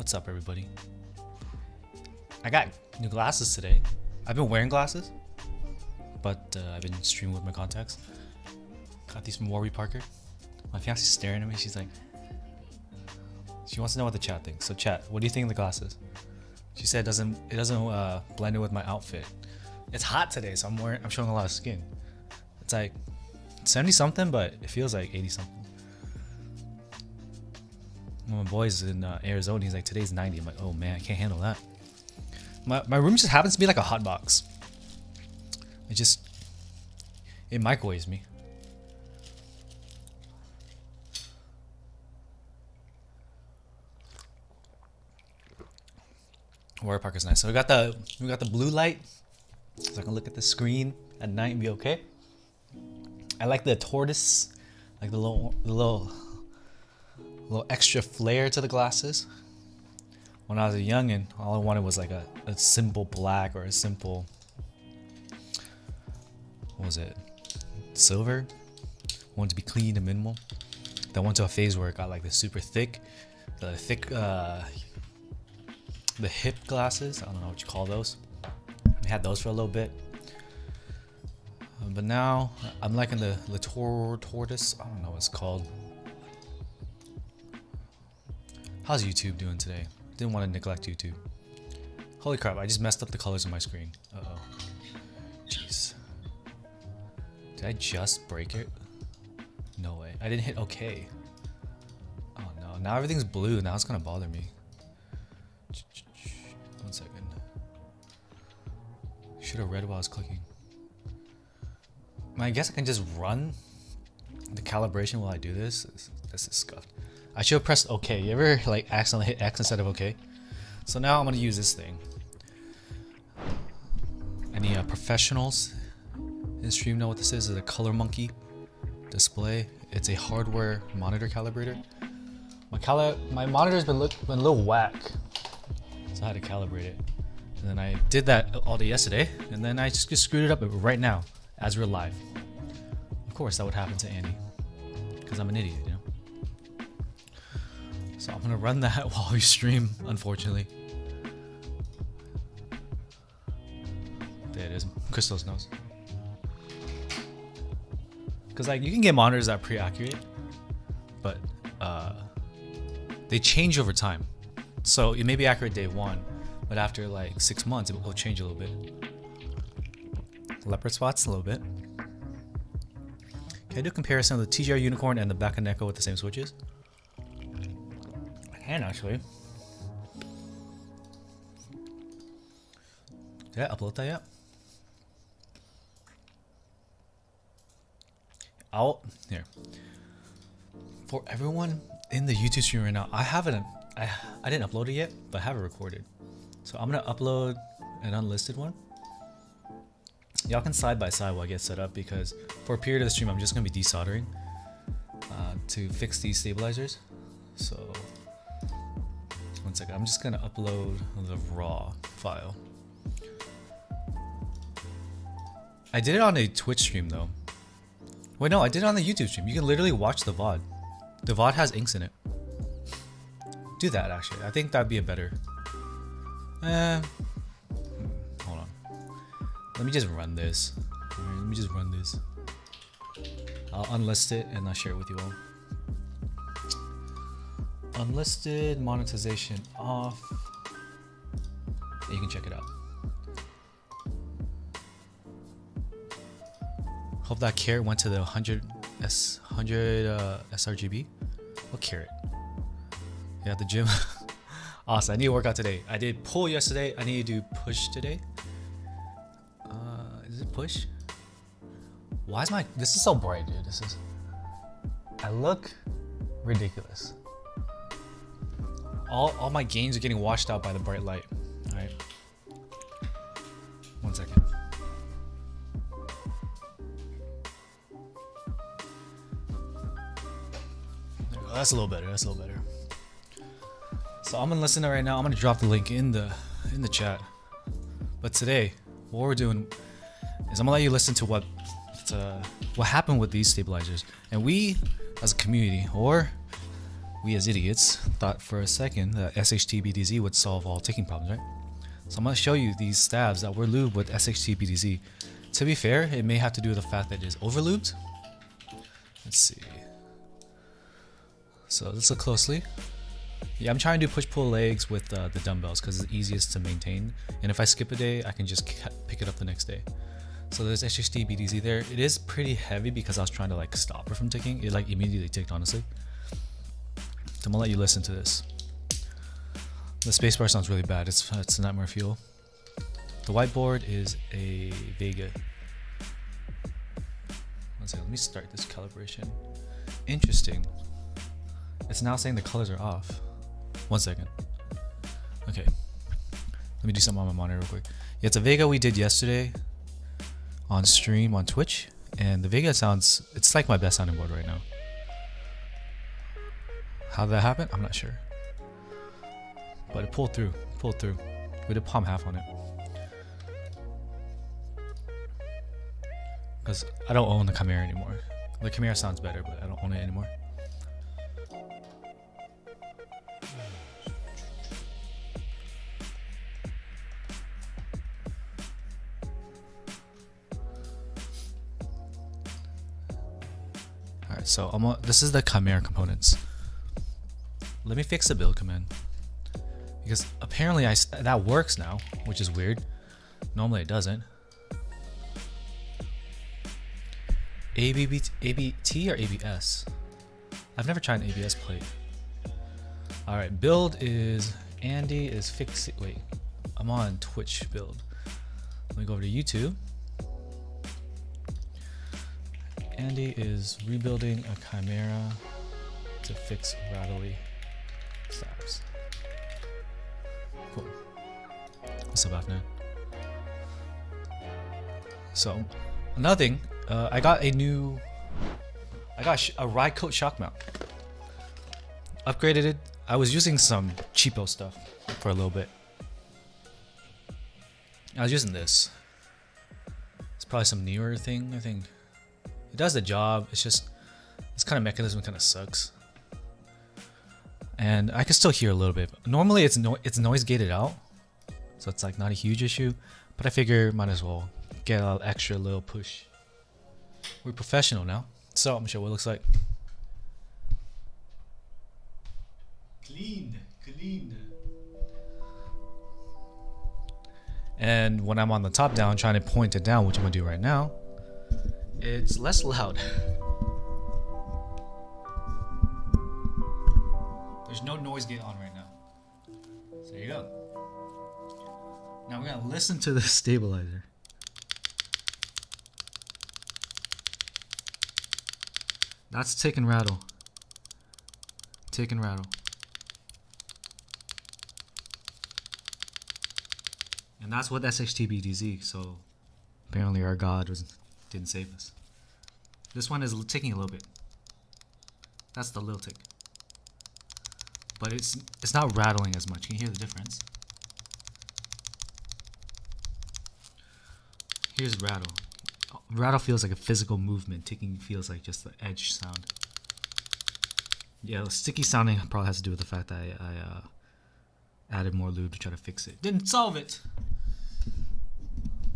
What's up, everybody? I got new glasses today. I've been wearing glasses, but I've been streaming with my contacts. Got these from Warby Parker. My fiance's staring at me. She's like, she wants to know what the chat thinks. So chat, what do you think of the glasses? She said it doesn't blend in with my outfit. It's hot today, so I'm showing a lot of skin. It's like 70 something, but it feels like 80 something. One of my boys in Arizona, he's like, today's 90. I'm like, oh man, I can't handle that. My room just happens to be like a hot box. It microwaves me. Warby Parker's nice. So we got the blue light, so I can look at the screen at night and be okay. I like the tortoise, like the little extra flair to the glasses. When I was a youngin', all I wanted was like a simple black or a simple, what was it, silver. I wanted to be clean and minimal. Then I went to a phase where it got like the super thick, the hip glasses. I don't know what you call those. I had those for a little bit. But now I'm liking the tortoise. I don't know what it's called. How's YouTube doing today? Didn't want to neglect YouTube. Holy crap, I just messed up the colors on my screen. Uh-oh. Jeez. Did I just break it? No way. I didn't hit OK. Oh no, now everything's blue. Now it's gonna bother me. 1 second. Should have read while I was clicking. I guess I can just run the calibration while I do this. This is scuffed. I should have pressed OK. You ever like accidentally hit X instead of OK? So now I'm gonna use this thing. Any professionals in stream know what this is? It's a Color Monkey display. It's a hardware monitor calibrator. My monitor's been a little whack, so I had to calibrate it. And then I did that all day yesterday, and then I just screwed it up right now as we're live. Of course, that would happen to Andy, because I'm an idiot, you know. So I'm gonna run that while we stream, unfortunately. There it is. Crystal's nose. Because like you can get monitors that are pretty accurate, but they change over time. So it may be accurate day one, but after like 6 months, it will change a little bit. Leopard spots a little bit. Can I do a comparison of the TGR Unicorn and the Baka Neko with the same switches? I can actually. Did I upload that yet? Here. For everyone in the YouTube stream right now, I didn't upload it yet, but I have it recorded. So I'm gonna upload an unlisted one. Y'all can side by side while I get set up, because for a period of the stream I'm just gonna be desoldering to fix these stabilizers. So 1 second, I'm just gonna upload the raw file. I did it on a Twitch stream though. Wait, no, I did it on the YouTube stream. You can literally watch the VOD. The VOD has inks in it. Do that actually. I think that'd be a better. Hold on. Let me just run this. Alright, let me just run this. I'll unlist it and I'll share it with you all. Unlisted, monetization off. You can check it out. Hope that carrot went to the 100 sRGB. What carrot? Yeah, the gym. Awesome. I need to work out today. I did pull yesterday. I need to do push today. Is it push? Why is this is so bright, dude. I look ridiculous. All my gains are getting washed out by the bright light. All right. 1 second. There we go. That's a little better. That's a little better. So I'm gonna listen to it right now. I'm gonna drop the link in the chat. But today, what we're doing is I'm gonna let you listen to what happened with these stabilizers, and we as a community, or we as idiots thought for a second that SHT-BDZ would solve all ticking problems, right? So I'm going to show you these stabs that were lubed with SHT-BDZ. To be fair, it may have to do with the fact that it is over-lubed. Let's see. So let's look closely. Yeah, I'm trying to do push-pull legs with the dumbbells because it's easiest to maintain. And if I skip a day, I can just pick it up the next day. So there's SHT-BDZ there. It is pretty heavy because I was trying to like stop it from ticking. It like immediately ticked, honestly. So I'm gonna let you listen to this. The spacebar sounds really bad. It's a nightmare fuel. The whiteboard is a Vega. One second, let me start this calibration. Interesting. It's now saying the colors are off. 1 second. Okay. Let me do something on my monitor real quick. Yeah, it's a Vega we did yesterday on stream on Twitch, and the Vega sounds, it's like my best sounding board right now. How did that happen? I'm not sure. But it pulled through. We did palm half on it. Because I don't own the Chimera anymore. The Chimera sounds better, but I don't own it anymore. Alright, so this is the Chimera components. Let me fix the build command. Because apparently that works now, which is weird. Normally it doesn't. ABT or ABS? I've never tried an ABS plate. Alright, build is Andy is fixing. Wait, I'm on Twitch build. Let me go over to YouTube. Andy is rebuilding a Chimera to fix rattly stabs. Cool. What's up, Afnan? So, another thing, I got a ride coat shock mount. Upgraded it. I was using some cheapo stuff for a little bit. I was using this. It's probably some newer thing, I think. It does the job. It's just this kind of mechanism kind of sucks. And I can still hear a little bit. Normally it's noise gated out, so it's like not a huge issue. But I figure might as well get an extra little push. We're professional now, so I'm gonna show what it looks like. Clean. And when I'm on the top down trying to point it down, which I'm gonna do right now, it's less loud. There's no noise gate on right now. So there you go. Now we're gonna listen to the stabilizer. That's tick and rattle. Tick and rattle. And that's what SHT-BDZ, so apparently our god didn't save us. This one is ticking a little bit. That's the little tick. But it's not rattling as much. Can you hear the difference? Here's rattle. Rattle feels like a physical movement. Ticking feels like just the edge sound. Yeah, the sticky sounding probably has to do with the fact that I added more lube to try to fix it. Didn't solve it!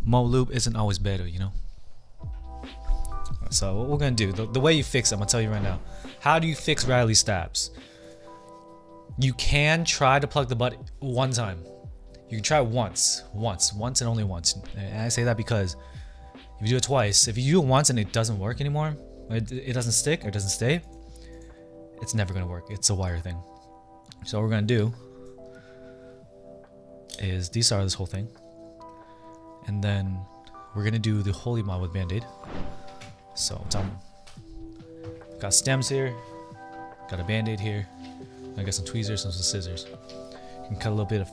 More lube isn't always better, you know? So what we're gonna do, the way you fix it, I'm gonna tell you right now. How do you fix rattly stabs? You can try to plug the butt one time. You can try it once and only once. And I say that because if you do it twice, if you do it once and it doesn't work anymore, it doesn't stick or doesn't stay, it's never gonna work. It's a wire thing. So what we're gonna do is desar this whole thing, and then we're gonna do the holy mod with Band-Aid. So got stems here, got a Band-Aid here, I got some tweezers and some scissors. You can cut a little bit of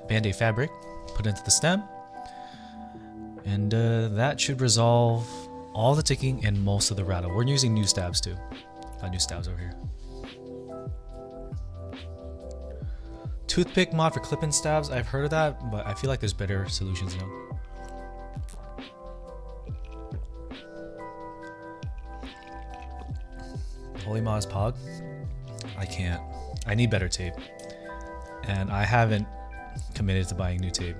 Band-Aid fabric, put it into the stem, and that should resolve all the ticking and most of the rattle. We're using new stabs too. Got new stabs over here. Toothpick mod for clip-in stabs. I've heard of that, but I feel like there's better solutions now. Holy mod is Pog. I can't. I need better tape. And I haven't committed to buying new tape.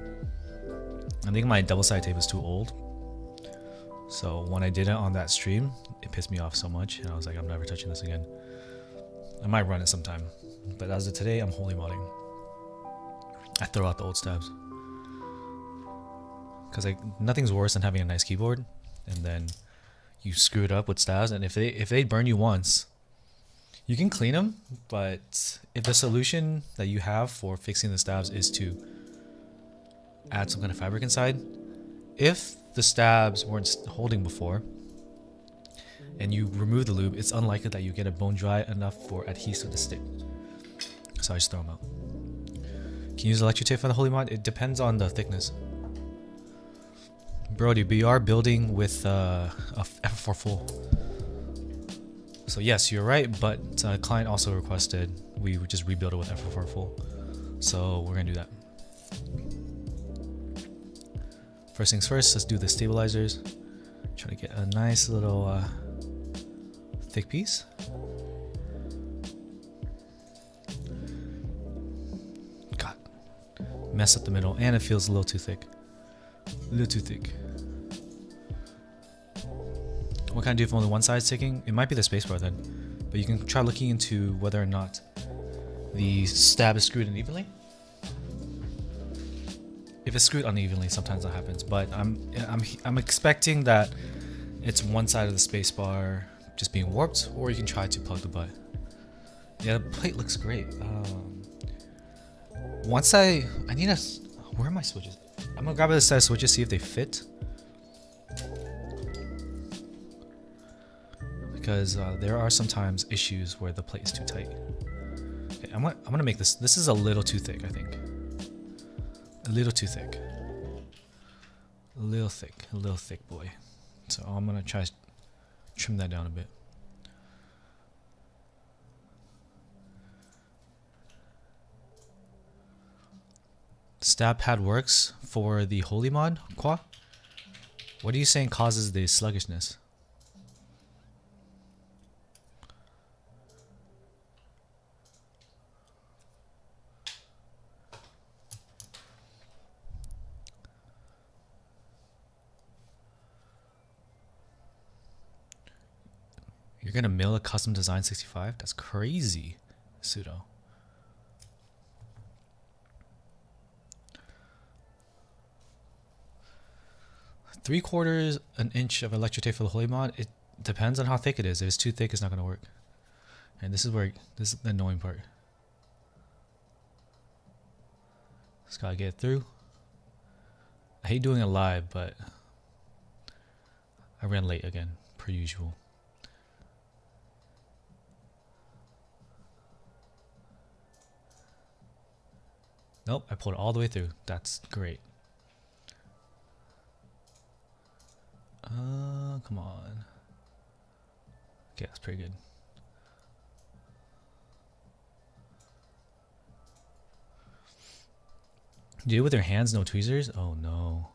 I think my double-sided tape is too old. So when I did it on that stream, it pissed me off so much, and I was like, I'm never touching this again. I might run it sometime, but as of today, I'm holy modding. I throw out the old stabs. Because like nothing's worse than having a nice keyboard, and then you screw it up with stabs, and if they burn you once, you can clean them, but if the solution that you have for fixing the stabs is to add some kind of fabric inside, if the stabs weren't holding before and you remove the lube, it's unlikely that you get it bone dry enough for adhesive to stick. So I just throw them out. Can you use electric tape for the holy mod? It depends on the thickness. Brody, we are building with a F4 full. So yes, you're right, but client also requested we would just rebuild it with F4 full. So we're gonna do that. First things first, let's do the stabilizers. Try to get a nice little thick piece. God, mess up the middle, and it feels a little too thick. A little too thick. What can I do if only one side's ticking? It might be the spacebar then, but you can try looking into whether or not the stab is screwed unevenly. If it's screwed unevenly, sometimes that happens, but I'm expecting that it's one side of the spacebar just being warped, or you can try to plug the butt. Yeah, the plate looks great. Once I need a, where are my switches? I'm gonna grab a set of switches, see if they fit. Because there are sometimes issues where the plate is too tight. Okay, I'm gonna make this. This is a little too thick, I think. A little too thick. A little thick boy. So I'm gonna try to trim that down a bit. Stab pad works for the holy mod, Qua? What are you saying causes the sluggishness? You're gonna mill a custom design 65? That's crazy, Pseudo. Three-quarters an inch of electric tape for the holy mod. It depends on how thick it is. If it's too thick, it's not gonna work. And this is the annoying part. Just gotta get it through. I hate doing it live, but I ran late again, per usual. Nope, I pulled it all the way through. That's great. Come on. Okay, that's pretty good. Do it with your hands, no tweezers? Oh no.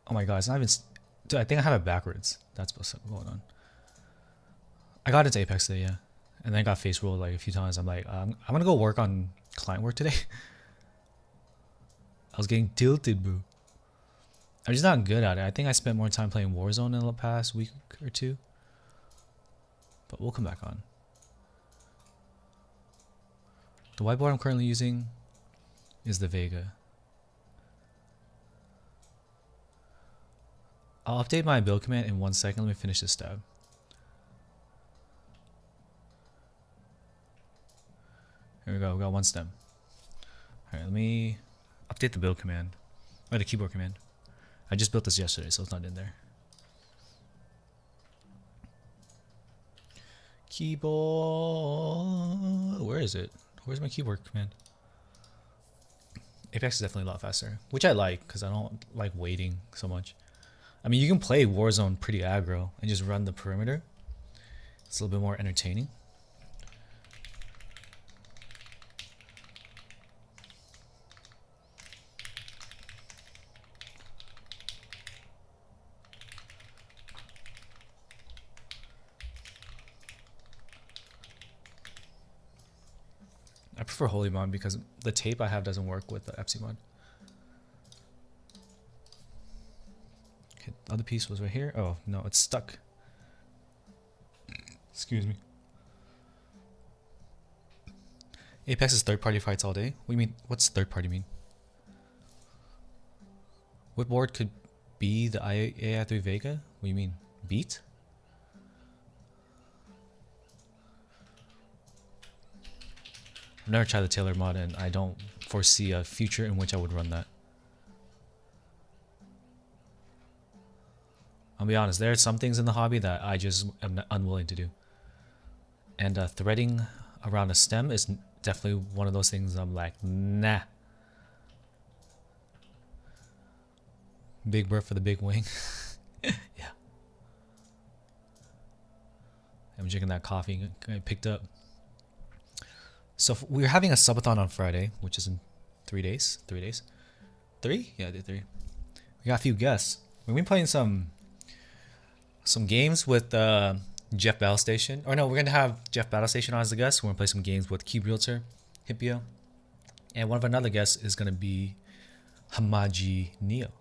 Oh my god, it's not even... Dude, I think I have it backwards. That's what's going on. I got into Apex today, yeah. And then I got face rolled like a few times. I'm like, I'm gonna go work on client work today. I was getting tilted, bro. I'm just not good at it. I think I spent more time playing Warzone in the past week or two. But we'll come back on. The whiteboard I'm currently using is the Vega. I'll update my build command in 1 second. Let me finish this stab. Here we go. We got one stem. Alright, let me update the build command. Or the keyboard command. I just built this yesterday, so it's not in there. Keyboard. Where is it? Where's my keyboard command? Apex is definitely a lot faster, which I like because I don't like waiting so much. I mean, you can play Warzone pretty aggro and just run the perimeter. It's a little bit more entertaining. prefer Holy Mod because the tape I have doesn't work with the FC mod. Okay, the other piece was right here. Oh no, it's stuck. Excuse me. Apex is third-party fights all day. What do you mean? What's third-party mean? What board could be the AI3 Vega? What do you mean? Beat? I've never tried the Taylor mod and I don't foresee a future in which I would run that. I'll be honest, there are some things in the hobby that I just am unwilling to do. And threading around a stem is definitely one of those things I'm like, nah. Big bird for the big wing. Yeah. I'm drinking that coffee I picked up. So we're having a subathon on Friday, which is in 3 days. 3 days? 3? Yeah, I did 3. We got a few guests. We've been playing some games with Jeff Battle Station. Or no, we're gonna have Jeff Battle Station on as a guest. We're gonna play some games with Cube Realtor, Hippio, and one of another guests is gonna be Hamaji Neo.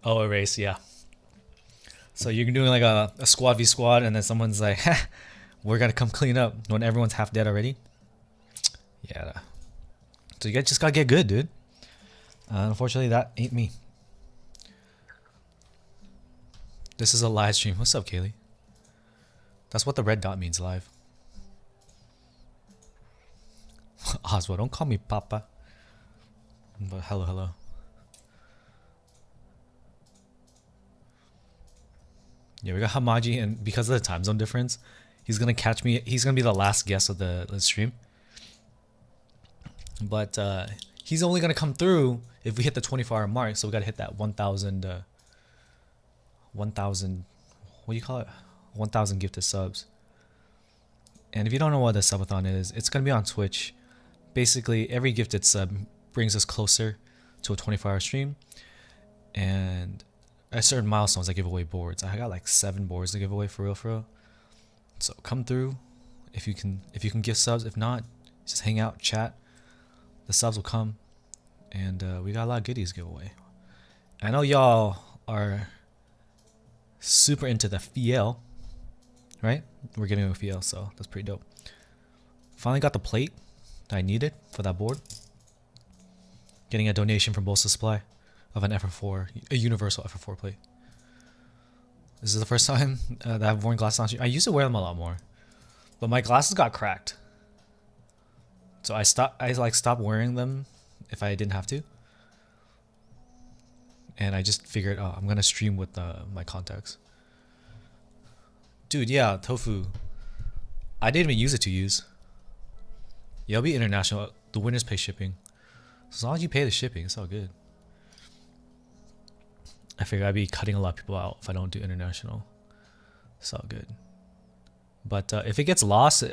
Oh, a race, yeah. So you're doing like a squad v squad, and then someone's like, we're gonna come clean up when everyone's half dead already. Yeah. So you guys just gotta get good, dude. Unfortunately, that ain't me. This is a live stream. What's up, Kaylee? That's what the red dot means, live. Oswald, don't call me Papa. But hello, hello. Yeah, we got Hamaji, and because of the time zone difference, he's gonna catch me. He's gonna be the last guest of the stream. But he's only gonna come through if we hit the 24-hour mark. So we gotta hit that 1,000. 1,000. What do you call it? 1,000 gifted subs. And if you don't know what the subathon is, it's gonna be on Twitch. Basically, every gifted sub brings us closer to a 24-hour stream, and at certain milestones I give away boards. I got like 7 boards to give away for real. So come through if you can give subs. If not, just hang out, chat. The subs will come, and we got a lot of goodies to give away. I know y'all are super into the Fiel, right? We're getting a Fiel, so that's pretty dope. Finally got the plate that I needed for that board. Getting a donation from Bolsa Supply of an FR4, a universal FR4 plate. This is the first time that I've worn glasses on stream. I used to wear them a lot more, but my glasses got cracked, so I stopped wearing them if I didn't have to, and I just figured, oh, I'm gonna stream with my contacts. Dude, yeah, tofu. I didn't even use it to use. Yeah, it'll be international. The winners pay shipping. So as long as you pay the shipping, it's all good. I figure I'd be cutting a lot of people out if I don't do international. It's all good. But if it gets lost,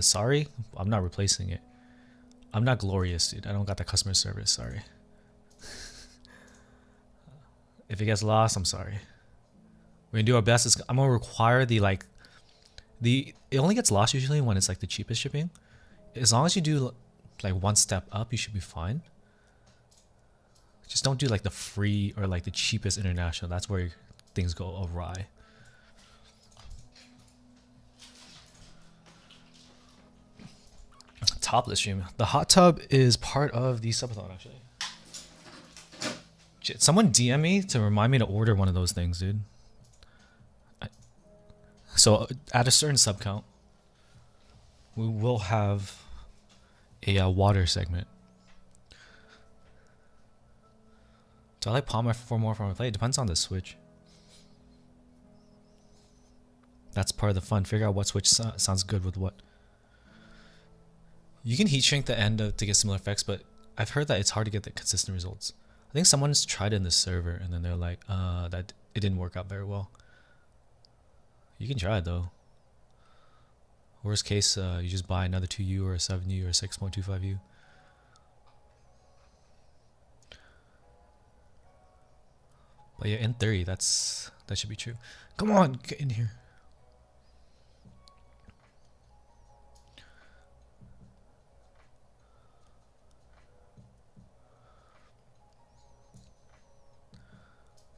sorry, I'm not replacing it. I'm not glorious, dude. I don't got the customer service, sorry. If it gets lost, I'm sorry. We're gonna do our best. I'm gonna require it only gets lost usually when it's like the cheapest shipping. As long as you do like one step up, you should be fine. Just don't do like the free or like the cheapest international. That's where things go awry. Topless stream. The hot tub is part of the subathon, actually. Shit, someone DM me to remind me to order one of those things, dude. So at a certain sub count, we will have a water segment. Do I like Palmer for more from a play? It depends on the switch. That's part of the fun. Figure out what switch sounds good with what. You can heat shrink the end to get similar effects, but I've heard that it's hard to get the consistent results. I think someone's tried it in the server and then they're like, that it didn't work out very well. You can try it though. Worst case, you just buy another 2U or a 7U or a 6.25U. But yeah, in theory, that should be true. Come on, get in here.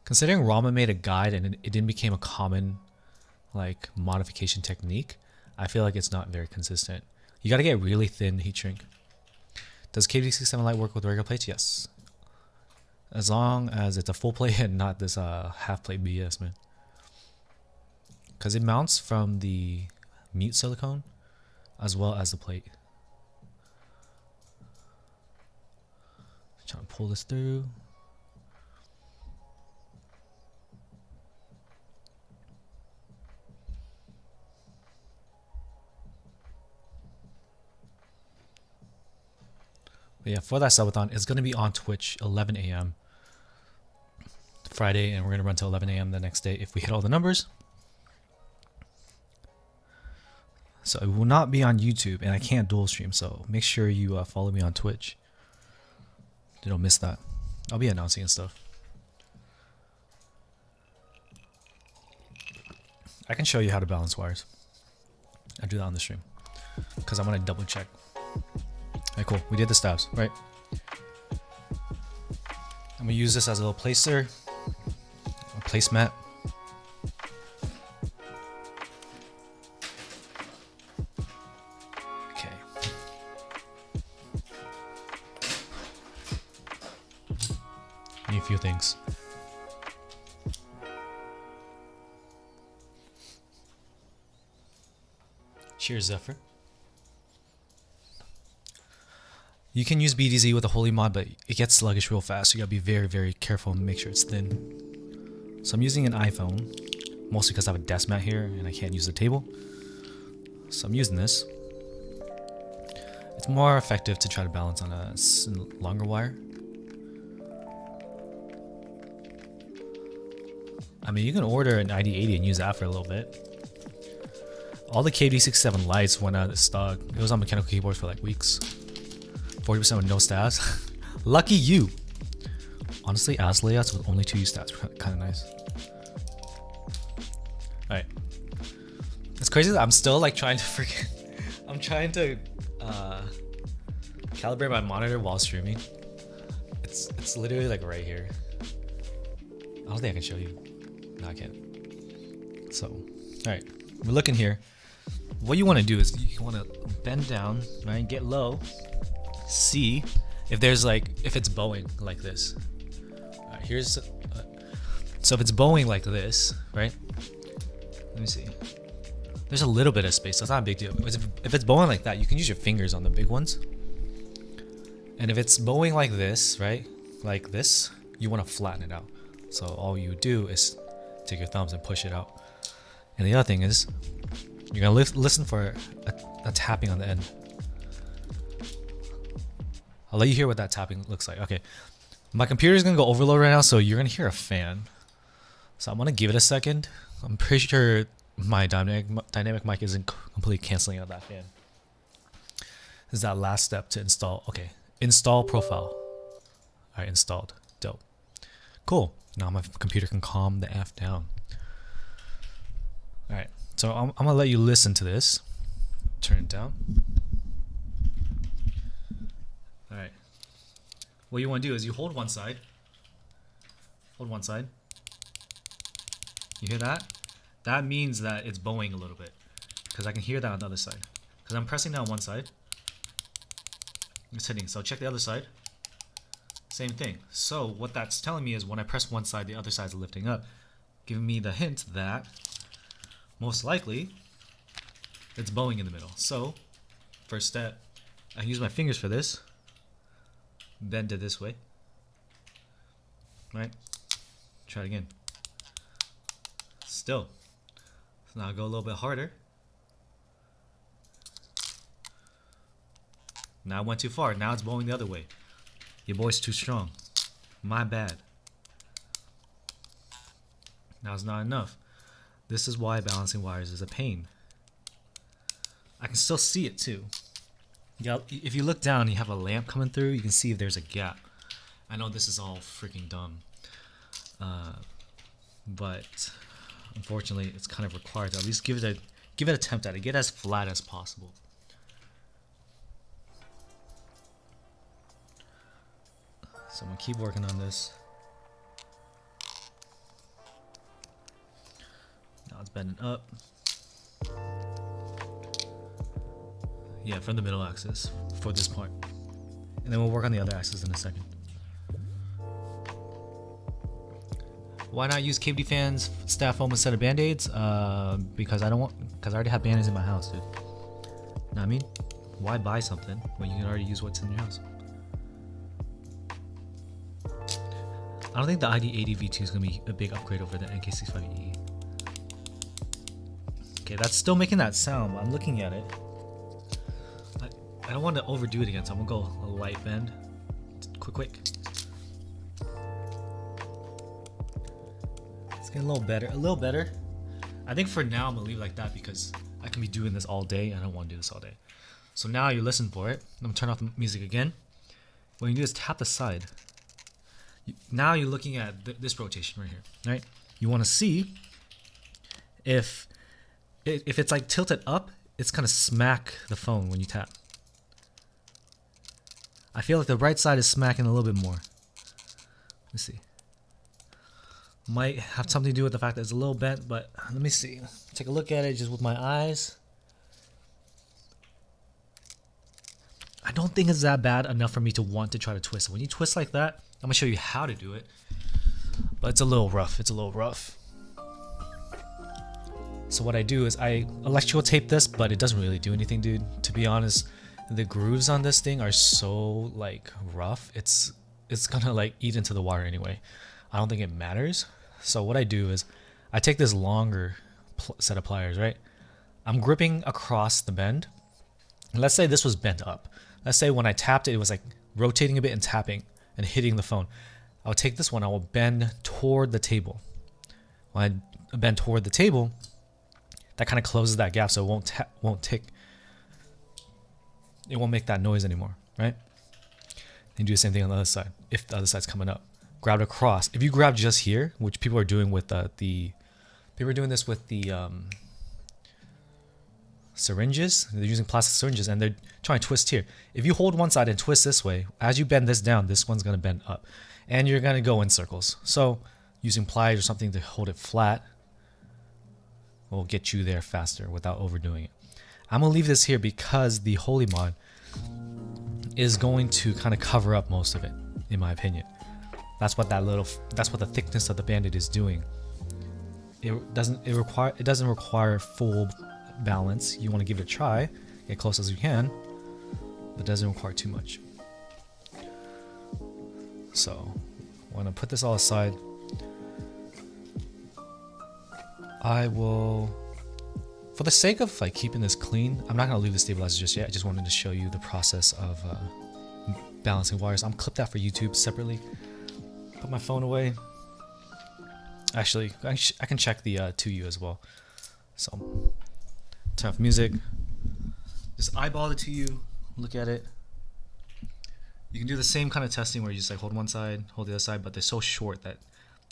Considering Rama made a guide and it didn't become a common like modification technique, I feel like it's not very consistent. You gotta get really thin heat shrink. Does KD67 Lite work with regular plates? Yes. As long as it's a full plate and not this half plate BS, man. Because it mounts from the mute silicone as well as the plate. Trying to pull this through. But yeah, for that subathon, it's going to be on Twitch 11 a.m. Friday, and we're going to run till 11 a.m. the next day if we hit all the numbers. So it will not be on YouTube, and I can't dual stream, so make sure you follow me on Twitch. You don't miss that. I'll be announcing and stuff. I can show you how to balance wires. I do that on the stream because I want to double check. Alright, cool. We did the stabs, right? I'm gonna use this as a little placer, a placemat. Okay. Need a few things. Cheers, Zephyr. You can use BDZ with a holy mod, but it gets sluggish real fast, so you gotta be very, very careful and make sure it's thin. So I'm using an iPhone, mostly because I have a desk mat here and I can't use the table. So I'm using this. It's more effective to try to balance on a longer wire. I mean, you can order an ID80 and use that for a little bit. All the KD67 lights went out of stock. It was on mechanical keyboards for like weeks. 40% with no stabs. Lucky you. Honestly, ass layouts with only 2 stabs were kind of nice. Alright. It's crazy that I'm still like trying to forget. I'm trying to calibrate my monitor while streaming. It's literally like right here. I don't think I can show you. No, I can't. So, alright. We're looking here. What you want to do is you want to bend down, right? Get low. See if there's like if it's bowing like this. Here's so if it's bowing like this, right? Let me see. There's a little bit of space, so it's not a big deal. If it's bowing like that, you can use your fingers on the big ones. And if it's bowing like this, right? Like this, you want to flatten it out. So all you do is take your thumbs and push it out. And the other thing is, you're gonna listen for a tapping on the end. I'll let you hear what that tapping looks like. Okay, my computer is gonna go overload right now, so you're gonna hear a fan. So I'm gonna give it a second. I'm pretty sure my dynamic mic isn't completely canceling out that fan. This is that last step to install. Okay, install profile. All right, installed. Dope. Cool. Now my computer can calm the F down. All right, so I'm gonna let you listen to this. Turn it down. All right. What you want to do is you hold one side. Hold one side. You hear that? That means that it's bowing a little bit, because I can hear that on the other side. Because I'm pressing down one side. It's hitting. So check the other side. Same thing. So what that's telling me is when I press one side, the other side's lifting up, giving me the hint that most likely it's bowing in the middle. So first step, I use my fingers for this. Bend it this way. Right? Try it again. Still. So now I'll go a little bit harder. Now I went too far. Now it's bowing the other way. Your boy's too strong. My bad. Now it's not enough. This is why balancing wires is a pain. I can still see it too. Yeah, if you look down, you have a lamp coming through. You can see if there's a gap. I know this is all freaking dumb, but unfortunately, it's kind of required to at least give it an attempt at it. Get as flat as possible. So I'm gonna keep working on this. bend it up. Yeah, from the middle axis for this part. And then we'll work on the other axis in a second. Why not use KVD fans, staff foam instead of band-aids? Because I already have band-aids in my house, dude. Know what I mean? Why buy something when you can already use what's in your house? I don't think the ID80 V2 is gonna be a big upgrade over the NK65E. Okay, that's still making that sound, but I'm looking at it. I don't want to overdo it again, so I'm gonna go a light bend. Quick. It's getting a little better. I think for now I'm gonna leave it like that because I can be doing this all day. I don't want to do this all day. So now you listen for it. I'm gonna turn off the music again. What you do is tap the side. Now you're looking at this rotation right here, right? You want to see if it's like tilted up, it's gonna smack the phone when you tap. I feel like the right side is smacking a little bit more. Let's see. Might have something to do with the fact that it's a little bent, but let me see. Take a look at it just with my eyes. I don't think it's that bad enough for me to want to try to twist it. When you twist like that, I'm gonna show you how to do it. But it's a little rough. So what I do is I electrical tape this, but it doesn't really do anything, dude. To be honest, the grooves on this thing are so like rough. It's gonna like eat into the wire anyway. I don't think it matters. So what I do is I take this longer set of pliers, right? I'm gripping across the bend. Let's say this was bent up. Let's say when I tapped it, it was like rotating a bit and tapping and hitting the phone. I'll take this one, I will bend toward the table. When I bend toward the table, that kind of closes that gap so it won't tick. It won't make that noise anymore, right? And do the same thing on the other side. If the other side's coming up, grab it across. If you grab just here, which people are doing with people are doing this with the syringes. They're using plastic syringes and they're trying to twist here. If you hold one side and twist this way, as you bend this down, this one's gonna bend up, and you're gonna go in circles. So using pliers or something to hold it flat will get you there faster without overdoing it. I'm gonna leave this here because the Holy Mod is going to kind of cover up most of it, in my opinion. That's what the thickness of the Band-Aid is doing. It doesn't require full balance. You want to give it a try, get close as you can, but it doesn't require too much. So I'm gonna put this all aside. I will, for the sake of like keeping this clean, I'm not gonna leave the stabilizer just yet. I just wanted to show you the process of balancing wires. I'm clip that for YouTube separately. Put my phone away. Actually, I can check the 2U as well. So turn off music. Just eyeball the 2U. Look at it. You can do the same kind of testing where you just like hold one side, hold the other side, but they're so short that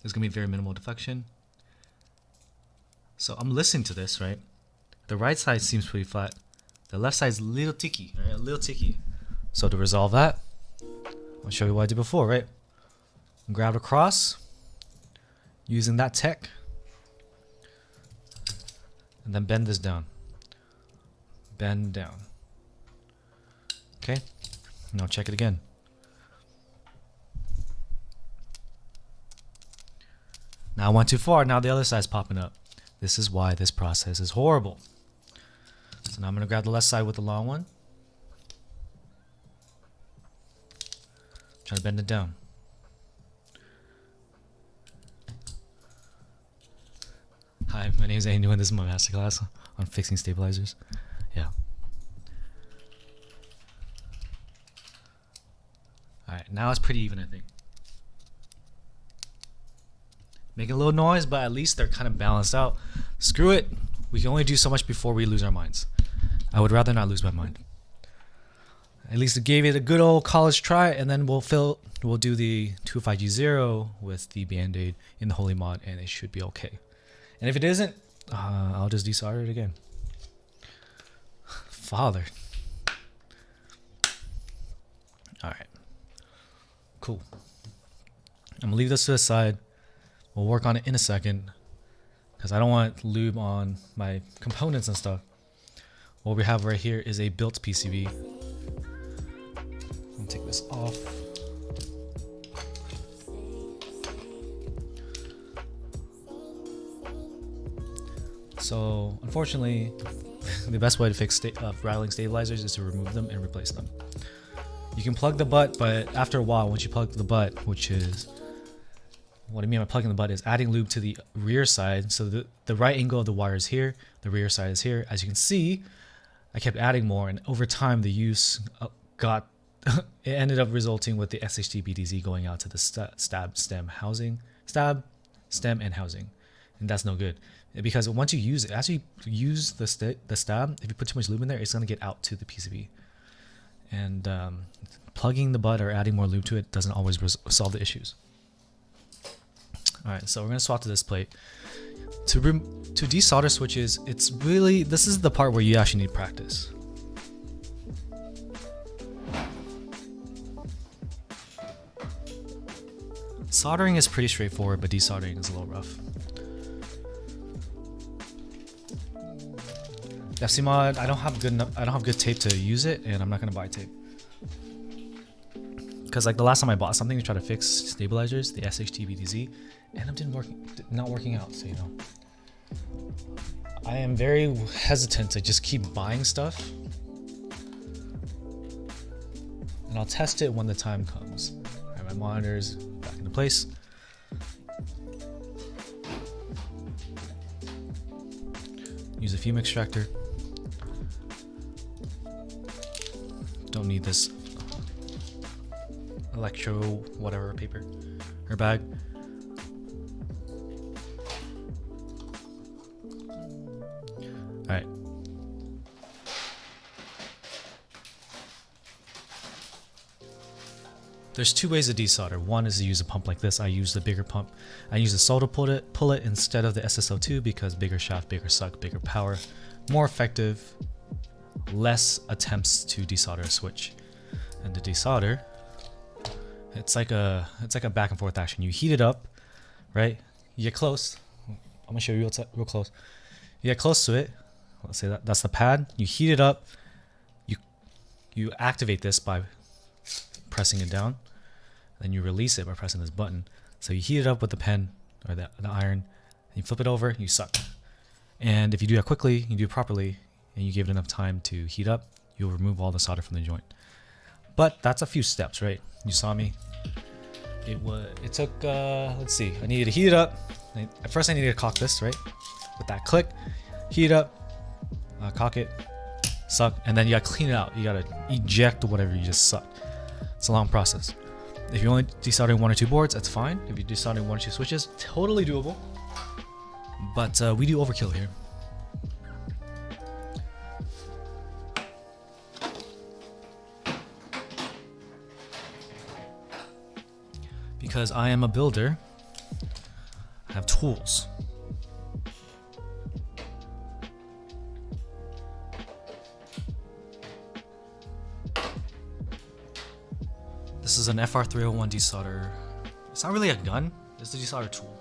there's gonna be very minimal deflection. So I'm listening to this, right? The right side seems pretty flat. The left side's a little ticky, right? A little ticky. So to resolve that, I'll show you what I did before, right? Grab across using that tech, and then bend this down. Bend down. Okay. Now check it again. Now I went too far. Now the other side's popping up. This is why this process is horrible. So now I'm going to grab the left side with the long one. Try to bend it down. Hi, my name is Anu and this is my masterclass on fixing stabilizers. Yeah. Alright, now it's pretty even, I think. Making a little noise, but at least they're kind of balanced out. Screw it. We can only do so much before we lose our minds. I would rather not lose my mind. At least it gave it a good old college try, and then we'll do the 205G0 with the Band-Aid in the Holy Mod, and it should be okay. And if it isn't, I'll just desolder it again. Father. Alright. Cool. I'm gonna leave this to the side. We'll work on it in a second. because I don't want lube on my components and stuff. What we have right here is a built PCB. I'll take this off. So unfortunately, the best way to fix rattling stabilizers is to remove them and replace them. You can plug the butt, but after a while, once you plug the butt, which is what I mean by plugging the butt is adding lube to the rear side. So the right angle of the wire is here, the rear side is here. As you can see, I kept adding more, and over time the use got it ended up resulting with the SHT-BTZ going out to the stem and housing, and that's no good. Because once you use it, as you use the stab, if you put too much lube in there, it's going to get out to the PCB. And plugging the butt or adding more lube to it doesn't always solve the issues. Alright, so we're going to swap to this plate. To desolder switches, it's really, this is the part where you actually need practice. Soldering is pretty straightforward, but desoldering is a little rough. FC mod, I don't have good tape to use it, and I'm not gonna buy tape. Because like the last time I bought something to try to fix stabilizers, the SHT-BTZ, and it not working out. So you know, I am very hesitant to just keep buying stuff, and I'll test it when the time comes. All right, my monitor's back into place. Use a fume extractor. Don't need this electro whatever paper or bag. Alright. There's two ways to desolder. One is to use a pump like this. I use the bigger pump. I use the solder pull it instead of the SSO2 because bigger shaft, bigger suck, bigger power, more effective, less attempts to desolder a switch. And the desolder, it's like a back and forth action. You heat it up, right? You get close. I'm gonna show you real close. You get close to it. Let's say that's the pad. You heat it up. You activate this by pressing it down. Then you release it by pressing this button. So you heat it up with the pen or the iron. And you flip it over. You suck. And if you do that quickly, you do it properly, and you give it enough time to heat up, you'll remove all the solder from the joint. But that's a few steps, right? You saw me. It took let's see, I needed to heat it up. At first I needed to cock this, right? With that click, heat it up, cock it, suck, and then you gotta clean it out. You gotta eject whatever you just sucked. It's a long process. If you're only desoldering 1 or 2 boards, that's fine. If you're desoldering 1 or 2 switches, totally doable. But we do overkill here. Because I am a builder, I have tools. This is an FR301 desolder. It's not really a gun, it's a desolder tool.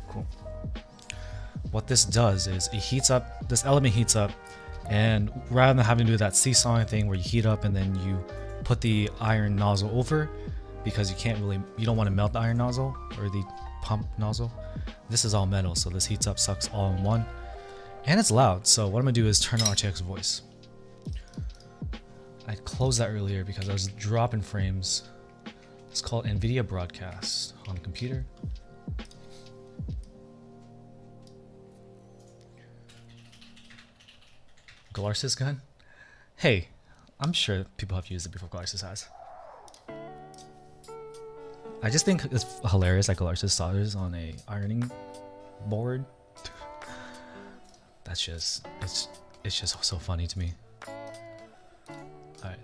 Cool. What this does is it heats up, this element heats up, and rather than having to do that seesawing thing where you heat up and then you put the iron nozzle over, because you don't want to melt the iron nozzle or the pump nozzle. This is all metal, so this heats up, sucks all in one, and it's loud. So what I'm gonna do is turn on RTX voice. I closed that earlier because I was dropping frames. It's called NVIDIA Broadcast on the computer. Galarsis gun? Hey, I'm sure people have used it before Galarsis has. I just think it's hilarious that Galarsis solders on a ironing board. That's just, it's just so funny to me. Alright.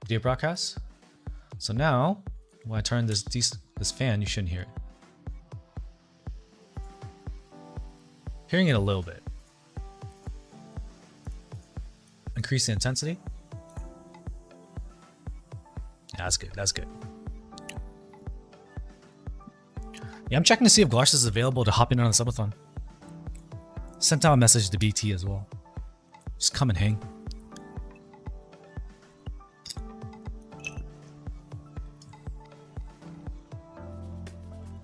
Video broadcast. So now, when I turn this fan, you shouldn't hear it. Hearing it a little bit. Increase the intensity. Yeah, that's good. That's good. Yeah, I'm checking to see if Glarus is available to hop in on the subathon. Sent out a message to BT as well. Just come and hang.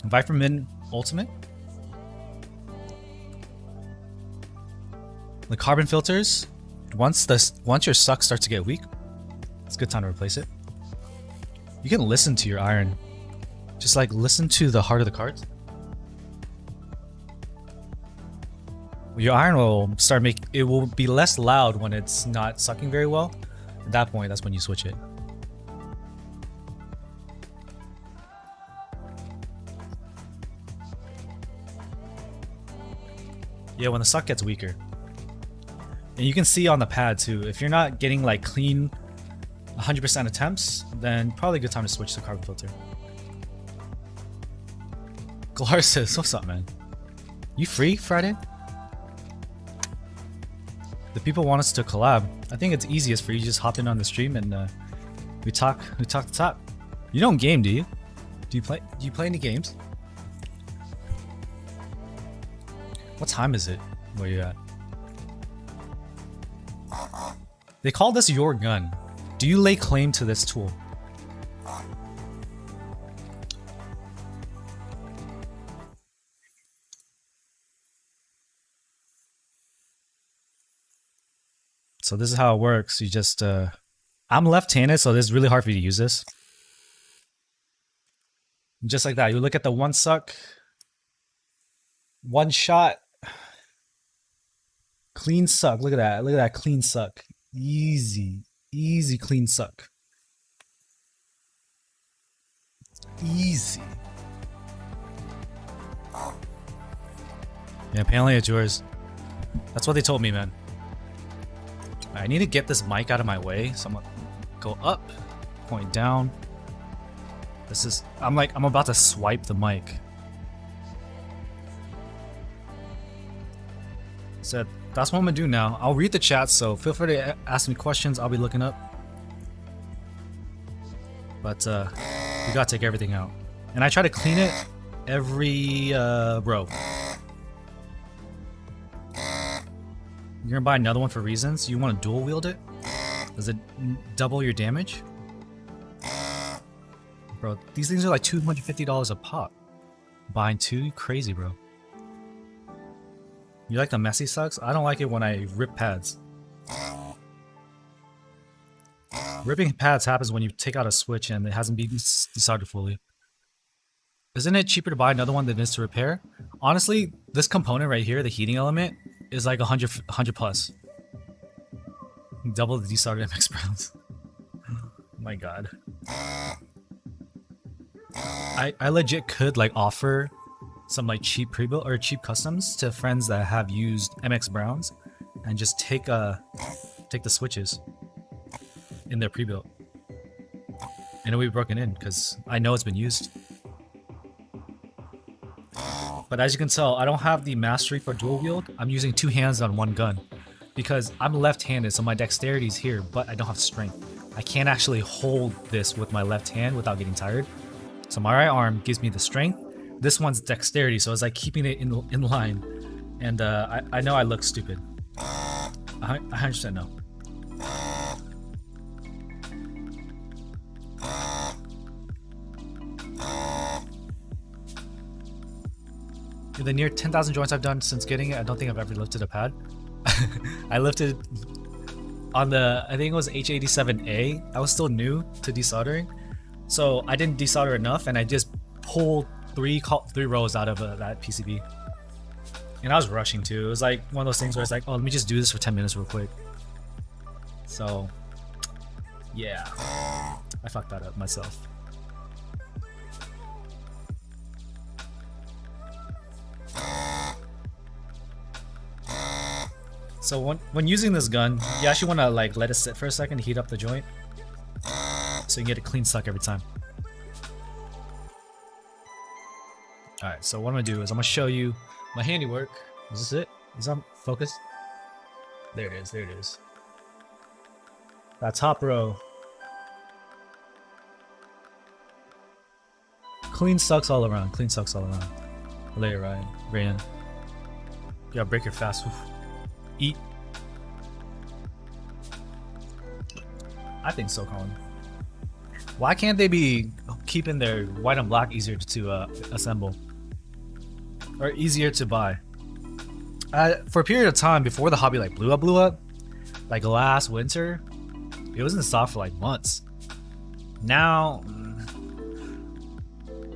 Vipermin Ultimate. The carbon filters. Once your suck starts to get weak, it's a good time to replace it. You can listen to your iron. Just like listen to the heart of the cards. Your iron will start it will be less loud when it's not sucking very well. At that point, that's when you switch it. Yeah, when the suck gets weaker. And you can see on the pad too, if you're not getting like clean 100% attempts, then probably a good time to switch to carbon filter. Glarus says, what's up, man? You free Friday? The people want us to collab. I think it's easiest for you to just hop in on the stream and we talk the top. You don't game, do you? Do you play any games? What time is it where you're at? They call this your gun. Do you lay claim to this tool? So this is how it works. You just, I'm left-handed, so it's really hard for you to use this. Just like that, you look at the one suck, one shot, clean suck. Look at that clean suck. Easy clean suck. Easy. Yeah, apparently it's yours. That's what they told me, man. I need to get this mic out of my way, so I'm gonna go up, point down. This is, I'm about to swipe the mic. So that's what I'm gonna do now. I'll read the chat, so feel free to ask me questions. I'll be looking up. But we gotta take everything out. And I try to clean it every row. You're gonna buy another one for reasons? You want to dual wield it? Does it double your damage? Bro, these things are like $250 a pop. Buying two? Crazy, bro. You like the messy sucks? I don't like it when I rip pads. Ripping pads happens when you take out a switch and it hasn't been desoldered fully. Isn't it cheaper to buy another one than it is to repair? Honestly, this component right here, the heating element, is like 100 plus. Double the desoldered MX Browns. Oh my god. I legit could like offer some like cheap pre-built or cheap customs to friends that have used MX Browns and just take the switches in their pre-built. And it'll be broken in because I know it's been used. But as you can tell, I don't have the mastery for dual wield. I'm using two hands on one gun because I'm left-handed, so my dexterity is here, but I don't have strength. I can't actually hold this with my left hand without getting tired. So my right arm gives me the strength. This one's dexterity, so it's like keeping it in line. And I know I look stupid. I 100% know. In the near 10,000 joints I've done since getting it, I don't think I've ever lifted a pad. I lifted on the, I think it was H87A. I was still new to desoldering, so I didn't desolder enough, and I just pulled three rows out of that PCB. And I was rushing too. It was like one of those things where it's like, oh, let me just do this for 10 minutes real quick. So, yeah, I fucked that up myself. So when using this gun, you actually want to like let it sit for a second to heat up the joint. so you get a clean suck every time. Alright, so what I'm gonna do is I'm gonna show you my handiwork. Is this it? Is that focused? There it is, there it is. That top row. Clean sucks all around, clean sucks all around. Lay it right in. You gotta break your fast. Oof. Eat. I think so, Colin. Why can't they be keeping their white and black easier to assemble? Or easier to buy? For a period of time before the hobby like blew up, like last winter, it was in stock for like months. Now,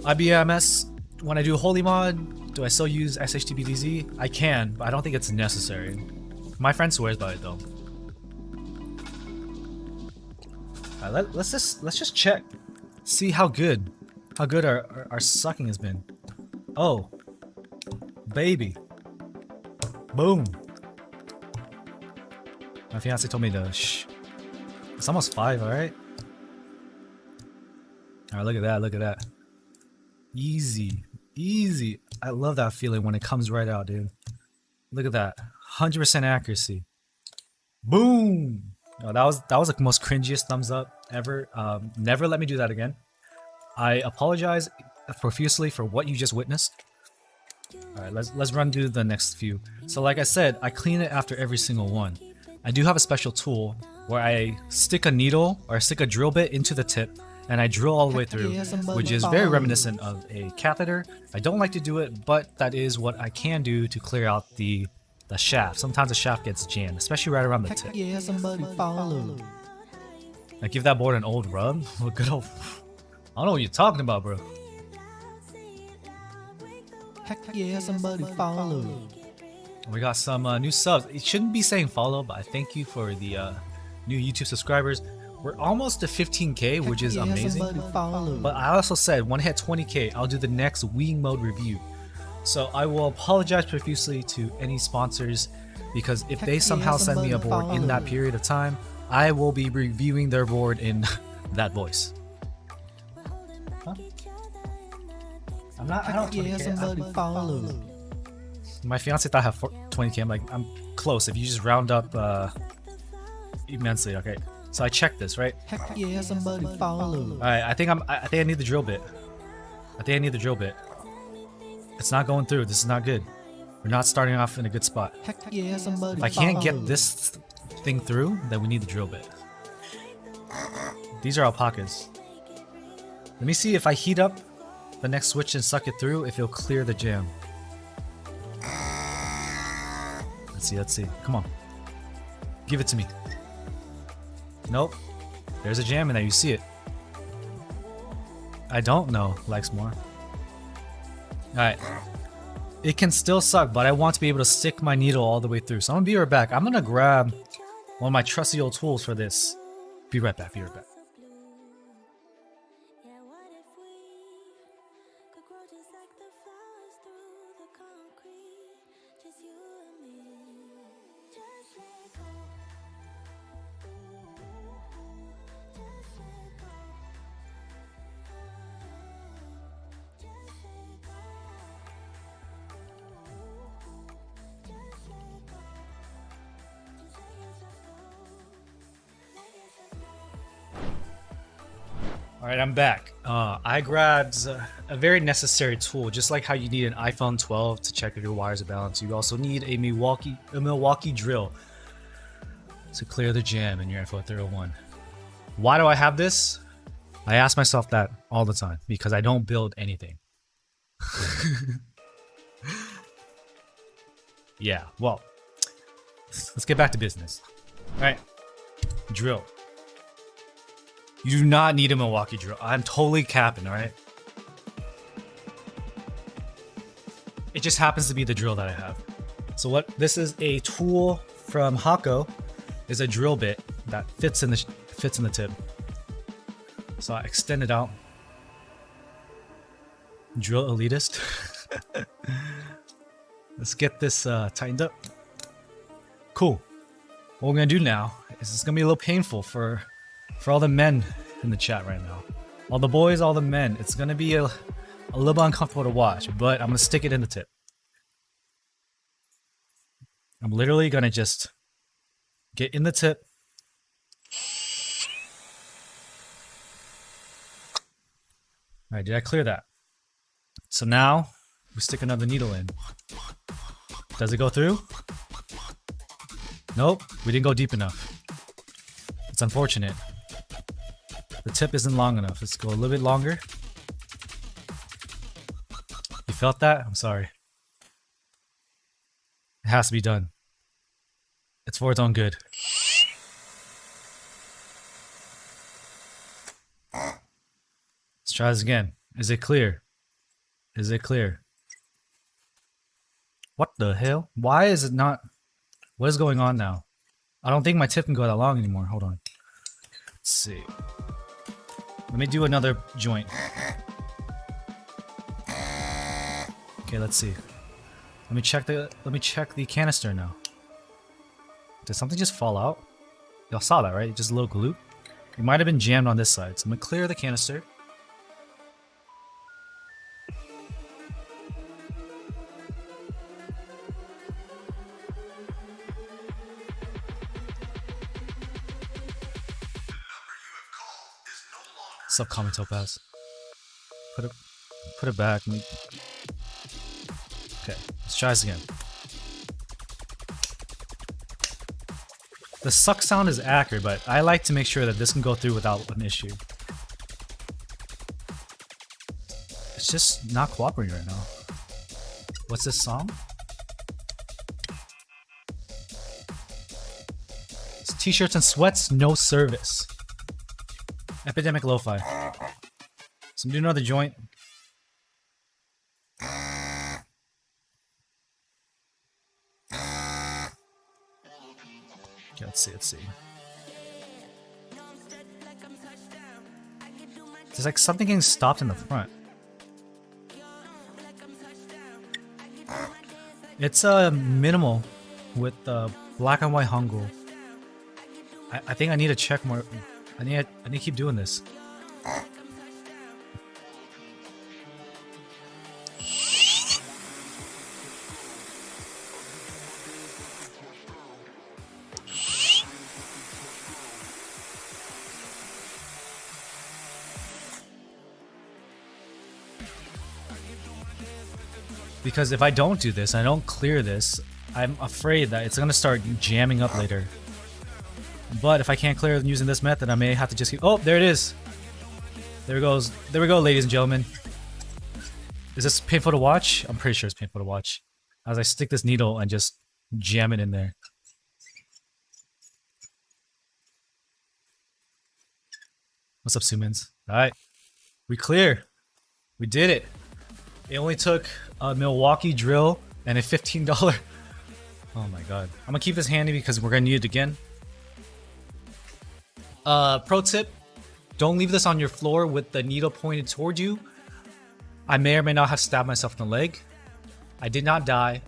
IBMS, when I do Holy Mod, do I still use SHTBDZ? I can, but I don't think it's necessary. My friend swears by it though. Let's just check, see how good our sucking has been. Oh, baby, boom. My fiance told me to shh. It's almost 5, all right. All right, look at that. Easy. I love that feeling when it comes right out, dude. Look at that, 100% accuracy. Boom. Oh, that was the most cringiest thumbs up ever. Never let me do that again. I apologize profusely for what you just witnessed. All right, let's run through the next few. So like I said, I clean it after every single one. I do have a special tool where I stick a needle or stick a drill bit into the tip and I drill all the way through, which is very reminiscent of a catheter. I don't like to do it, but that is what I can do to clear out the shaft. Sometimes the shaft gets jammed, especially right around the tip. Yeah, somebody follow. I give that board an old rub. Good old. I don't know what you're talking about, bro. Heck yeah, somebody follow. We got some new subs. It shouldn't be saying follow, but I thank you for the new YouTube subscribers. We're almost to 15k, which is amazing. But I also said when I hit 20k, I'll do the next Wii mode review. So I will apologize profusely to any sponsors, because if they somehow send me a board in that period of time, I will be reviewing their board in that voice. Huh? I don't 20K. My fiance thought I have 20k. I'm like, I'm close. If you just round up immensely, okay. So I checked this, right? Alright, I think I need the drill bit. It's not going through. This is not good. We're not starting off in a good spot. If I can't get this thing through, then we need the drill bit. These are Alpacas. Let me see if I heat up the next switch and suck it through, if it'll clear the jam. Let's see. Come on. Give it to me. Nope. There's a jam in there. You see it. I don't know, Lexmore. Alright. It can still suck, but I want to be able to stick my needle all the way through. So I'm gonna be right back. I'm gonna grab one of my trusty old tools for this. Be right back. Alright, I'm back. I grabbed a very necessary tool, just like how you need an iPhone 12 to check if your wires are balanced. You also need a Milwaukee drill to clear the jam in your F0301. Why do I have this? I ask myself that all the time, because I don't build anything. Yeah, well, let's get back to business. Alright, drill. You do not need a Milwaukee drill. I'm totally capping, alright? It just happens to be the drill that I have. So what this is, a tool from Hako, is a drill bit that fits in the tip. So I extend it out. Drill elitist. Let's get this tightened up. Cool. What we're gonna do now is it's gonna be a little painful for all the men in the chat right now. All the boys, all the men. It's gonna be a little bit uncomfortable to watch, but I'm gonna stick it in the tip. I'm literally gonna just get in the tip. All right, did I clear that? So now we stick another needle in. Does it go through? Nope, we didn't go deep enough. It's unfortunate. The tip isn't long enough. Let's go a little bit longer. You felt that? I'm sorry. It has to be done. It's for its own good. Let's try this again. Is it clear? Is it clear? What the hell? Why is it not? What is going on now? I don't think my tip can go that long anymore. Hold on. Let's see. Let me do another joint. Okay, let's see. Let me check the canister now. Did something just fall out? Y'all saw that, right? Just a little glue. It might have been jammed on this side. So I'm gonna clear the canister. What's up, comment Topaz? Put it back. Okay, let's try this again. The suck sound is accurate, but I like to make sure that this can go through without an issue. It's just not cooperating right now. What's this song? It's t-shirts and sweats, no service. Epidemic Lo-Fi. So I'm doing another joint. Okay, let's see. There's like something getting stopped in the front. It's minimal with black and white Hangul. I think I need to check more. I need to keep doing this. Because if I don't do this, I don't clear this, I'm afraid that it's gonna start jamming up later. But if I can't clear it using this method, I may have to just keep... Oh, there it is. There it goes. There we go, ladies and gentlemen. Is this painful to watch? I'm pretty sure it's painful to watch. As I stick this needle and just jam it in there. What's up, Sumins? Alright. We clear. We did it. It only took a Milwaukee drill and a $15... Oh my god. I'm gonna keep this handy because we're gonna need it again. Pro tip, don't leave this on your floor with the needle pointed toward you. I may or may not have stabbed myself in the leg. I did not die.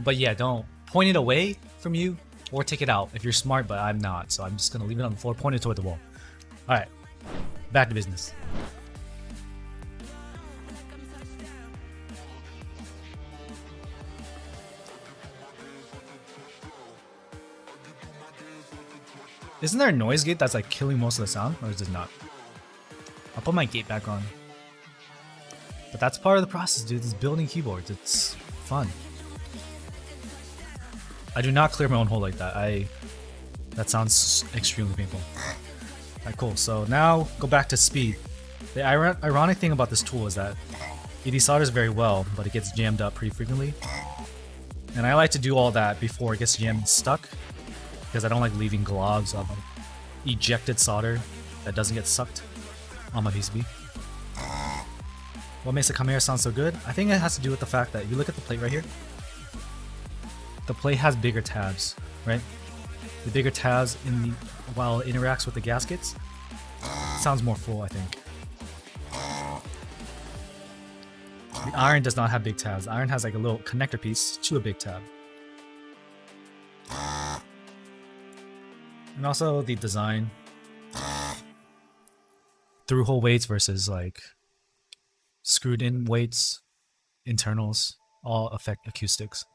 But yeah, don't point it away from you or take it out if you're smart, but I'm not. So I'm just gonna leave it on the floor pointed toward the wall. Alright, back to business. Isn't there a noise gate that's like killing most of the sound, or is it not? I'll put my gate back on. But that's part of the process, dude. It's building keyboards. It's fun. I do not clear my own hole like that. That sounds extremely painful. Alright, cool. So now go back to speed. The ironic thing about this tool is that it desolders very well, but it gets jammed up pretty frequently. And I like to do all that before it gets jammed and stuck, because I don't like leaving globs of ejected solder that doesn't get sucked on my PCB. What makes the Chimera sound so good? I think it has to do with the fact that if you look at the plate right here, the plate has bigger tabs, right? The bigger tabs while it interacts with the gaskets, it sounds more full, I think. The iron does not have big tabs. The iron has like a little connector piece to a big tab. And also the design. through hole weights versus like screwed in weights, internals, all affect acoustics.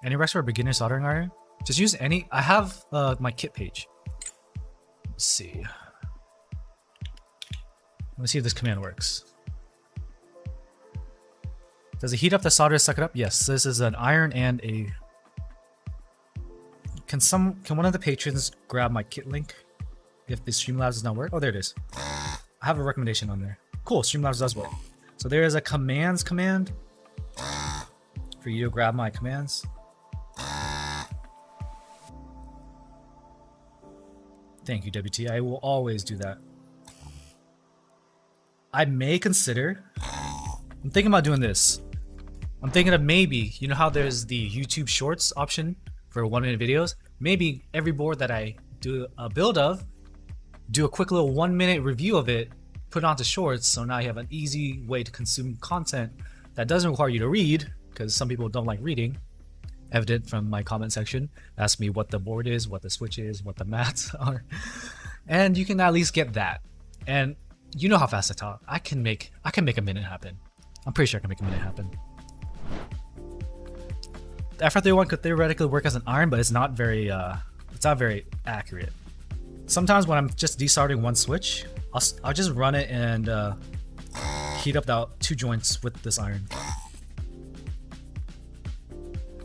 Any recs for a beginner soldering iron? Just use any. I have my kit page. Let's see. Let's see if this command works. Does it heat up the solder to suck it up? Yes. This is an iron and a. Can one of the patrons grab my kit link if the Streamlabs does not work? Oh, there it is. I have a recommendation on there. Cool, Streamlabs does work. So there is a commands command for you to grab my commands. Thank you, WT. I will always do that. I may consider. I'm thinking about doing this. I'm thinking of maybe, you know how there's the YouTube Shorts option for 1-minute videos? Maybe every board that I do a build of, do a quick little 1-minute review of it, put it onto Shorts, so now you have an easy way to consume content that doesn't require you to read, because some people don't like reading. Evident from my comment section. Ask me what the board is, what the switch is, what the mats are. And you can at least get that. And you know how fast I talk. I can make a minute happen. I'm pretty sure I can make a minute happen. The FR31 could theoretically work as an iron, but it's not very accurate. Sometimes when I'm just desoldering one switch, I'll just run it and heat up the 2 joints with this iron.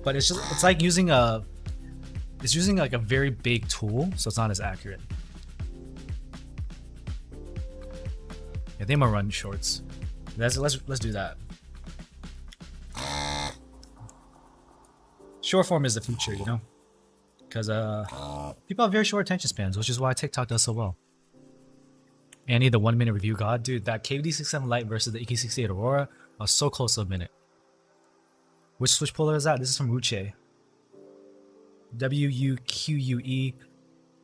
But it's like using like a very big tool, so it's not as accurate. Yeah, they might run shorts. Let's do that. Short form is the future, you know, because people have very short attention spans, which is why TikTok does so well. Annie, the 1-minute review god, dude, that KVD67 Lite versus the EK68 Aurora, I was so close to a minute. Which switch puller is that? This is from Wuche. WUQUE,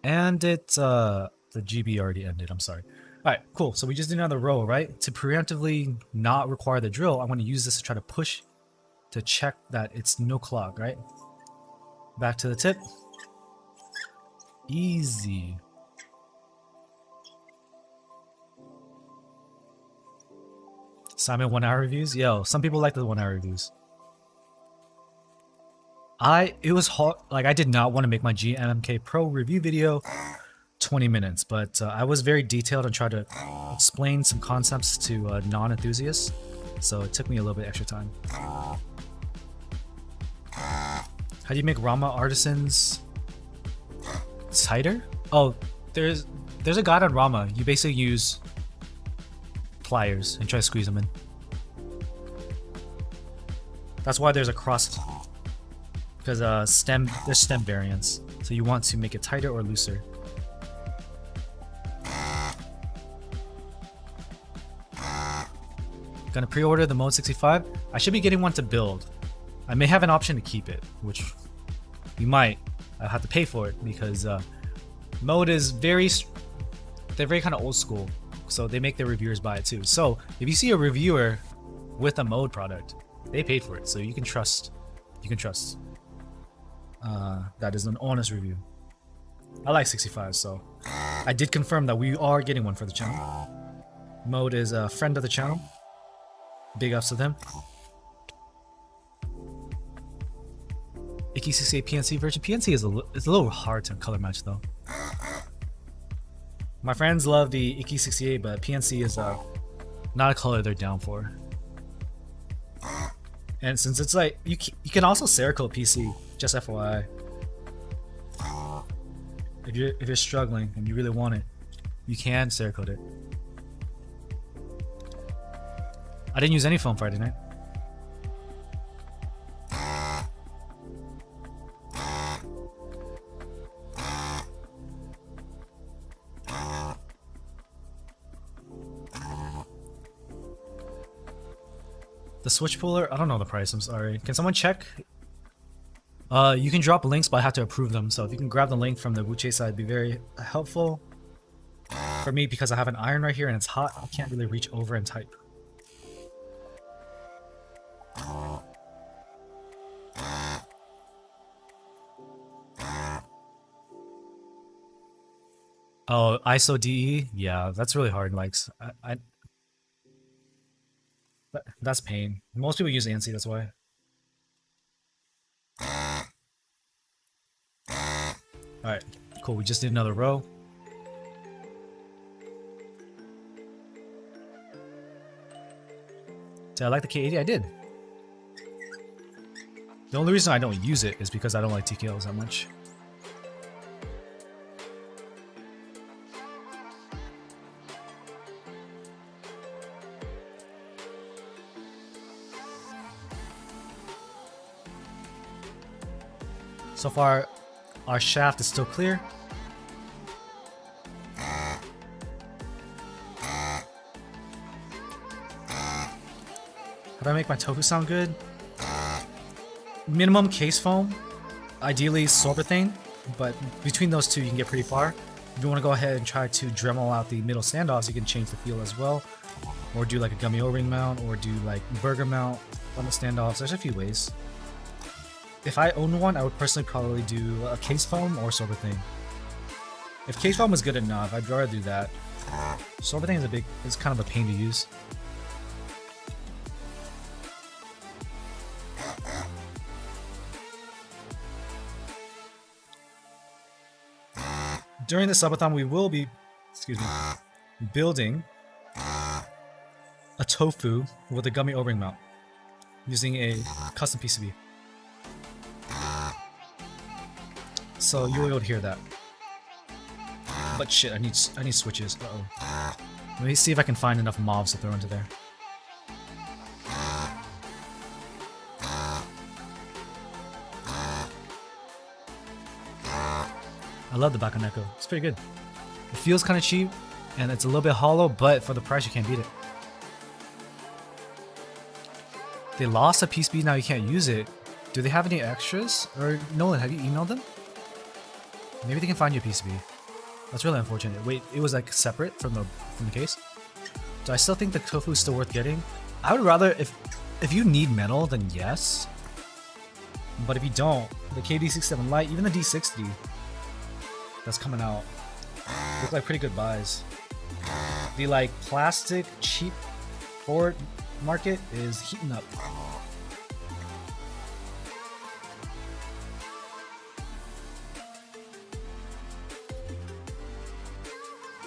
and it's the GB already ended. I'm sorry. All right, cool. So we just did another row, right? To preemptively not require the drill, I'm going to use this to try to push to check that it's no clog, right? Back to the tip. Easy. Simon 1-hour reviews? Yo, some people like the 1-hour reviews. It was hard. Like, I did not want to make my GMK Pro review video 20 minutes, but I was very detailed and tried to explain some concepts to non-enthusiasts, so it took me a little bit extra time. How do you make Rama Artisans tighter? Oh, there's a guide on Rama. You basically use pliers and try to squeeze them in. That's why there's a cross, because there's stem variants, so you want to make it tighter or looser. Gonna pre-order the Mode 65. I should be getting one to build. I may have an option to keep it, which you might. I'll have to pay for it because Mode is they're very kind of old school, so they make their reviewers buy it too. So if you see a reviewer with a Mode product, they paid for it, so you can trust. That is an honest review. I like 65, so I did confirm that we are getting one for the channel. Mode is a friend of the channel. Big ups to them. EK68 PNC version. PNC is a little hard to color match though. My friends love the EK68, but PNC is not a color they're down for. And since it's like you can also Cerakote PC, just FYI. If you're struggling and you really want it, you can Cerakote it. I didn't use any foam Friday night. The switch puller, I don't know the price, I'm sorry. Can someone check? You can drop links, but I have to approve them. So if you can grab the link from the Wuche side, it'd be very helpful. For me, because I have an iron right here and it's hot, I can't really reach over and type. Oh, ISO DE? Yeah, that's really hard. Like, that's pain. Most people use ANSI, that's why. Alright, cool. We just did another row. Did I like the K80? I did. The only reason I don't use it is because I don't like TKLs that much. So far, our shaft is still clear. How do I make my tofu sound good? Minimum case foam, ideally Sorberthane, but between those two you can get pretty far. If you want to go ahead and try to Dremel out the middle standoffs, you can change the feel as well. Or do like a gummy O-ring mount, or do like burger mount on the standoffs. There's a few ways. If I owned one, I would personally probably do a case foam or Sorberthane. If case foam is good enough, I'd rather do that. Sorberthane is kind of a pain to use. During the subathon, we will be, building a tofu with a gummy O-ring mount using a custom PCB. So you'll be able to hear that. But shit, I need switches. Uh-oh. Let me see if I can find enough mobs to throw into there. I love the Bakaneko. It's pretty good. It feels kind of cheap, and it's a little bit hollow, but for the price, you can't beat it. They lost a PCB, now you can't use it. Do they have any extras? Or Nolan, have you emailed them? Maybe they can find you a PCB. That's really unfortunate. Wait, it was like separate from the case? Do I still think the tofu is still worth getting? I would rather, if you need metal, then yes. But if you don't, the KD67 Lite, even the D60 that's coming out, look like pretty good buys. The like plastic cheap board market is heating up.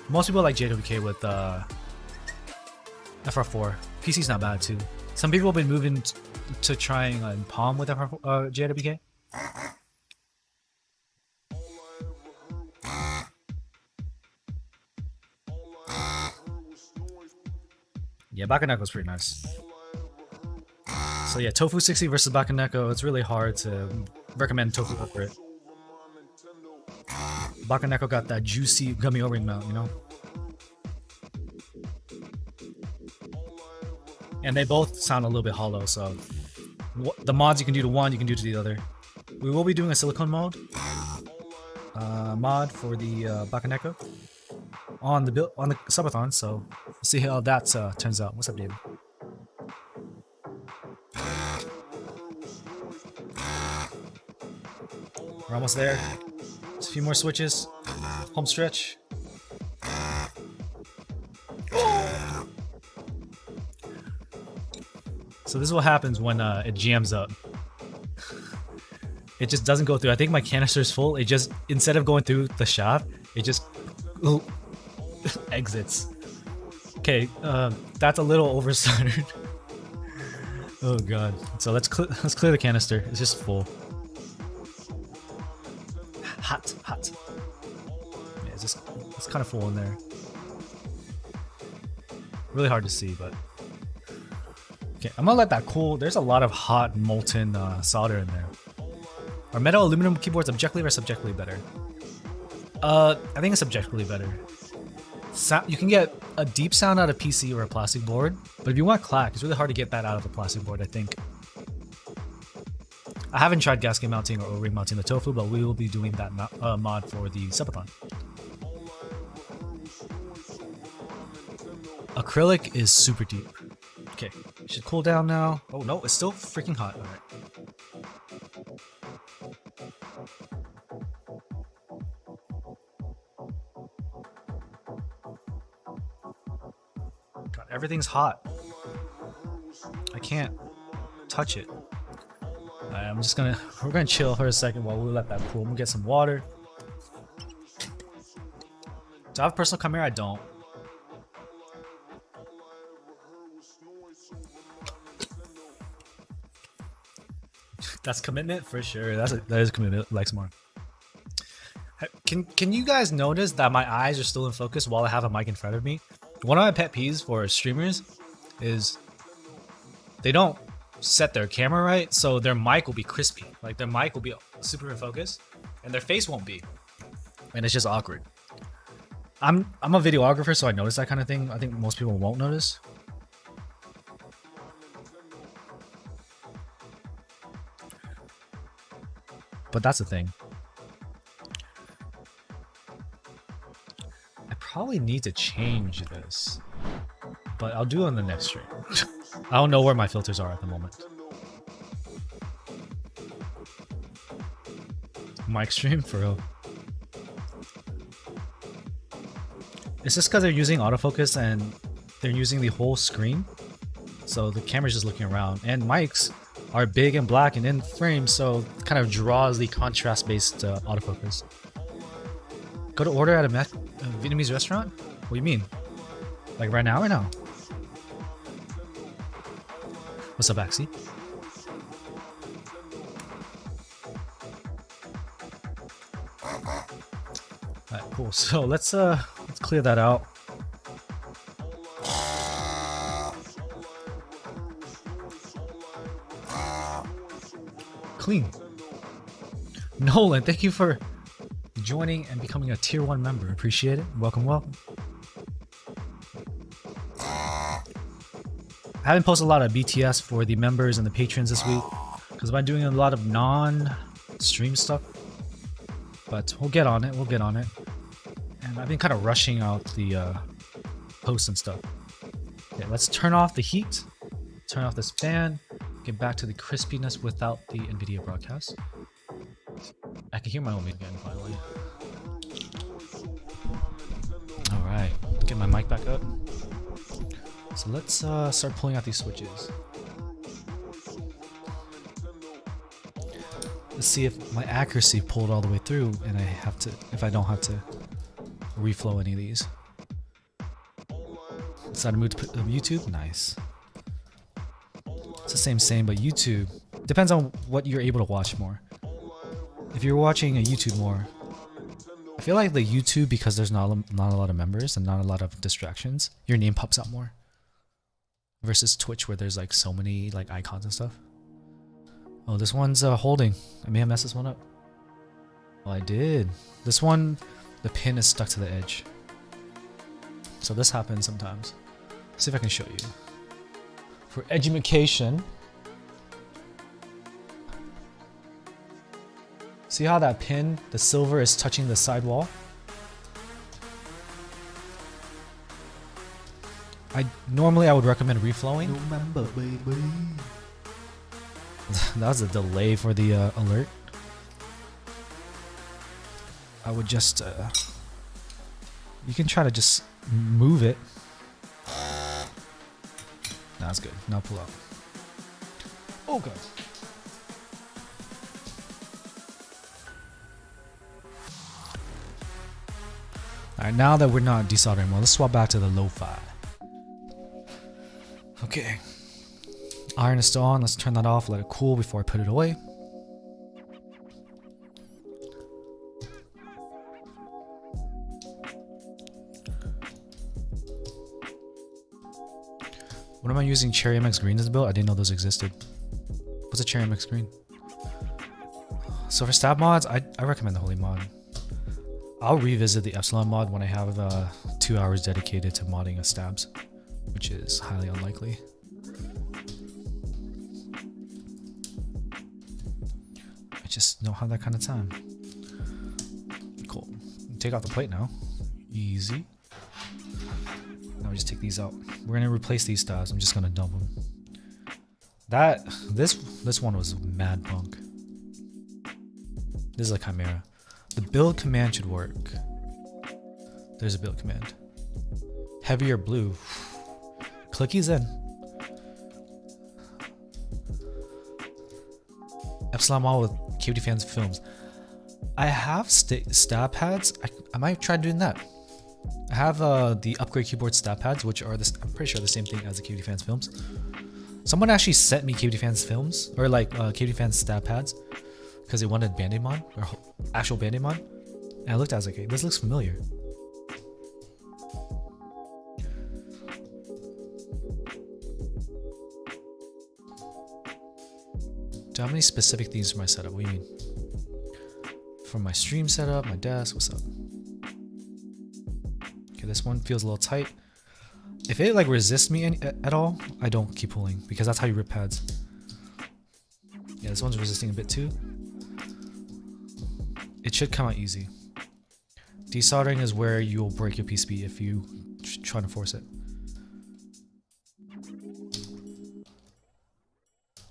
Most people like JWK with FR4. PC's not bad too. Some people have been moving to trying Palm with JWK. Yeah, Bakaneko's pretty nice. So yeah, Tofu 60 versus Bakaneko, it's really hard to recommend Tofu over it. Bakaneko got that juicy gummy O-ring mount, you know? And they both sound a little bit hollow, so the mods you can do to one, you can do to the other. We will be doing a silicone mod for the Bakaneko on the subathon, so we'll see how that turns out. What's up, David? We're almost there. Just a few more switches. Home stretch. So this is what happens when it jams up. It just doesn't go through. I think my canister is full. It just, instead of going through the shaft, it just exits. Okay, that's a little overstuttered. Oh god. So let's clear the canister. It's just full. Hot. Yeah, it's kind of full in there. Really hard to see, but okay. I'm gonna let that cool. There's a lot of hot molten solder in there. Are metal aluminum keyboards objectively or subjectively better? I think it's subjectively better. You can get a deep sound out of PC or a plastic board, but if you want clack, it's really hard to get that out of a plastic board, I think. I haven't tried gasket mounting or O-ring mounting the Tofu, but we will be doing that mod for the subathon. Acrylic is super deep. Okay, it should cool down now. Oh no, it's still freaking hot. Alright. Everything's hot. I can't touch it. I'm just gonna, we're gonna chill for a second while we let that cool. I'm gonna get some water. Do I have a personal camera? I don't. That's commitment for sure. That is commitment. Like more. Can you guys notice that my eyes are still in focus while I have a mic in front of me? One of my pet peeves for streamers is they don't set their camera right, so their mic will be crispy. Like their mic will be super in focus, and their face won't be, and it's just awkward. I'm a videographer, so I notice that kind of thing. I think most people won't notice. But that's the thing. I probably need to change this, but I'll do it on the next stream. I don't know where my filters are at the moment. Mic stream for real. It's just because they're using autofocus and they're using the whole screen, so the camera's just looking around. And mics are big and black and in frame, so it kind of draws the contrast-based autofocus. Go to order at a Vietnamese restaurant? What do you mean? Like right now or now? What's up, Axie? Alright, cool. So let's clear that out. Clean. Nolan, thank you for joining and becoming a tier 1 member. Appreciate it. Welcome, welcome. I haven't posted a lot of BTS for the members and the patrons this week because I've been doing a lot of non-stream stuff. But we'll get on it. We'll get on it. And I've been kind of rushing out the posts and stuff. Okay, let's turn off the heat. Turn off this fan. Get back to the crispiness without the NVIDIA broadcast. I can hear my own mic again finally. Alright, get my mic back up. So let's start pulling out these switches. Let's see if my accuracy pulled all the way through and if I don't have to reflow any of these. Decided to move to YouTube. Nice. It's the same, but YouTube depends on what you're able to watch more. If you're watching a YouTube more, I feel like the YouTube, because there's not a lot of members and not a lot of distractions, your name pops out more. Versus Twitch, where there's like so many like icons and stuff. Oh, this one's holding. I may have messed this one up. Oh, I did. This one, the pin is stuck to the edge. So this happens sometimes. Let's see if I can show you. For education, see how that pin, the silver, is touching the sidewall? Normally I would recommend reflowing. Remember, baby. That was a delay for the alert. I would just you can try to just move it. That's good. Now pull out. Oh god. Alright, now that we're not desoldering more, let's swap back to the lo-fi. Okay. Iron is still on. Let's turn that off, let it cool before I put it away. What am I using? Cherry MX Green as a build? I didn't know those existed. What's a Cherry MX Green? So for stab mods, I recommend the Holy mod. I'll revisit the Epsilon mod when I have 2 hours dedicated to modding a stabs, which is highly unlikely. I just don't have that kind of time. Cool. Take off the plate now. Easy. Now we just take these out. We're gonna replace these stabs. I'm just gonna dump them. This one was mad bunk. This is a chimera. The build command should work. There's a build command. Heavier blue. clickies in. Epsilon model with KBD fans films. I have stab pads. I might try doing that. I have the upgrade keyboard stab pads, which are this. I'm pretty sure the same thing as the KBD fans films. Someone actually sent me KBD fans films or like KBD fans stab pads because they wanted Band-Aid mod or actual Band-Aid mod, and I looked at it, I was like, hey, this looks familiar. Do I have any specific things for my setup? What do you mean? For my stream setup, my desk, what's up? Okay, this one feels a little tight. If it like resists me at all, I don't keep pulling because that's how you rip pads. Yeah, this one's resisting a bit too. It should come out easy. Desoldering is where you'll break your PCB if you try to force it.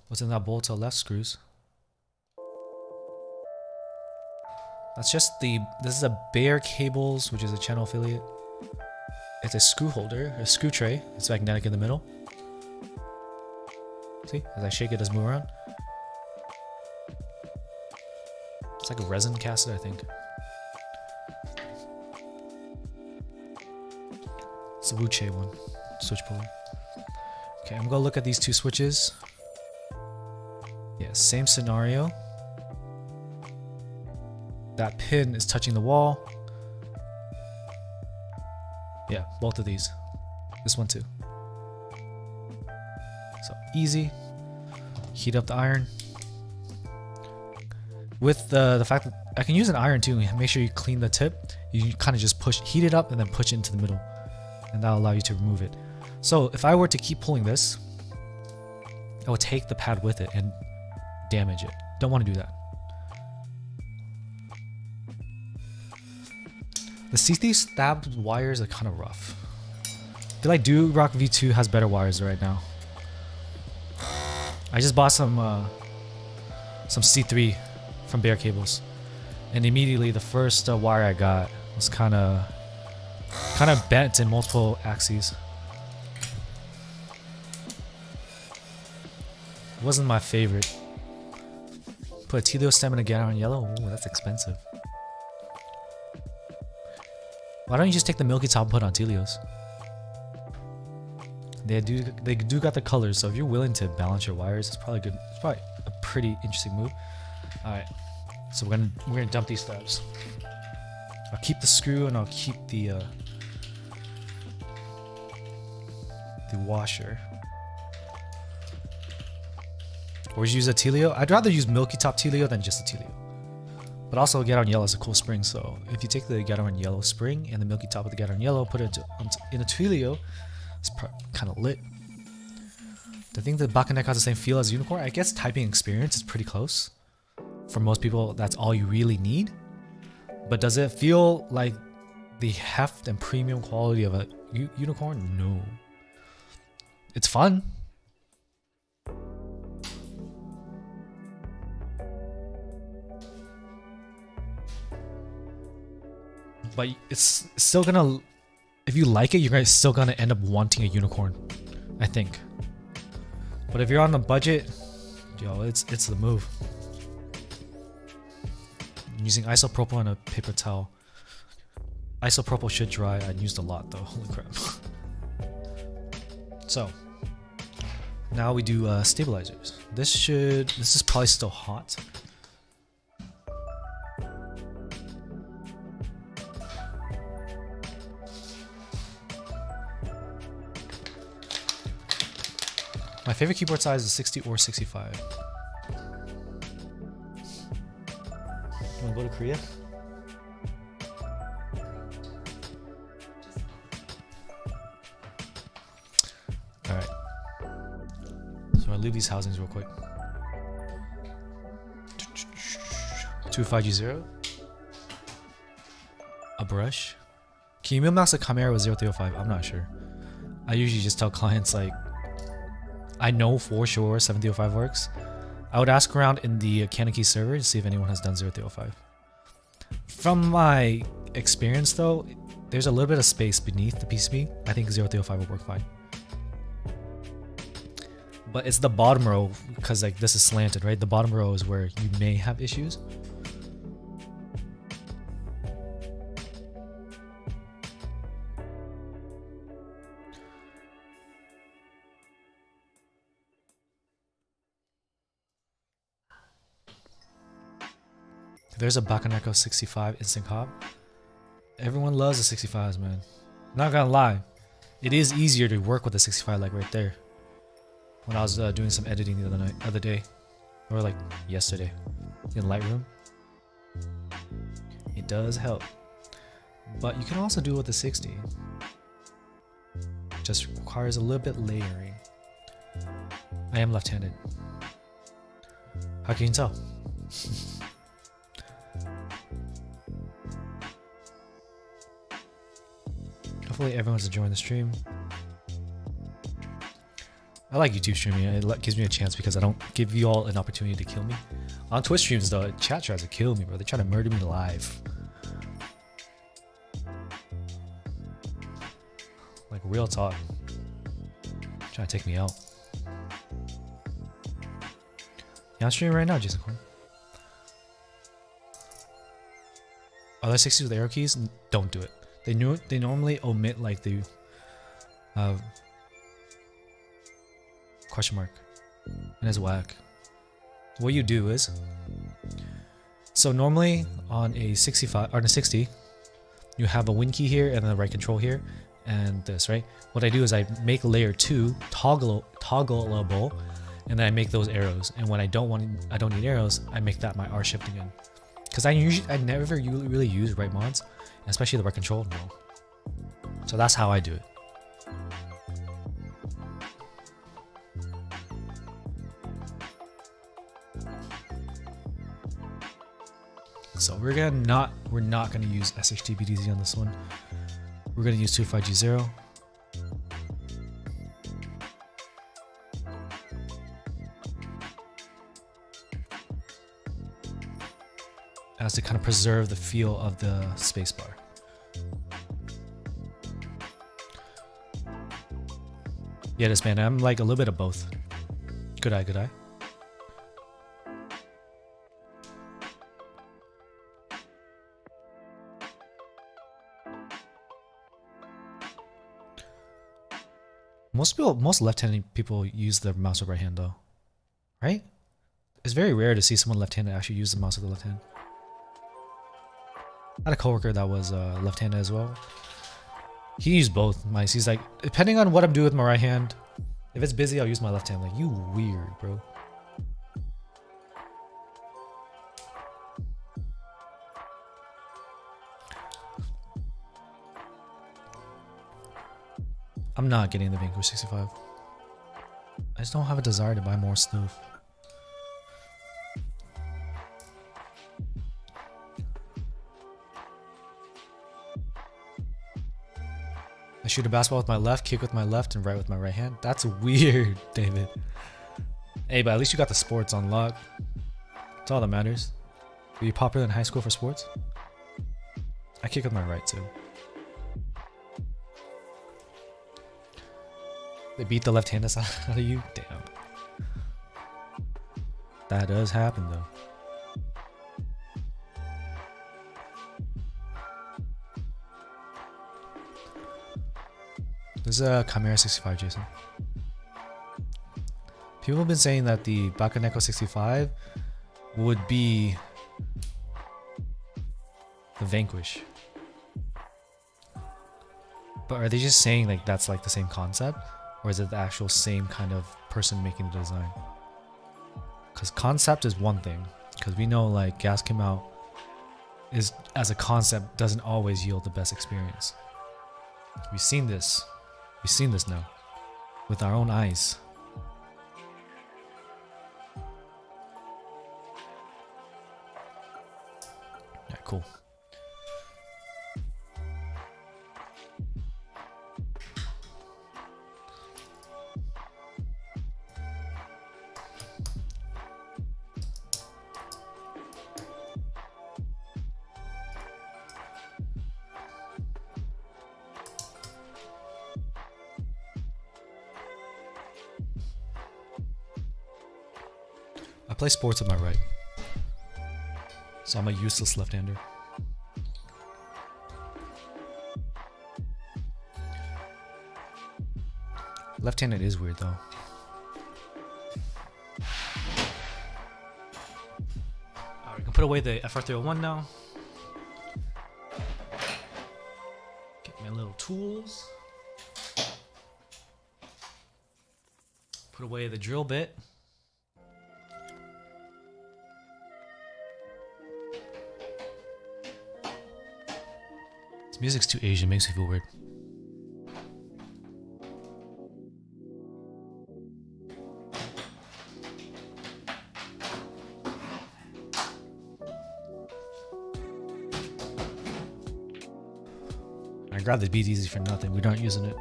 What's in that bolt to the left? Screws. That's just this is a Bayer Cables, which is a channel affiliate. It's a screw holder, a screw tray. It's magnetic in the middle. See, as I shake it, it does move around. It's like a resin caster, I think. It's a Wuche one, switch puller. Okay, I'm gonna look at these two switches. Yeah, same scenario. That pin is touching the wall. Yeah, both of these. This one too. So easy. Heat up the iron. With the fact that I can use an iron too, make sure you clean the tip. You kind of just heat it up and then push it into the middle. And that'll allow you to remove it. So if I were to keep pulling this, I would take the pad with it and damage it. Don't want to do that. The CT stabbed wires are kind of rough. I feel like Durock V1 has better wires right now. I just bought some C3 from Bayer Cables, and immediately the first wire I got was kind of bent in multiple axes. It wasn't my favorite. Put a Telio stem in a Gator on yellow. Ooh, that's expensive. Why don't you just take the milky top and put on Telios? They do got the colors, so if you're willing to balance your wires, it's probably good. It's probably a pretty interesting move. All right, so we're gonna dump these stabs. I'll keep the screw and I'll keep the washer. Or use a Telio. I'd rather use milky top Telio than just a Telio. But also Gator on yellow is a cool spring, so if you take the Gator on yellow spring and the milky top of the Gator on yellow, put it in a Telio, it's kind of lit. Do I think the Bakunek has the same feel as Unicorn? I guess typing experience is pretty close. For most people, that's all you really need. But does it feel like the heft and premium quality of a Unicorn? No. It's fun. But it's still gonna, if you like it, you're still gonna end up wanting a Unicorn, I think. But if you're on a budget, yo, it's the move. I'm using isopropyl on a paper towel. Isopropyl should dry. I used a lot though. Holy crap. So now we do stabilizers. This is probably still hot. My favorite keyboard size is 60 or 65. You wanna go to Korea? Alright. So I'm gonna leave these housings real quick. 25G0. A brush. Can you min-max a Chimera with 0305? I'm not sure. I usually just tell clients like, I know for sure 7305 works. I would ask around in the Kaneki server to see if anyone has done 0305. From my experience though, there's a little bit of space beneath the PCB. I think 0305 will work fine. But it's the bottom row, because like this is slanted, right? The bottom row is where you may have issues. There's a Bakaneko 65 instant cop. Everyone loves the 65s, man. Not gonna lie, it is easier to work with the 65 like right there. When I was doing some editing the other day, or like yesterday, in Lightroom, it does help. But you can also do it with the 60. Just requires a little bit layering. I am left-handed. How can you tell? Hopefully everyone's enjoying the stream. I like YouTube streaming. It gives me a chance because I don't give you all an opportunity to kill me. On Twitch streams though, chat tries to kill me, bro. They try to murder me live. Like real talk. Trying to take me out. Yeah, I'm streaming right now, Jason Corn. Are there 60s with arrow keys? Don't do it. They normally omit like the question mark, and it's whack. What you do is, so normally on a 65 or on a 60, you have a win key here and then the right control here, and this, right? What I do is I make layer 2 toggleable, and then I make those arrows. And when I don't need arrows, I make that my R shift again. Because I never really use right mods, especially the right control. No. So that's how I do it. So we're not gonna use SHTBDZ on this one. We're gonna use 25G0. As to kind of preserve the feel of the spacebar. Yeah, this man, I'm like a little bit of both. Good eye, good eye. Most left-handed people use the mouse with right hand though, right? It's very rare to see someone left-handed actually use the mouse with the left hand. I had a coworker that was left-handed as well. He used both mice. He's like, depending on what I'm doing with my right hand, if it's busy, I'll use my left hand. Like, you weird, bro. I'm not getting the Vanquish 65. I just don't have a desire to buy more stuff. I shoot a basketball with my left, kick with my left, and right with my right hand. That's weird, David. Hey, but at least you got the sports on lock. That's all that matters. Were you popular in high school for sports? I kick with my right too. They beat the left-handed out of you? Damn. That does happen though. This is a Chimera 65, Jason. People have been saying that the Bakaneko 65 would be the Vanquish. But are they just saying like that's like the same concept? Or is it the actual same kind of person making the design? Because concept is one thing. Because we know like Gas Came Out is, as a concept, doesn't always yield the best experience. We've seen this. We've seen this now. With our own eyes. Yeah, cool. play sports with my right. So I'm a useless left-hander. Left-handed is weird though. Alright, we can put away the FR301 now. Get my little tools. Put away the drill bit. This music's too Asian, makes me feel weird. I grabbed the BDZ for nothing, we aren't using it.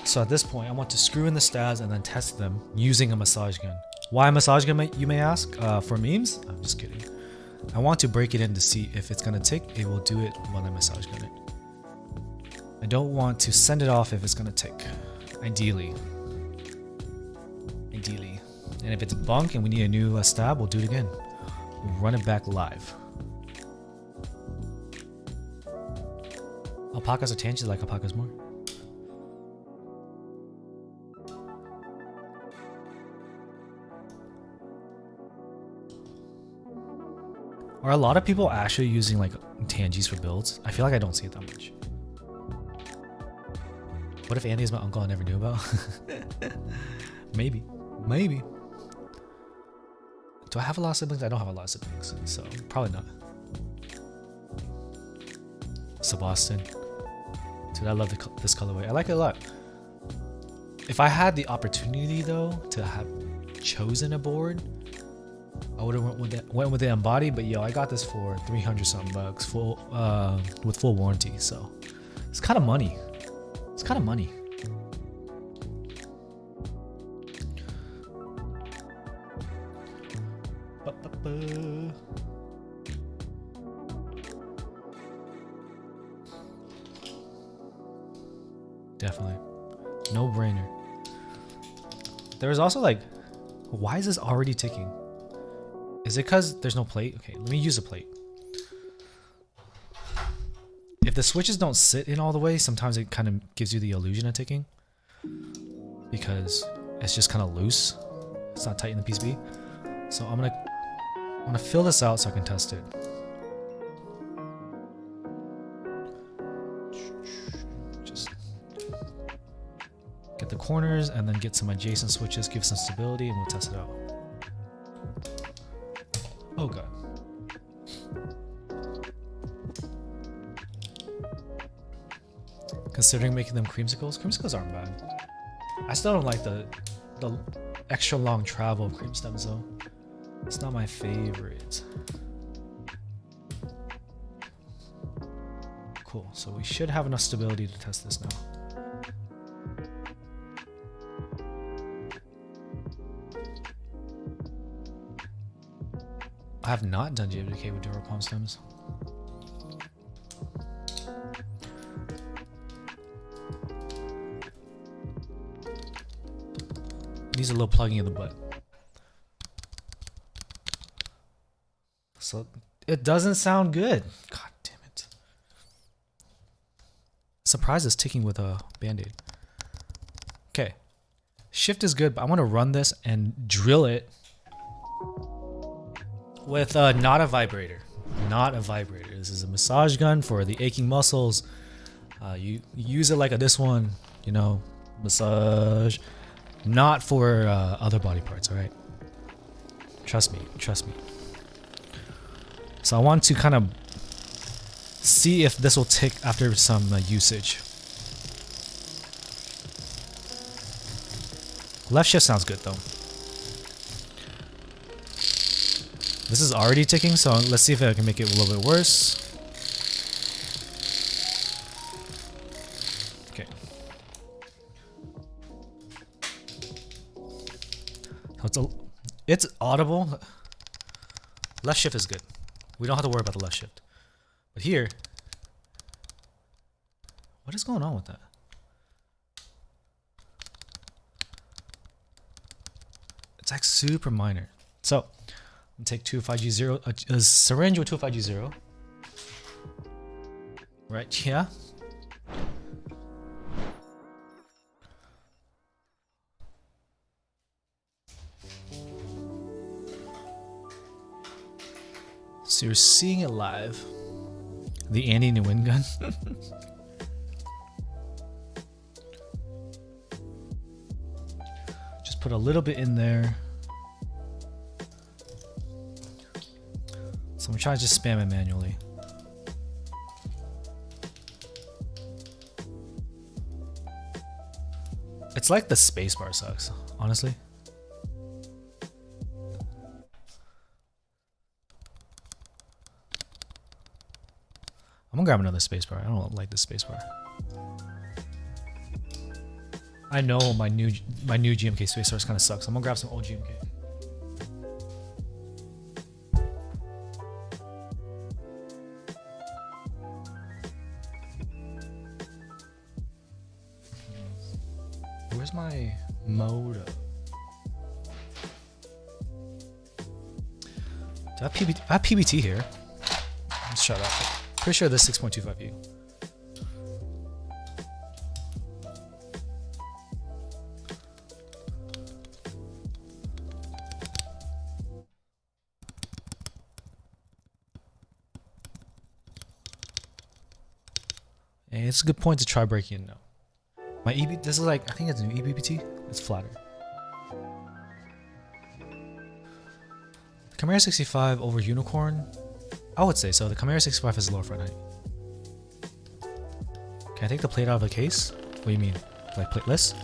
So at this point, I want to screw in the stabs and then test them using a massage gun. Why a massage gun, you may ask? For memes? I'm just kidding. I want to break it in to see if it's gonna tick. It will do it when I massage gun it. I don't want to send it off if it's gonna tick. Ideally. Ideally. And if it's bunk and we need a new stab, we'll do it again. We'll run it back live. Alpacas or tangents, like alpacas more. Are a lot of people actually using like tangies for builds? I feel like I don't see it that much. What if Andy is my uncle I never knew about? Maybe. Maybe. Do I have a lot of siblings? I don't have a lot of siblings, so probably not. Sebastian. Dude, I love this colorway. I like it a lot. If I had the opportunity though to have chosen a board, I would have went with the embodied, but yo, I got this for 300 something bucks, full with full warranty. So it's kind of money. It's kind of money. Definitely. No brainer. There was also like, why is this already ticking? Is it because there's no plate? Okay, let me use a plate. If the switches don't sit in all the way, sometimes it kind of gives you the illusion of ticking. Because it's just kind of loose. It's not tight in the PCB. So I'm gonna fill this out so I can test it. Just get the corners and then get some adjacent switches, give some stability, and we'll test it out. Oh god. Considering making them creamsicles? Creamsicles aren't bad. I still don't like the extra long travel of cream stems though. It's not my favorite. Cool, so we should have enough stability to test this now. I have not done GMK with Durock palm stems. Needs a little plugging in the butt. So it doesn't sound good. God damn it. Surprise is ticking with a band-aid. Okay. Shift is good, but I want to run this and drill it with not a vibrator. Not a vibrator. This is a massage gun for the aching muscles. You use it like this one, you know, massage. Not for other body parts, alright? Trust me, trust me. So I want to kind of see if this will tick after some usage. Left shift sounds good though. This is already ticking, so let's see if I can make it a little bit worse. Okay. So it's audible. Left shift is good. We don't have to worry about the left shift. But here, what is going on with that? It's like super minor. So And take 205G0, a syringe with 205G0. Right here. So you're seeing it live. The Andy Nguyen gun. Just put a little bit in there. So I'm trying to just spam it manually. It's like the spacebar sucks, honestly. I'm gonna grab another spacebar. I don't like this spacebar. I know my new GMK spacebar kind of sucks. I'm gonna grab some old GMK. Where's my moto? Do I have PBT here? Let's shut up. Pretty sure this 6.25U. And it's a good point to try breaking it now. My EB, this is like, I think it's an EBBT. It's flatter. Chimera 65 over Unicorn. I would say so. The Chimera 65 has lower front height. Can I take the plate out of the case? What do you mean? Like plateless?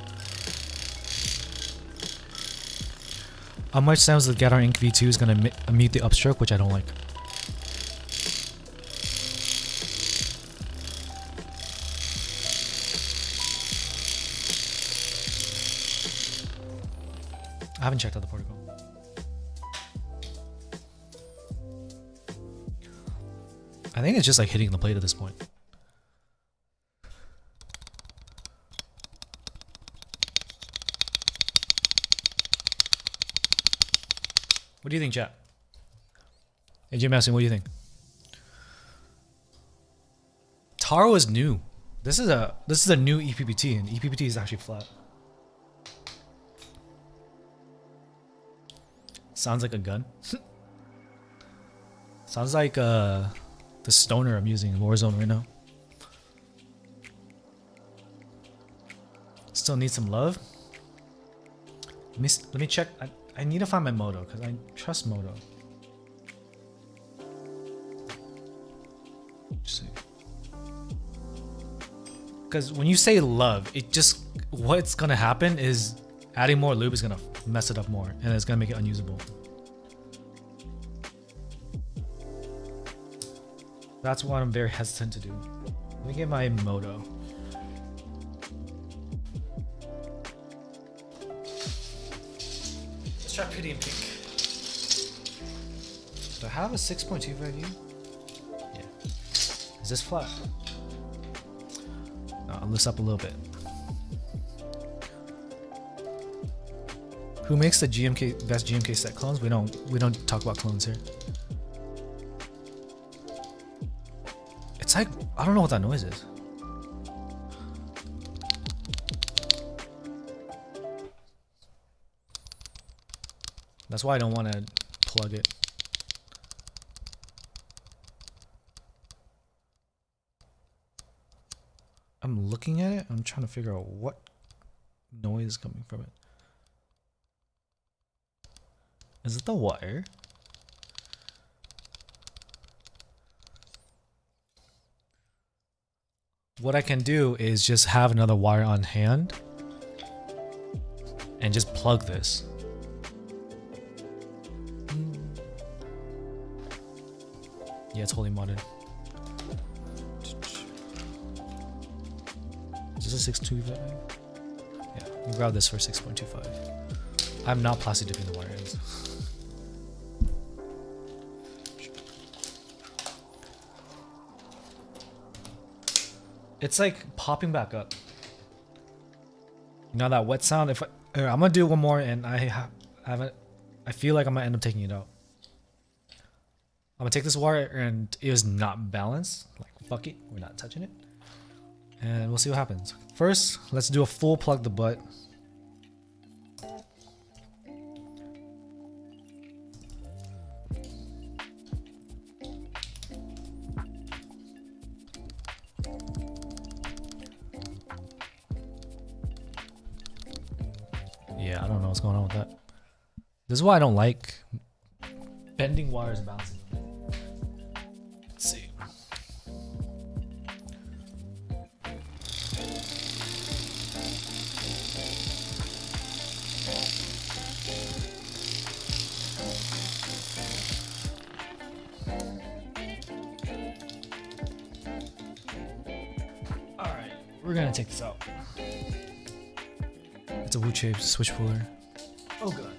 How much sounds the Gator Ink V2 is going to mute the upstroke, which I don't like. I haven't checked out the protocol. I think it's just like hitting the plate at this point. What do you think, chat? Hey, Jim asking, what do you think? Taro is new. This is a new EPBT, and EPBT is actually flat. Sounds like a gun. Sounds like the stoner I'm using in Warzone right now. Still need some love. Let me check. I need to find my moto because I trust moto. Just see. Because when you say love, it just what's gonna happen is adding more lube is gonna mess it up more, and it's gonna make it unusable. That's what I'm very hesitant to do. Let me get my moto. Let's try pretty and pink. Do I have a 6.25U? Yeah. Is this flat? No, I'll lift up a little bit. Who makes the best GMK set clones? We don't talk about clones here. It's like, I don't know what that noise is. That's why I don't want to plug it. I'm looking at it. I'm trying to figure out what noise is coming from it. Is it the wire? What I can do is just have another wire on hand and just plug this. Yeah, it's wholly modded. Is this a 6.25? Yeah, we'll grab this for 6.25. I'm not plastic dipping the wire ends. It's like popping back up. You know that wet sound? I'm gonna do one more, and I feel like I'm gonna end up taking it out. I'm gonna take this wire and it was not balanced. Like fuck it, we're not touching it. And we'll see what happens. First, let's do a full plug the butt. Yeah, I don't know what's going on with that. This is why I don't like bending wires and bouncing. Let's see. Alright, we're gonna take this out. It's a Wu-shaped switch puller. Oh god.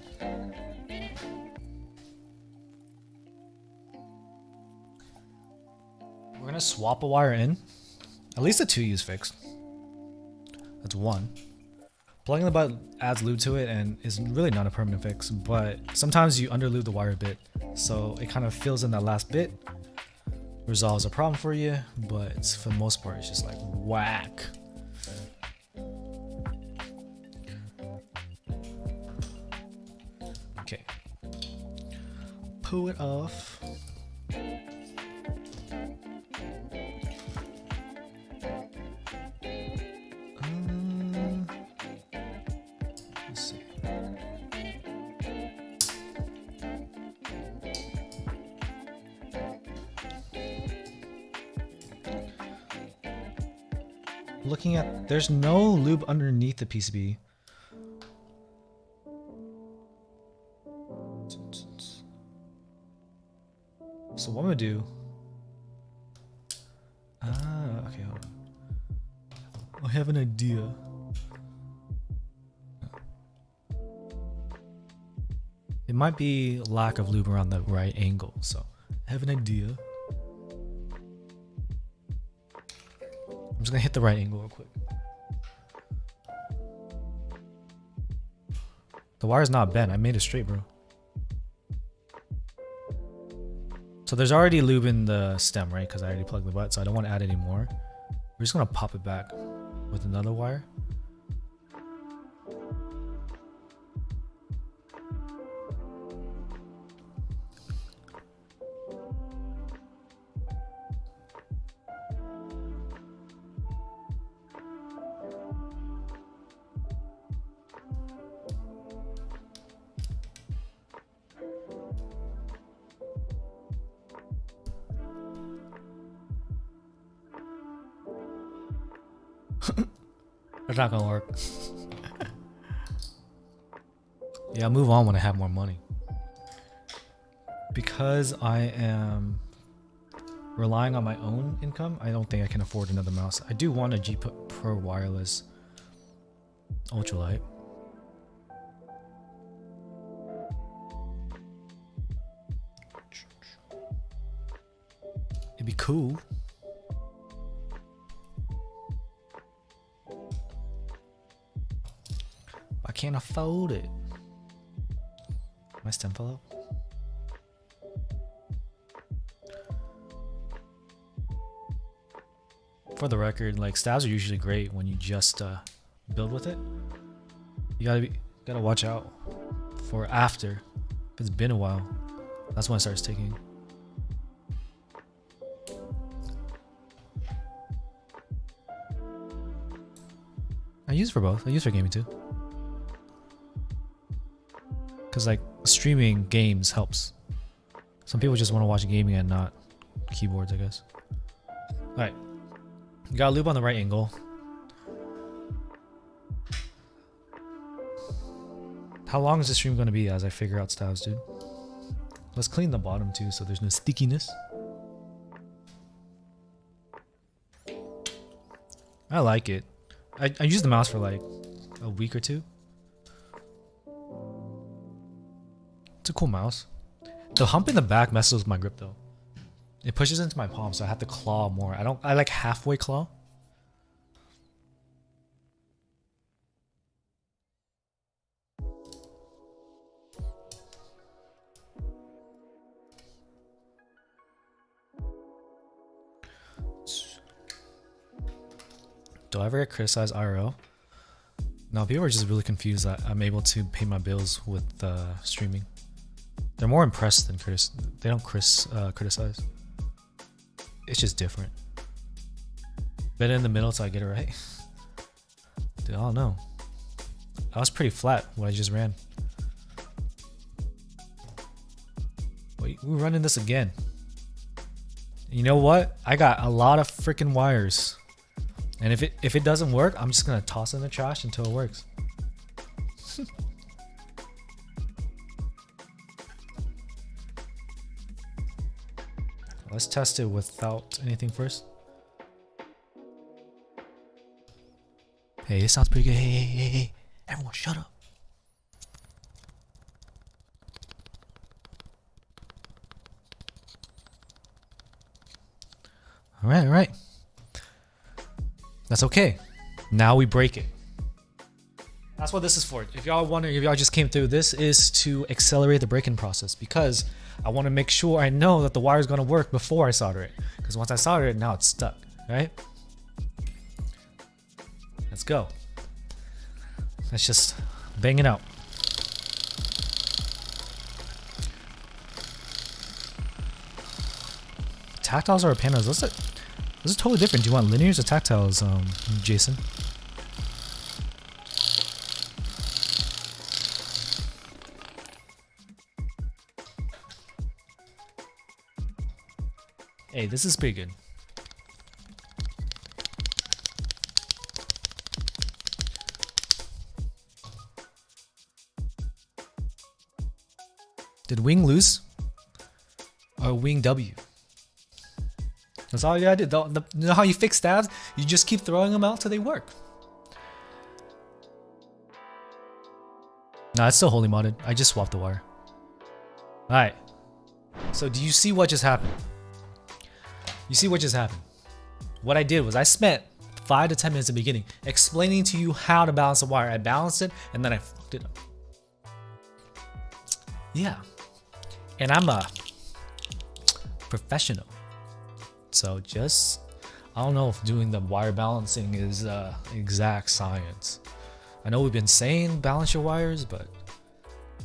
We're gonna swap a wire in. At least the 2U is fixed. That's one. Plugging the butt adds lube to it and is really not a permanent fix, but sometimes you underlube the wire a bit, so it kind of fills in that last bit, resolves a problem for you, but for the most part it's just like whack. Okay. Pull it off. Let's see. Looking at, there's no lube underneath the PCB. So what I'm gonna do? Okay, hold on. I have an idea. It might be lack of lube around the right angle, so I have an idea. I'm just gonna hit the right angle real quick. The wire's not bent, I made it straight, bro. So there's already lube in the stem, right? Because I already plugged the butt, so I don't want to add any more. We're just gonna pop it back with another wire. It's not gonna work. Yeah, I'll move on when I have more money. Because I am relying on my own income, I don't think I can afford another mouse. I do want a G Pro wireless ultralight. It'd be cool. I can't afford it. My stem fell out. For the record, like stabs are usually great when you just build with it. You gotta watch out for after. If it's been a while, that's when it starts ticking. I use it for both. I use it for gaming too. Because like streaming games helps. Some people just want to watch gaming and not keyboards, I guess. Alright. You got a loop on the right angle. How long is this stream going to be as I figure out stabs, dude? Let's clean the bottom too so there's no stickiness. I like it. I used the mouse for like a week or two. It's a cool mouse. The hump in the back messes with my grip though. It pushes into my palm, so I have to claw more. I like halfway claw. Do I ever get criticized IRL? No, people are just really confused that I'm able to pay my bills with streaming. They're more impressed than they don't criticize. It's just different. Been in the middle till I get it right. Dude, I don't know. I was pretty flat when I just ran. Wait, we're running this again. You know what? I got a lot of freaking wires. And if it doesn't work, I'm just gonna toss it in the trash until it works. Let's test it without anything first. Hey, this sounds pretty good. Hey. Everyone shut up. All right. That's okay. Now we break it. That's what this is for. If y'all wondering, if y'all just came through, this is to accelerate the break-in process because I want to make sure I know that the wire is going to work before I solder it. Because once I solder it, now it's stuck, right? Let's go. Let's just bang it out. Tactiles or panels? Those are totally different. Do you want linears or tactiles, Jason? Hey, this is pretty good. Did wing lose? Or wing W? That's all you gotta do. You know how you fix stabs? You just keep throwing them out till they work. Nah, it's still wholly modded. I just swapped the wire. Alright. So do you see what just happened? You see what just happened? What I did was I spent 5 to 10 minutes at the beginning explaining to you how to balance the wire. I balanced it and then I fucked it up. Yeah. And I'm a professional. So just, I don't know if doing the wire balancing is exact science. I know we've been saying balance your wires, but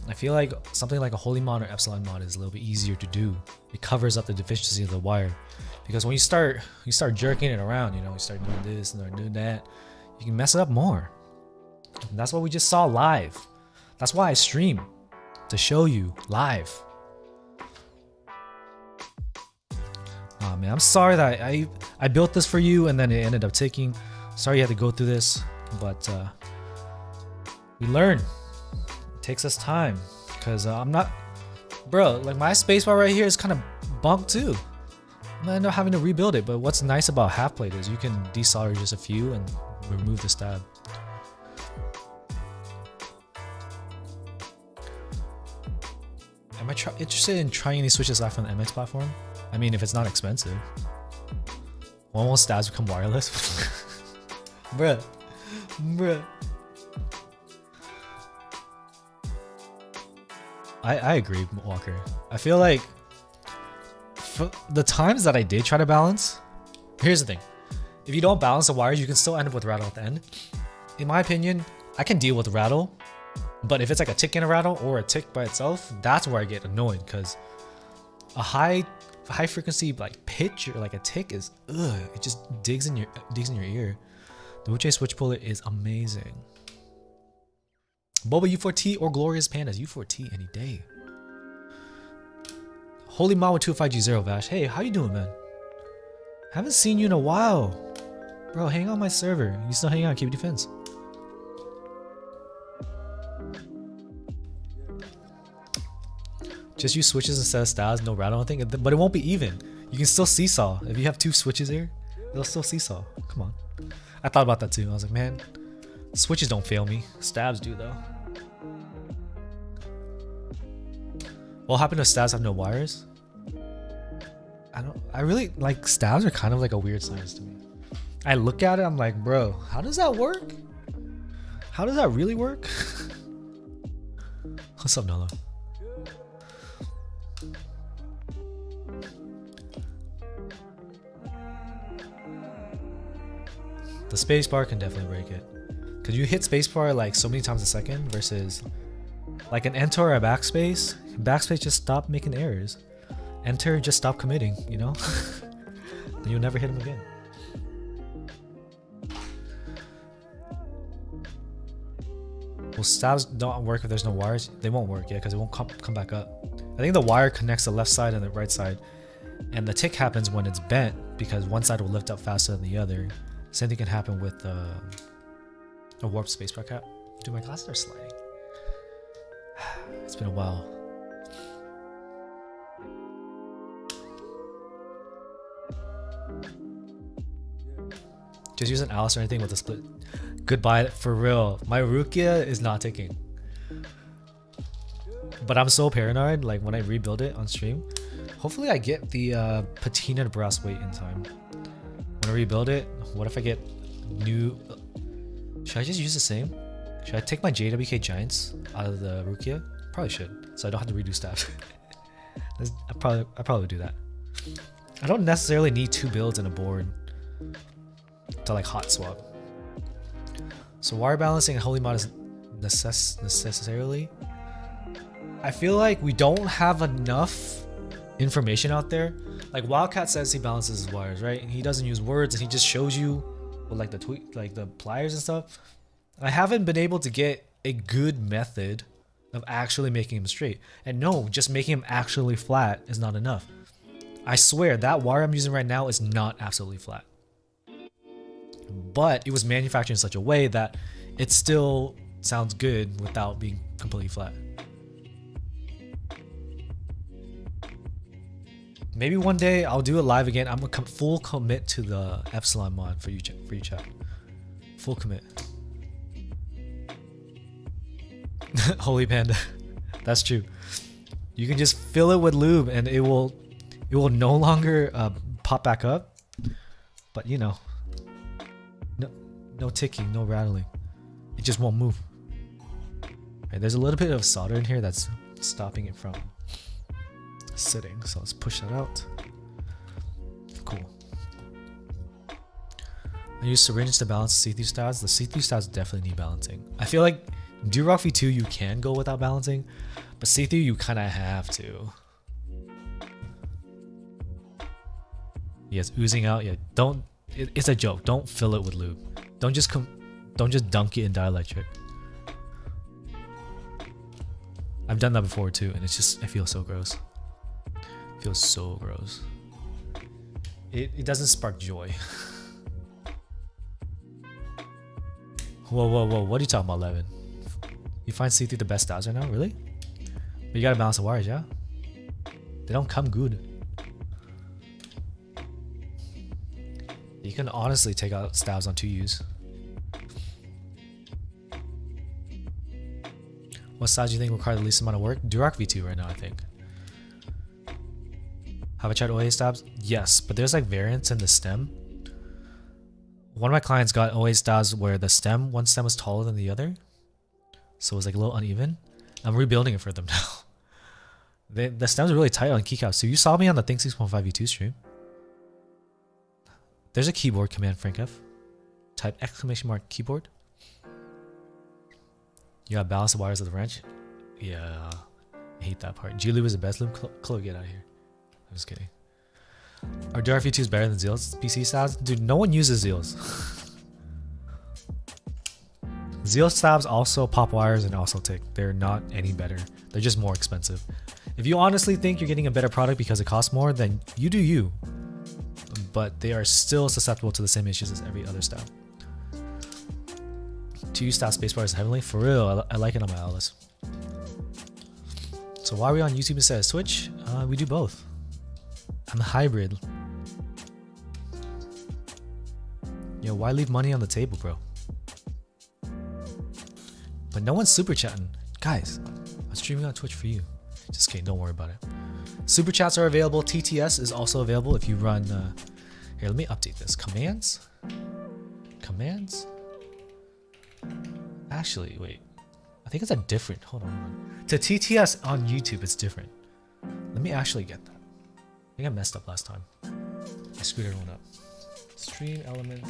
I feel like something like a holy mod or epsilon mod is a little bit easier to do. It covers up the deficiency of the wire. Because when you start jerking it around, you know, you start doing this and doing that, you can mess it up more. And that's what we just saw live. That's why I stream, to show you live. Oh man, I'm sorry that I built this for you and then it ended up taking. Sorry you had to go through this, but we learn. It takes us time because I'm not, bro. Like my spacebar right here is kind of bumped too. I end up having to rebuild it, but what's nice about half plate is you can desolder just a few and remove the stab. Am I interested in trying any switches live on the MX platform? I mean, if it's not expensive. When will stabs become wireless? Bruh. I agree, Walker. I feel like for the times that I did try to balance, here's the thing. If you don't balance the wires, you can still end up with rattle at the end. In my opinion, I can deal with rattle, but if it's like a tick and a rattle or a tick by itself, that's where I get annoyed because a high frequency like pitch or like a tick is it just digs in your ear. The Wuche switch puller is amazing. Boba U4T or Glorious Pandas? U4T any day. Holy Mod with 205G0 Vash. Hey, how you doing, man? Haven't seen you in a while. Bro, hang on my server. You still hang on Keep Defense. Just use switches instead of stabs, no rattle, nothing. But it won't be even. You can still seesaw. If you have 2 switches here, it'll still seesaw. Come on. I thought about that too. I was like, man, switches don't fail me. Stabs do though. What happened if stabs have no wires? I really like stabs are kind of like a weird science to me. I look at it, I'm like, bro, how does that work? How does that really work? What's up, Nolo? The The spacebar can definitely break it. Cause you hit spacebar like so many times a second versus like an enter or a backspace. Backspace just stop making errors. Enter just stop committing, you know? Then you'll never hit him again. Well, stabs don't work if there's no wires. They won't work, yeah, because it won't come back up. I think the wire connects the left side and the right side. And the tick happens when it's bent because one side will lift up faster than the other. Same thing can happen with a warped spacebar cap. Dude, my glasses are sliding. It's been a while. Just use an Alice or anything with a split. Goodbye, for real. My Rukia is not ticking. But I'm so paranoid, like when I rebuild it on stream. Hopefully I get the patina brass weight in time. When I rebuild it, what if I get new... Should I just use the same? Should I take my JWK Giants out of the Rukia? Probably should, so I don't have to redo stats. I probably would do that. I don't necessarily need 2 builds in a board to like hot swap. So wire balancing and holy mod is necessarily. I feel like we don't have enough information out there. Like Wildcat says he balances his wires, right? And he doesn't use words and he just shows you with like the tweak, like the pliers and stuff. I haven't been able to get a good method of actually making him straight. And no, just making him actually flat is not enough. I swear that wire I'm using right now is not absolutely flat. But it was manufactured in such a way that it still sounds good without being completely flat. Maybe one day I'll do it live again. I'm gonna full commit to the Epsilon mod for you chat. Full commit. Holy Panda. That's true. You can just fill it with lube and it will no longer pop back up. But you know, no ticking, no rattling. It just won't move. Right, there's a little bit of solder in here that's stopping it from sitting. So let's push that out. Cool. I use syringes to balance see-through stats. The see-through stats definitely need balancing. I feel like Durock V2 you can go without balancing, but see-through you kind of have to. Yes, oozing out. Yeah, don't. It's a joke. Don't fill it with lube. Don't just dunk it in dielectric. I've done that before too, and it's just I feel so gross. It feels so gross. It doesn't spark joy. Whoa! What are you talking about, Levin? You find see-through the best stabs right now, really? But you gotta balance the wires, yeah. They don't come good. You can honestly take out stabs on 2Us. What stabs do you think require the least amount of work? Durock V2 right now, I think. Have I tried OA stabs? Yes, but there's like variants in the stem. One of my clients got OA stabs where the stem, one stem was taller than the other. So it was like a little uneven. I'm rebuilding it for them now. The stems are really tight on Keycaps. So you saw me on the Think 6.5 V2 stream. There's a keyboard command, Frank F. Type ! keyboard. You gotta balance the wires of the wrench. Yeah, I hate that part. G-Lube is the best lube. Chloe, get out of here. I'm just kidding. Are Durock V2s better than Zeals PC stabs? Dude, no one uses Zeals. Zeal stabs also pop wires and also tick. They're not any better. They're just more expensive. If you honestly think you're getting a better product because it costs more, then you do you. But they are still susceptible to the same issues as every other stab. 2U stab spacebar is heavenly. For real, I like it on my Alice. So why are we on YouTube instead of Twitch? We do both. I'm a hybrid. Yo, why leave money on the table, bro? But no one's super chatting. Guys, I'm streaming on Twitch for you. Just kidding, don't worry about it. Super chats are available. TTS is also available if you run... Here, let me update this. Commands? Commands? Actually, wait. I think it's a different... Hold on. To TTS on YouTube, it's different. Let me actually get that. I think I messed up last time. I screwed everyone up. Stream elements.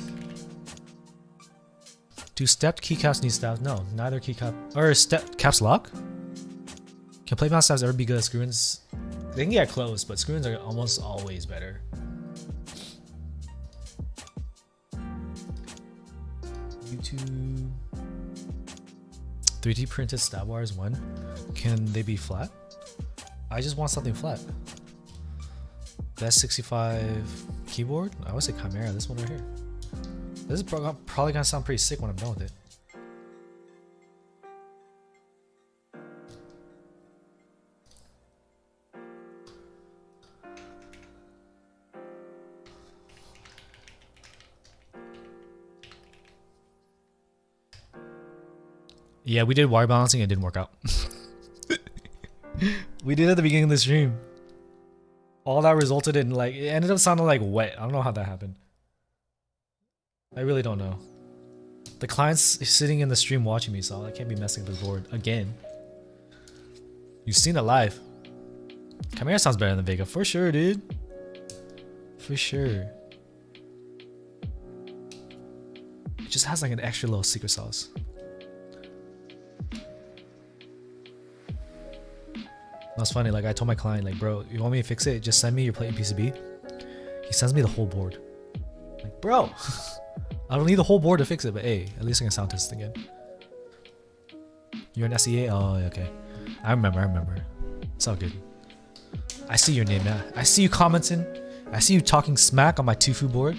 Do stepped keycaps need stabs? No, neither keycap or step caps lock. Can playground stabs ever be good at screw-ins? They can get close, but screw-ins are almost always better. YouTube. 3D printed stab wires when? Can they be flat? I just want something flat. That's 65 keyboard? I would say Chimera, this one right here. This is probably gonna sound pretty sick when I'm done with it. Yeah, we did wire balancing, it didn't work out. We did at the beginning of the stream. All that resulted in like, it ended up sounding like wet. I don't know how that happened. I really don't know. The client's sitting in the stream watching me, so I can't be messing with the board again. You've seen it live. Chimera sounds better than Vega, for sure, dude. For sure. It just has like an extra little secret sauce. That's funny, like I told my client, like, bro, you want me to fix it? Just send me your plate and PCB. He sends me the whole board. Like, bro, I don't need the whole board to fix it, but hey, at least I can sound test again. You're an SEA? Oh, okay. I remember. It's all good. I see your name, man. I see you commenting. I see you talking smack on my Tufu board.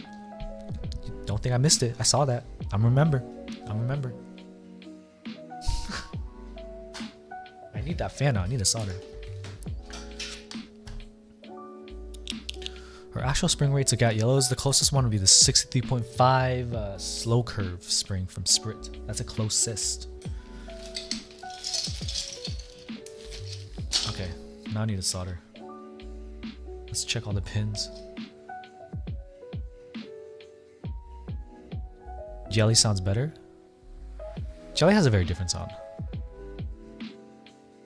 Don't think I missed it. I saw that. I remember. I need that fan out. I need a solder. Our actual spring rate to Gat Yellows, the closest one would be the 63.5 slow curve spring from Sprit. That's the closest. Okay, now I need a solder. Let's check all the pins. Jelly sounds better. Jelly has a very different sound.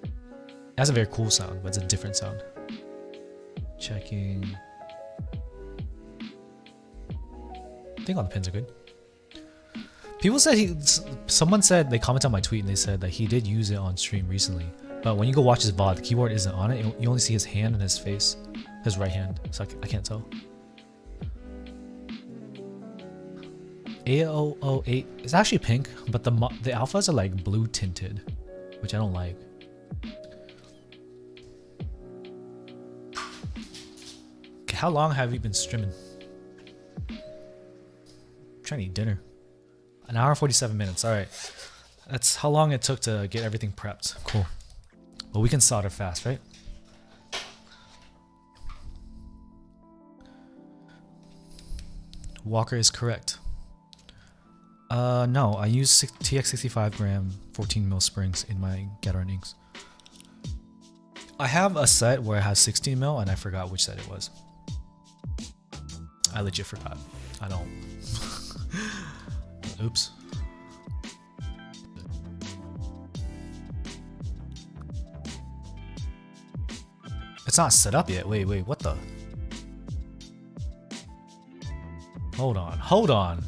It has a very cool sound, but it's a different sound. Checking. I think all the pins are good. People said someone said, they commented on my tweet and they said that he did use it on stream recently. But when you go watch his VOD, the keyboard isn't on it. You only see his hand and his face. His right hand. So I can't tell. 8008 is actually pink, but the alphas are like blue tinted, which I don't like. Okay, how long have you been streaming? I'm trying to eat dinner. An hour and 47 minutes. All right, that's how long it took to get everything prepped. Cool. Well, we can solder fast, right? Walker is correct. No, I use TX 65 gram 14 mil springs in my Gator inks. I have a set where it has 16 mil and I forgot which set it was. I legit forgot. I don't. Oops. It's not set up yet. Wait, what the? Hold on.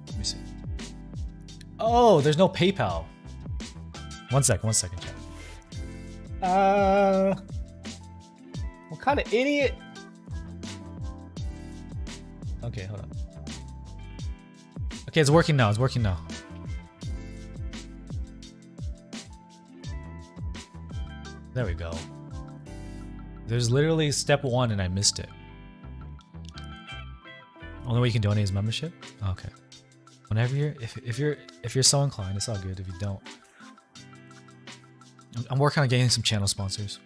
Let me see. Oh, there's no PayPal. One second, chat. What kind of idiot? Okay, hold on. Okay, it's working now. There we go. There's literally step 1 and I missed it. Only way you can donate is membership? Okay. Whenever if you're so inclined, it's all good if you don't. I'm working on getting some channel sponsors.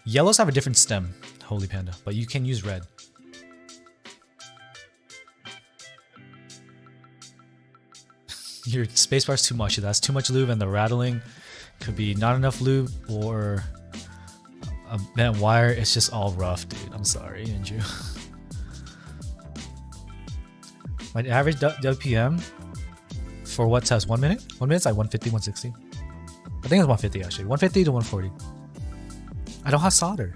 Yellows have a different stem, Holy Panda, but you can use red. Your spacebar's too much. That's too much lube, and the rattling could be not enough lube or a bent wire. It's just all rough, dude. I'm sorry, Andrew. My average WPM for what test? 1 minute? 1 minute's like 150, 160. I think it's 150 actually. 150 to 140. I don't have solder.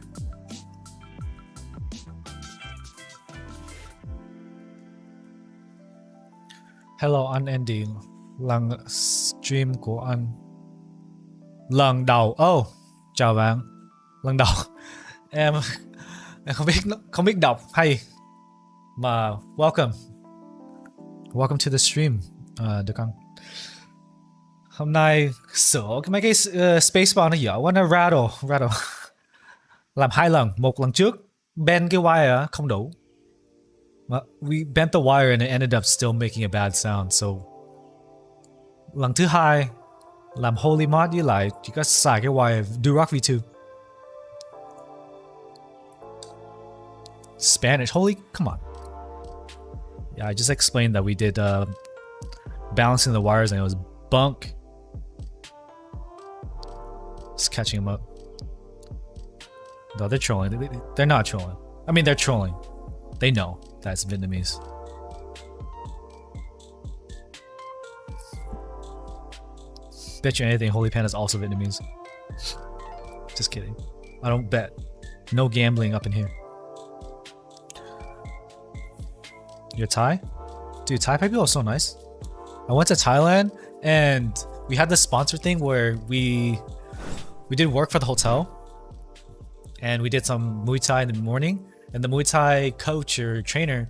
Hello Unending. Lần stream của anh. Lần đầu. Oh, chào bạn. Lần đầu. em không biết đọc hay mà welcome. Welcome to the stream. Được không? Hôm nay sửa mấy cái spacebar nó dở quá, nó rattle. Làm 2 lần, một lần trước bend cái wire không đủ. We bent the wire and it ended up still making a bad sound. So lần thứ hai làm holy mod với lại chỉ có xài cái wire Durock V1. Spanish, holy, come on. Yeah, I just explained that we did balancing the wires and it was bunk. Just catching them up. No, they're trolling. They're not trolling. I mean, they're trolling. They know that's Vietnamese. Bet you anything, Holy Panda is also Vietnamese. Just kidding. I don't bet. No gambling up in here. You're Thai? Dude, Thai people are so nice. I went to Thailand and we had this sponsor thing where we did work for the hotel and we did some Muay Thai in the morning, and the Muay Thai coach or trainer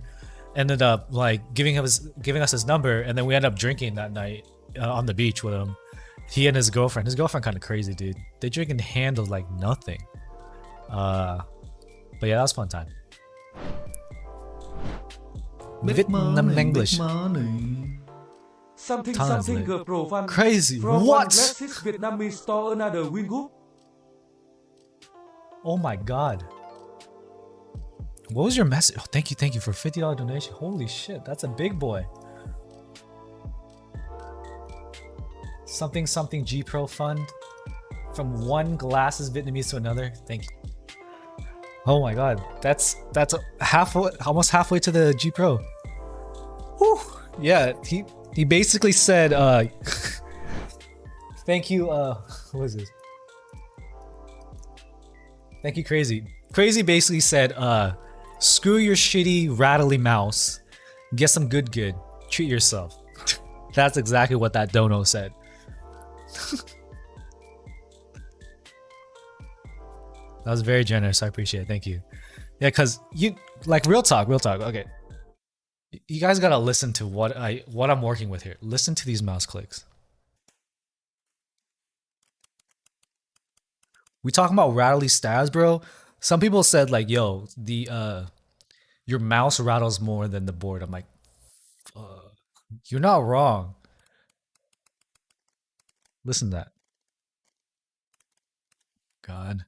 ended up like giving us his number, and then we ended up drinking that night on the beach with him. He and his girlfriend. His girlfriend kind of crazy, dude. They drink and handle like nothing. But yeah, that was a fun time. Vietnam English. Something Translate. Pro Fun. Crazy. From What? one classic Vietnamese store another Winghoop. Oh my god. What was your message? Oh, thank you for $50 donation. Holy shit, that's a big boy. Something G Pro Fund. From one glasses Vietnamese to another. Thank you. Oh my god, that's almost halfway to the G Pro. Whew. Yeah, he basically said thank you, what is this? Thank you, Crazy. Crazy basically said, screw your shitty rattly mouse. Get some good. Treat yourself. That's exactly what that dono said. That was very generous. I appreciate it. Thank you. Yeah, because you like real talk. Okay, you guys gotta listen to what I'm working with here. Listen to these mouse clicks. We talking about rattly stabs, bro. Some people said like, "Yo, your mouse rattles more than the board." I'm like, you're not wrong. Listen to that. God.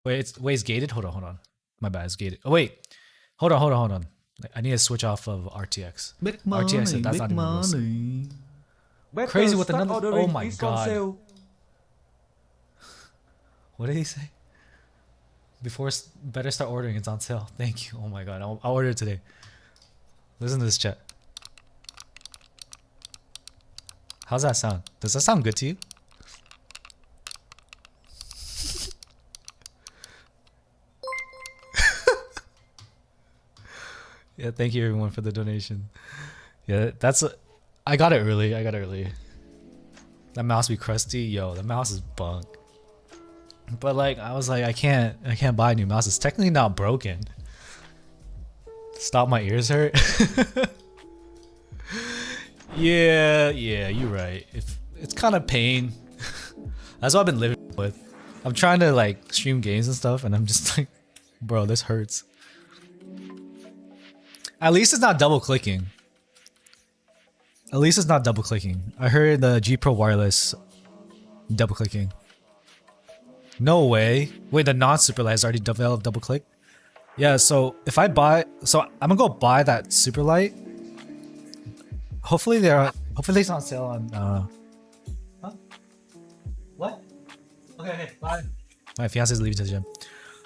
Wait, it's gated? Hold on. My bad, it's gated. Oh wait. Hold on. I need to switch off of RTX. RTX said that's not even real. Crazy with another. Oh my god. What did he say? Better start ordering, it's on sale. Thank you. Oh my god. I'll order it today. Listen to this chat. How's that sound? Does that sound good to you? Yeah, thank you everyone for the donation. Yeah, I got it early. That mouse be crusty. Yo, the mouse is bunk. But like, I was like, I can't buy a new mouse. It's technically not broken. Stop, my ears hurt. Yeah, you're right. It's kind of pain. That's what I've been living with. I'm trying to like stream games and stuff, and I'm just like, bro, this hurts. At least it's not double clicking. I heard the G Pro Wireless double clicking. No way. Wait, the non-super light has already developed double click? Yeah, so if I buy, so I'm gonna go buy that super light. Hopefully it's on sale on huh? What? Okay, bye. My fiance's leaving to the gym.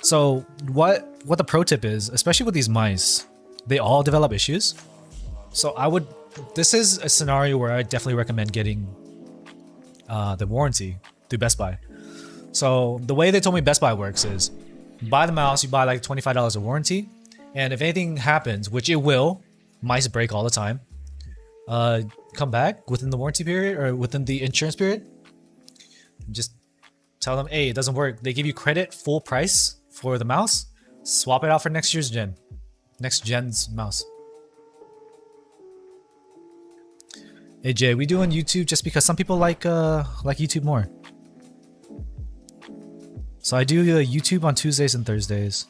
So what the pro tip is, especially with these mice, they all develop issues. So this is a scenario where I definitely recommend getting the warranty through Best Buy. So the way they told me Best Buy works is, buy the mouse, you buy like $25 of warranty, and if anything happens, which it will, mice break all the time, come back within the warranty period or within the insurance period. Just tell them, hey, it doesn't work. They give you credit full price for the mouse. Swap it out for next year's gen. Next gen's mouse. Hey Jay, we do on YouTube just because some people like YouTube more. So I do YouTube on Tuesdays and Thursdays.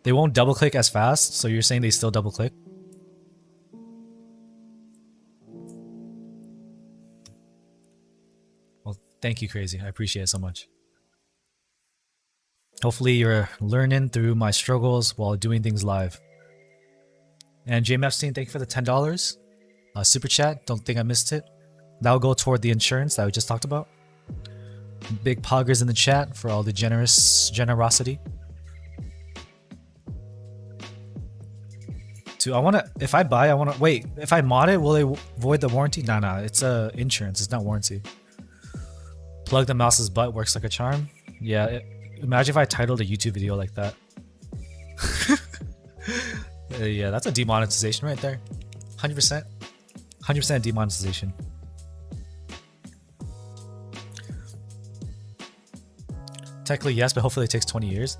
They won't double click as fast, so you're saying they still double click? Well, thank you, Crazy. I appreciate it so much. Hopefully you're learning through my struggles while doing things live. And James Epstein, thank you for the $10. Super chat, don't think I missed it. That'll go toward the insurance that we just talked about. Big poggers in the chat for all the generosity. Dude, if I mod it, will they void the warranty? Nah, it's insurance, it's not warranty. Plug the mouse's butt works like a charm. Yeah, imagine if I titled a YouTube video like that. Yeah, that's a demonetization right there. 100%. 100% demonetization. Technically yes, but hopefully it takes 20 years.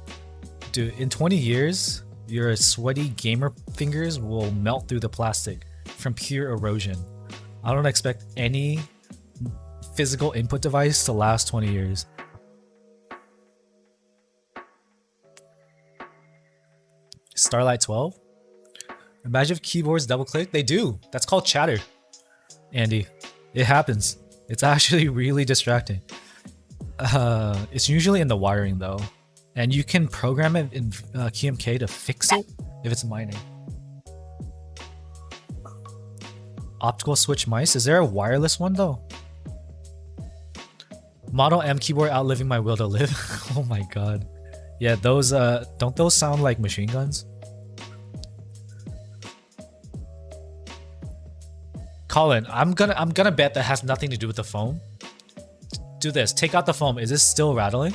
Dude, in 20 years, your sweaty gamer fingers will melt through the plastic from pure erosion. I don't expect any physical input device to last 20 years. Starlight 12? Imagine if keyboards double click. They do. That's called chatter. Andy, it happens. It's actually really distracting. It's usually in the wiring though. And you can program it in GMK to fix it if it's mining. Optical switch mice. Is there a wireless one though? Model M keyboard outliving my will to live. Oh my god. Yeah, those don't those sound like machine guns? Colin, I'm gonna bet that has nothing to do with the foam. Do this. Take out the foam. Is this still rattling?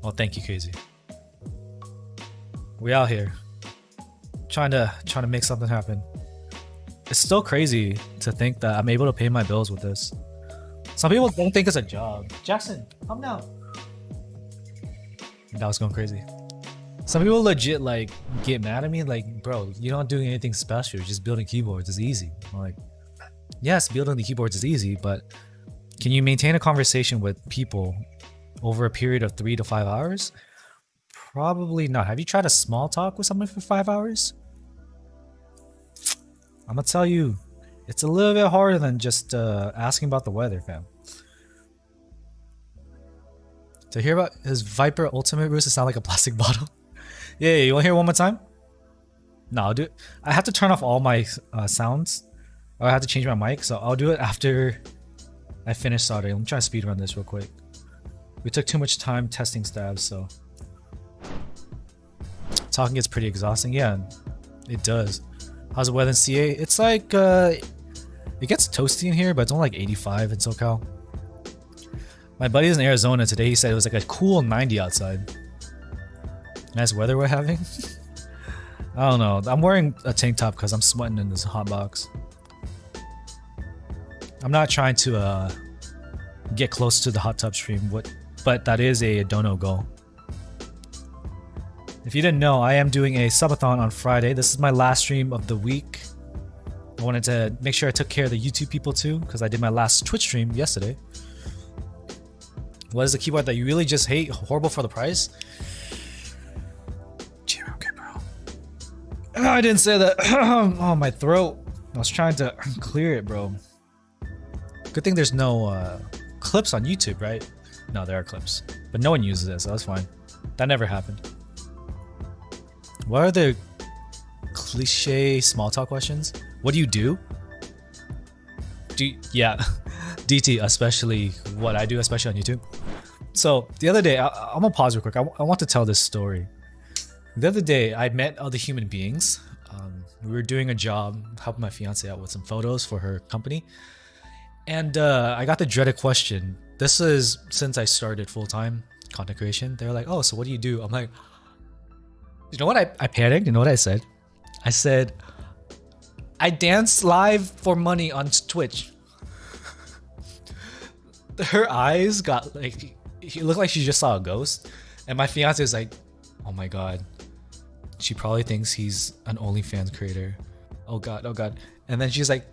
Oh, thank you, Casey. We out here trying to make something happen. It's still crazy to think that I'm able to pay my bills with this. Some people don't think it's a job. Jackson, come down. That was going crazy. Some people legit like get mad at me like, bro, you're not doing anything special. You're just building keyboards. It's easy. I'm like, yes, building the keyboards is easy, but can you maintain a conversation with people over a period of 3 to 5 hours? Probably not. Have you tried a small talk with someone for 5 hours? I'm gonna tell you, it's a little bit harder than just asking about the weather, fam. To hear about his Viper Ultimate Roost, it sound like a plastic bottle. Yeah, you wanna hear it one more time? No, I'll do it. I have to turn off all my sounds, or I have to change my mic, so I'll do it after I finish soldering. Let me try to speed run this real quick. We took too much time testing stabs, so talking gets pretty exhausting. Yeah, it does. How's the weather in CA? It's like it gets toasty in here, but it's only like 85 in SoCal. My buddy is in Arizona today. He said it was like a cool 90 outside. Nice weather we're having. I don't know. I'm wearing a tank top because I'm sweating in this hot box. I'm not trying to get close to the hot tub stream, but that is a dono goal. If you didn't know, I am doing a subathon on Friday. This is my last stream of the week. I wanted to make sure I took care of the YouTube people too, because I did my last Twitch stream yesterday. What is the keyboard that you really just hate? Horrible for the price? GMK, bro. Oh, I didn't say that. Oh, my throat. I was trying to clear it, bro. Good thing there's no clips on YouTube, right? No, there are clips. But no one uses it, so that's fine. That never happened. What are the cliche small talk questions? What do you do? Yeah, DT, especially what I do, especially on YouTube. So the other day, I'm gonna pause real quick. I want to tell this story. The other day, I met other human beings. We were doing a job, helping my fiance out with some photos for her company. And I got the dreaded question. This is since I started full-time content creation. They're like, oh, so what do you do? I'm like, You know what? I panicked. You know what I said? I said, I dance live for money on Twitch. Her eyes got like, it looked like she just saw a ghost. And my fiance was like, oh my God. She probably thinks he's an OnlyFans creator. Oh God, oh God. And then she's like,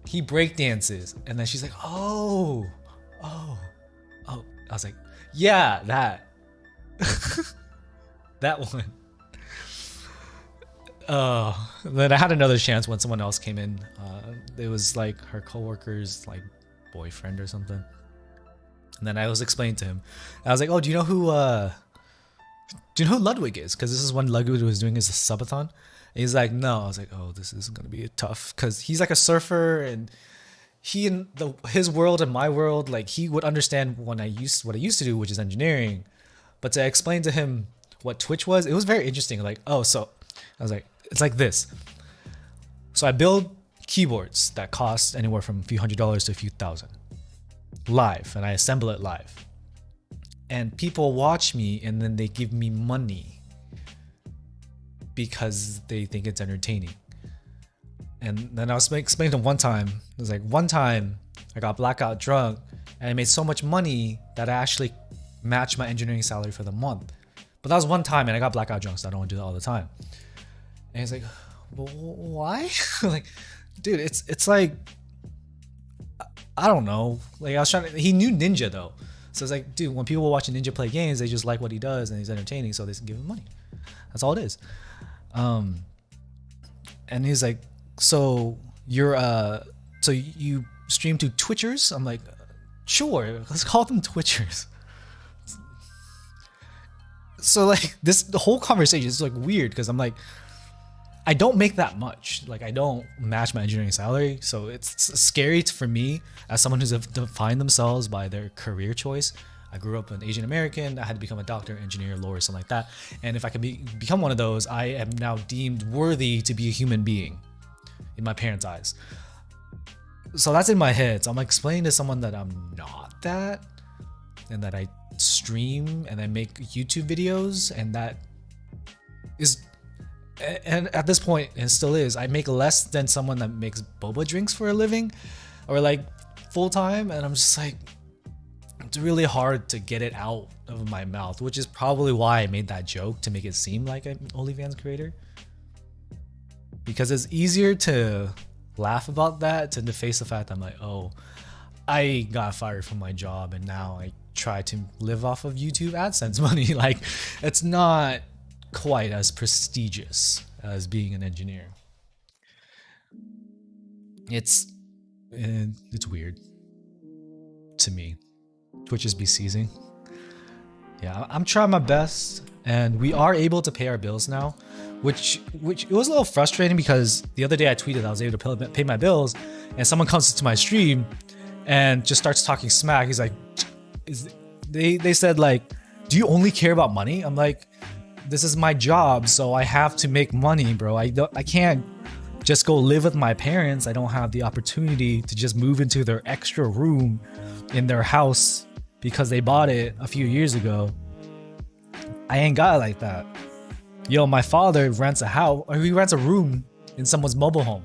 he break dances. And then she's like, oh. I was like, yeah, that. That one. Then I had another chance when someone else came in. It was like her coworker's like boyfriend or something. And then I was explaining to him. I was like, oh, do you know who Ludwig is? Because this is when Ludwig was doing his subathon. And he's like, no. I was like, oh, this is gonna be tough because he's like a surfer, and he and his world and my world, like he would understand what I used to do, which is engineering. But to explain to him what Twitch was, it was very interesting. Like, oh, so I was like, it's like this. So I build keyboards that cost anywhere from a few $100s to a few thousand live, and I assemble it live. And people watch me and then they give me money because they think it's entertaining. And then I was explaining to him one time, it was like one time I got blackout drunk and I made so much money that I actually matched my engineering salary for the month. But that was one time and I got blackout drunk, so I don't want to do that all the time. And he's like, well, why? Like, dude, it's like, I don't know. Like I was trying to, he knew Ninja though. So it's like, dude, when people watch a Ninja play games, they just like what he does and he's entertaining, so they give him money. That's all it is. And he's like, so you're so you stream to Twitchers? I'm like, sure, let's call them Twitchers. So like the whole conversation is like weird because I'm like, I don't make that much. Like I don't match my engineering salary, so it's scary for me as someone who's defined themselves by their career choice. I grew up an Asian American. I had to become a doctor, engineer, lawyer, something like that. And if I could become one of those, I am now deemed worthy to be a human being in my parents' eyes. So that's in my head. So I'm like explaining to someone that I'm not that, and that I stream and I make YouTube videos, and that is, and at this point, and still is, I make less than someone that makes boba drinks for a living or like full time. And I'm just like, it's really hard to get it out of my mouth, which is probably why I made that joke, to make it seem like an OnlyFans creator. Because it's easier to laugh about that than to face the fact that I'm like, oh, I got fired from my job and now I try to live off of YouTube AdSense money. Like, it's not quite as prestigious as being an engineer. It's weird to me. Twitch is be seizing. Yeah, I'm trying my best, and we are able to pay our bills now, which it was a little frustrating because the other day I tweeted I was able to pay my bills, and someone comes to my stream and just starts talking smack. He's like, they said like, do you only care about money? I'm like, this is my job, so I have to make money, bro. I can't just go live with my parents. I don't have the opportunity to just move into their extra room in their house because they bought it a few years ago. I ain't got it like that. Yo, my father rents a house, or he rents a room in someone's mobile home.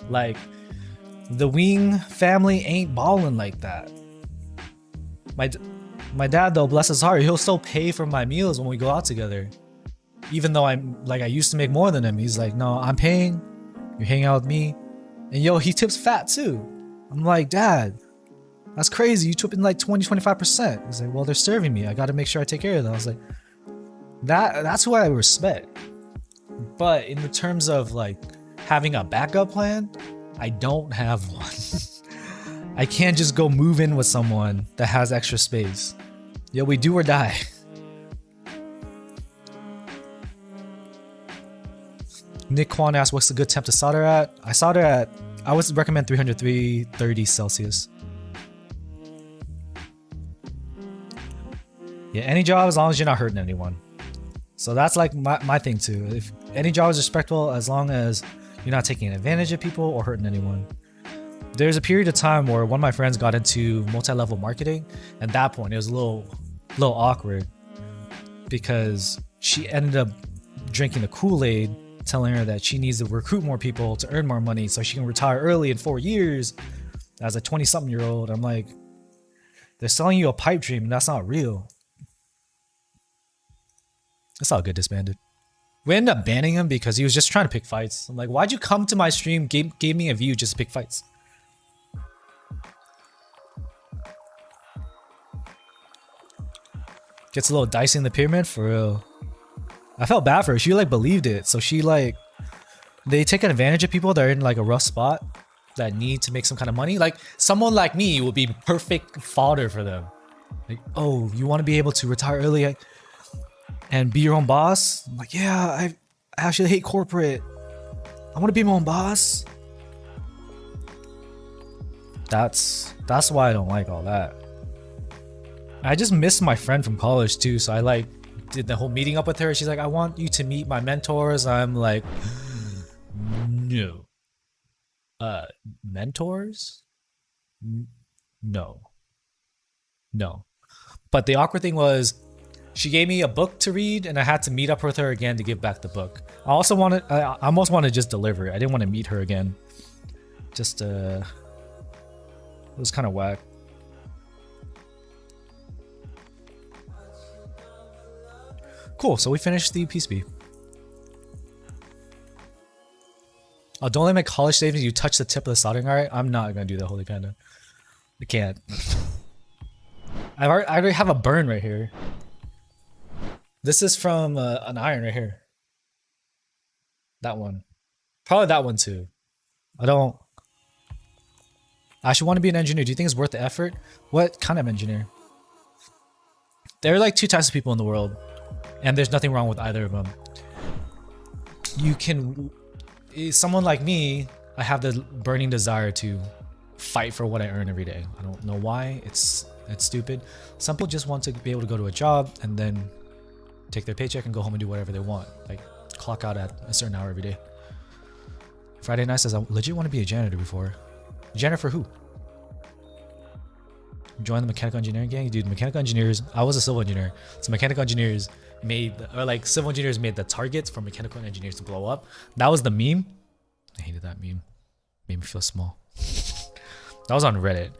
Like, the Wing family ain't balling like that. My dad though, bless his heart, he'll still pay for my meals when we go out together. Even though I'm like, I used to make more than him. He's like, no, I'm paying. You're hanging out with me. And yo, he tips fat too. I'm like, Dad, that's crazy. You tip in like 20-25%. He's like, well, they're serving me. I got to make sure I take care of them. I was like, that's who I respect. But in the terms of like having a backup plan, I don't have one. I can't just go move in with someone that has extra space. Yo, we do or die. Nick Kwan asked, what's a good temp to solder at? I would recommend 330 Celsius. Yeah, any job as long as you're not hurting anyone. So that's like my thing too. If any job is respectful, as long as you're not taking advantage of people or hurting anyone. There's a period of time where one of my friends got into multi-level marketing. At that point, it was a little awkward because she ended up drinking the Kool-Aid, telling her that she needs to recruit more people to earn more money so she can retire early in 4 years as a 20-something-year-old. I'm like, they're selling you a pipe dream and that's not real. That's all good disbanded. We ended up banning him because he was just trying to pick fights. I'm like, why'd you come to my stream, gave me a view just to pick fights? Gets a little dicey in the pyramid, for real. I felt bad for her. She like believed it. So she like, they take advantage of people that are in like a rough spot that need to make some kind of money. Like someone like me would be perfect fodder for them. Like, oh, you want to be able to retire early and be your own boss? I'm like, yeah, I actually hate corporate. I want to be my own boss. That's why I don't like all that. I just miss my friend from college too, so I like did the whole meeting up with her. She's like, I want you to meet my mentors. I'm like, no. Mentors? No. But the awkward thing was, she gave me a book to read, and I had to meet up with her again to give back the book. I almost wanted to just deliver it. I didn't want to meet her again. Just it was kind of whack. Cool, so we finished the PCB. Oh, don't let my college savings you touch the tip of the soldering iron. I'm not gonna do that, Holy Panda. I can't. I already have a burn right here. This is from an iron right here. That one. Probably that one too. I actually want to be an engineer. Do you think it's worth the effort? What kind of engineer? There are like 2 types of people in the world. And there's nothing wrong with either of them. Someone like me, I have the burning desire to fight for what I earn every day. I don't know why. It's stupid. Some people just want to be able to go to a job and then take their paycheck and go home and do whatever they want. Like clock out at a certain hour every day. Friday Night says, I legit want to be a janitor before. Janitor for who? Join the mechanical engineering gang? Dude, mechanical engineers, I was a civil engineer. So mechanical engineers civil engineers made the targets for mechanical engineers to blow up. That was the meme. I hated that meme. Made me feel small. That was on Reddit.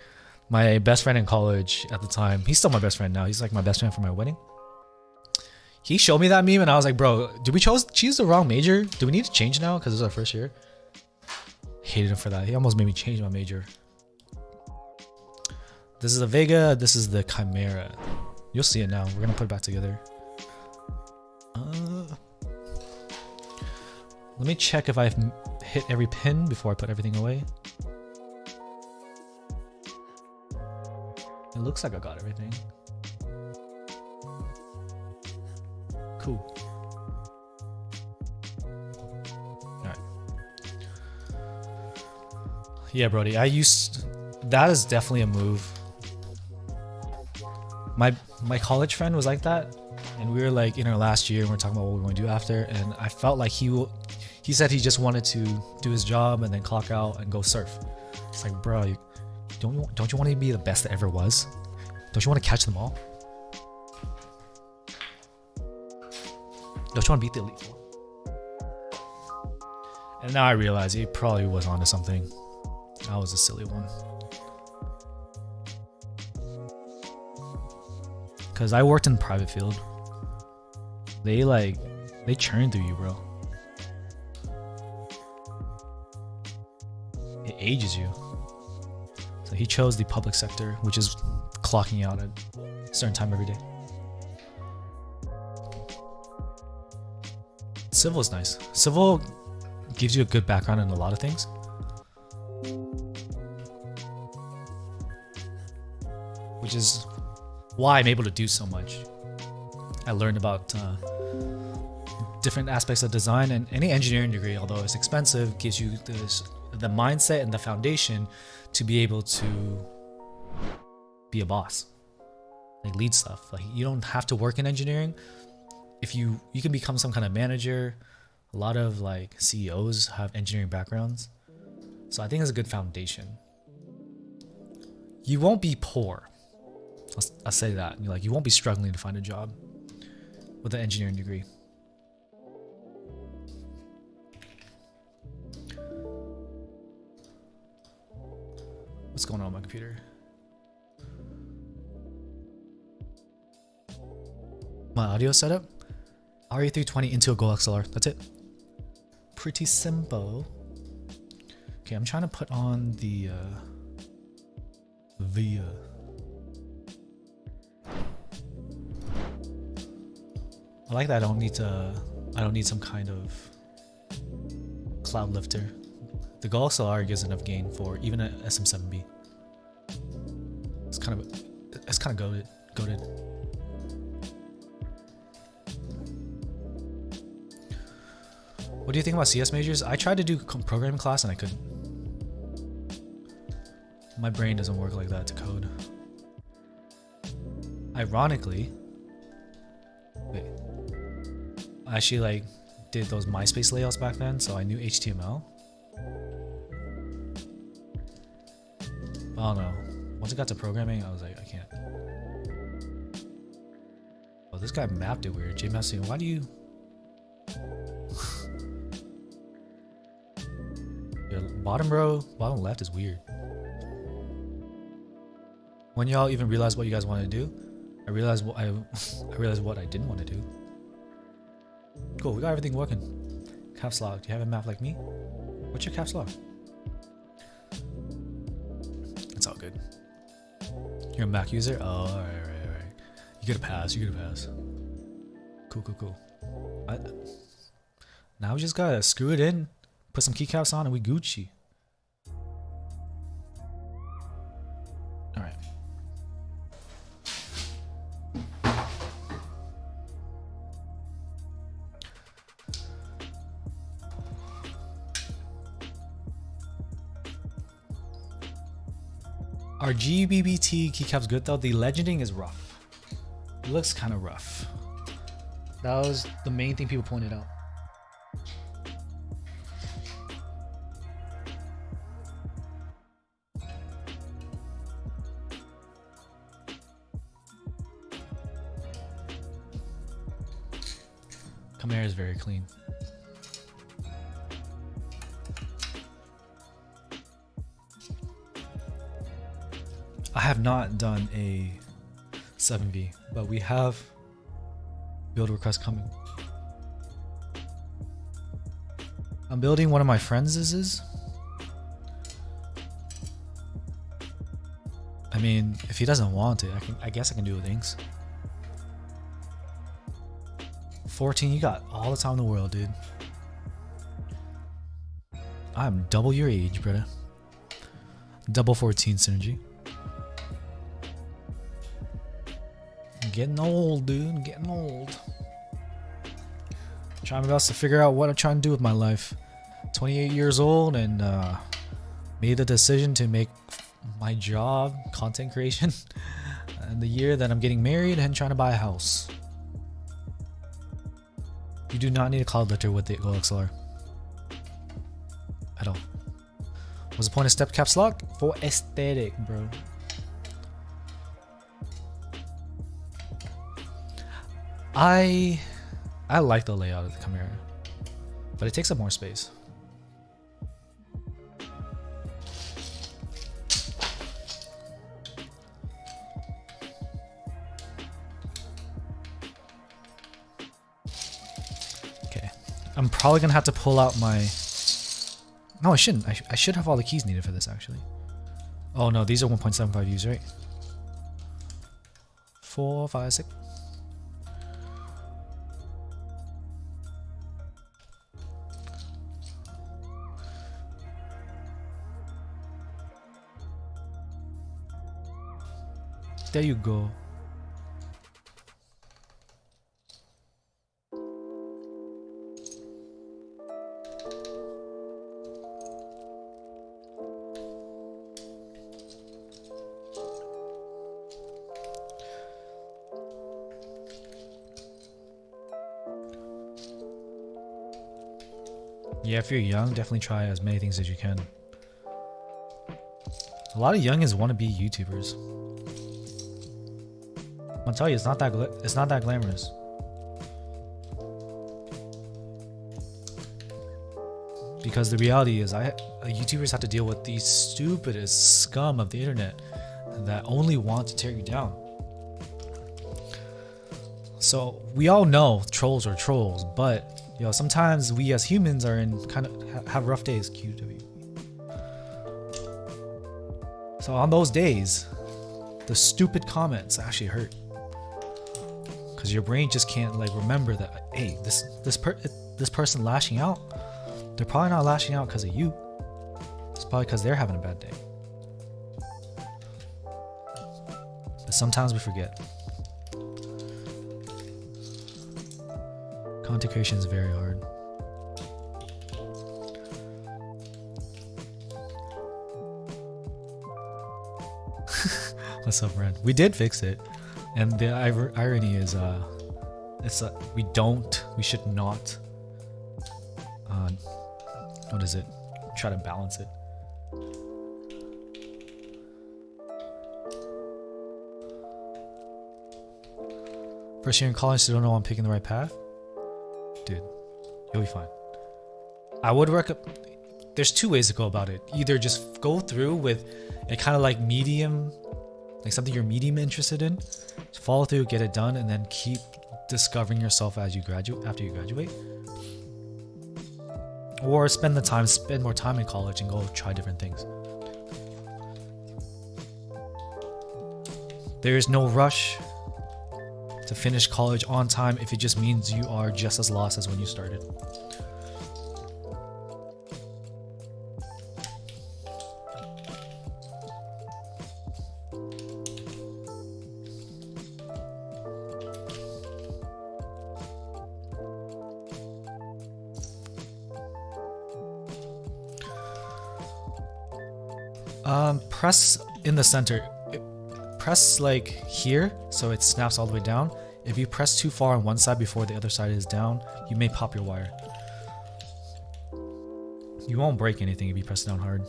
My best friend in college at the time, he's still my best friend now. He's like my best friend for my wedding. He showed me that meme and I was like, bro, did we choose the wrong major? Do we need to change now? Because this is our first year. Hated him for that. He almost made me change my major. This is the Vega. This is the Chimera. You'll see it now. We're going to put it back together. Let me check if I've hit every pin before I put everything away. It looks like I got everything. Cool. Alright. Yeah, Brody, that is definitely a move. My college friend was like that, and we were like in our last year and we we're talking about what we want to do after, and I felt like he said he just wanted to do his job and then clock out and go surf. It's like, bro, don't you want to be the best that ever was? Don't you want to catch them all? Don't you want to beat the Elite Four? And now I realize he probably was onto something. I was a silly one. Cause I worked in the private field. They churn through you, bro. It ages you. So he chose the public sector, which is clocking out at a certain time every day. Civil is nice. Civil gives you a good background in a lot of things. Which is why I'm able to do so much. I learned about different aspects of design, and any engineering degree, although it's expensive, gives you the mindset and the foundation to be able to be a boss, like lead stuff. Like you don't have to work in engineering. If you can become some kind of manager. A lot of like CEOs have engineering backgrounds, so I think it's a good foundation. You won't be poor. I'll say that. You won't be struggling to find a job with an engineering degree. What's going on with my computer? My audio setup? RE320 into a Gold XLR. That's it. Pretty simple. Okay, I'm trying to put on the VIA. I like that I don't need some kind of cloud lifter. The Gold XLR gives enough gain for even a SM7B. It's kind of goated. What do you think about CS majors? I tried to do programming class and I couldn't. My brain doesn't work like that to code. Ironically, wait, I actually like did those MySpace layouts back then, so I knew HTML. I don't know. Once it got to programming, I was like, I can't. Oh, this guy mapped it weird. JMassing, why do you? Yeah, bottom row, bottom left is weird. When y'all even realize what you guys want to do, I realized what I realized what I didn't want to do. Cool, we got everything working. Caps lock. Do you have a map like me? What's your caps lock? It's all good. You're a Mac user? Oh, alright. You get a pass. Cool. Now we just gotta screw it in, put some keycaps on, and we Gucci. Alright. Are GBBT keycaps good though? The legending is rough. It looks kind of rough. That was the main thing people pointed out. Camera is very clean. I have not done a 7V, but we have build requests coming. I'm building one of my friends'. I mean, if he doesn't want it, I guess I can do things. 14, you got all the time in the world, dude. I'm double your age, brother. Double 14 synergy. Getting old, dude. Getting old. Trying my best to figure out what I'm trying to do with my life. 28 years old and made the decision to make my job content creation. And the year that I'm getting married and trying to buy a house. You do not need a cloud lifter with the Gold XLR. At all. What's the point of step caps lock? For aesthetic, bro. I like the layout of the camera, but it takes up more space. Okay, I'm probably gonna have to pull out my. No, I shouldn't. I should have all the keys needed for this actually. Oh no, these are 1.75 U's, right? 4, 5, 6. There you go. Yeah, if you're young, definitely try as many things as you can. A lot of youngins want to be YouTubers. I'll tell you, it's not that glamorous. because the reality is YouTubers have to deal with the stupidest scum of the internet that only want to tear you down. So we all know trolls are trolls, but you know, sometimes we as humans are in kind of have rough days. QW. So on those days, the stupid comments actually hurt, because your brain just can't like remember that, hey, this person lashing out, they're probably not lashing out because of you. It's probably because they're having a bad day. But sometimes we forget. Content creation is very hard. What's up, Ren? We did fix it, and the irony is, we should not. What is it? Try to balance it. First year in college, still don't know I'm picking the right path. Dude, you'll be fine. I would recommend. There's two ways to go about it. Either just go through with a kind of like medium, like something you're medium interested in. Just follow through, get it done, and then keep discovering yourself as you graduate. After you graduate, or spend more time in college and go try different things. There is no rush to finish college on time if it just means you are just as lost as when you started. Press in the center. Press like here so it snaps all the way down. If you press too far on one side before the other side is down, you may pop your wire. You won't break anything if you press it down hard.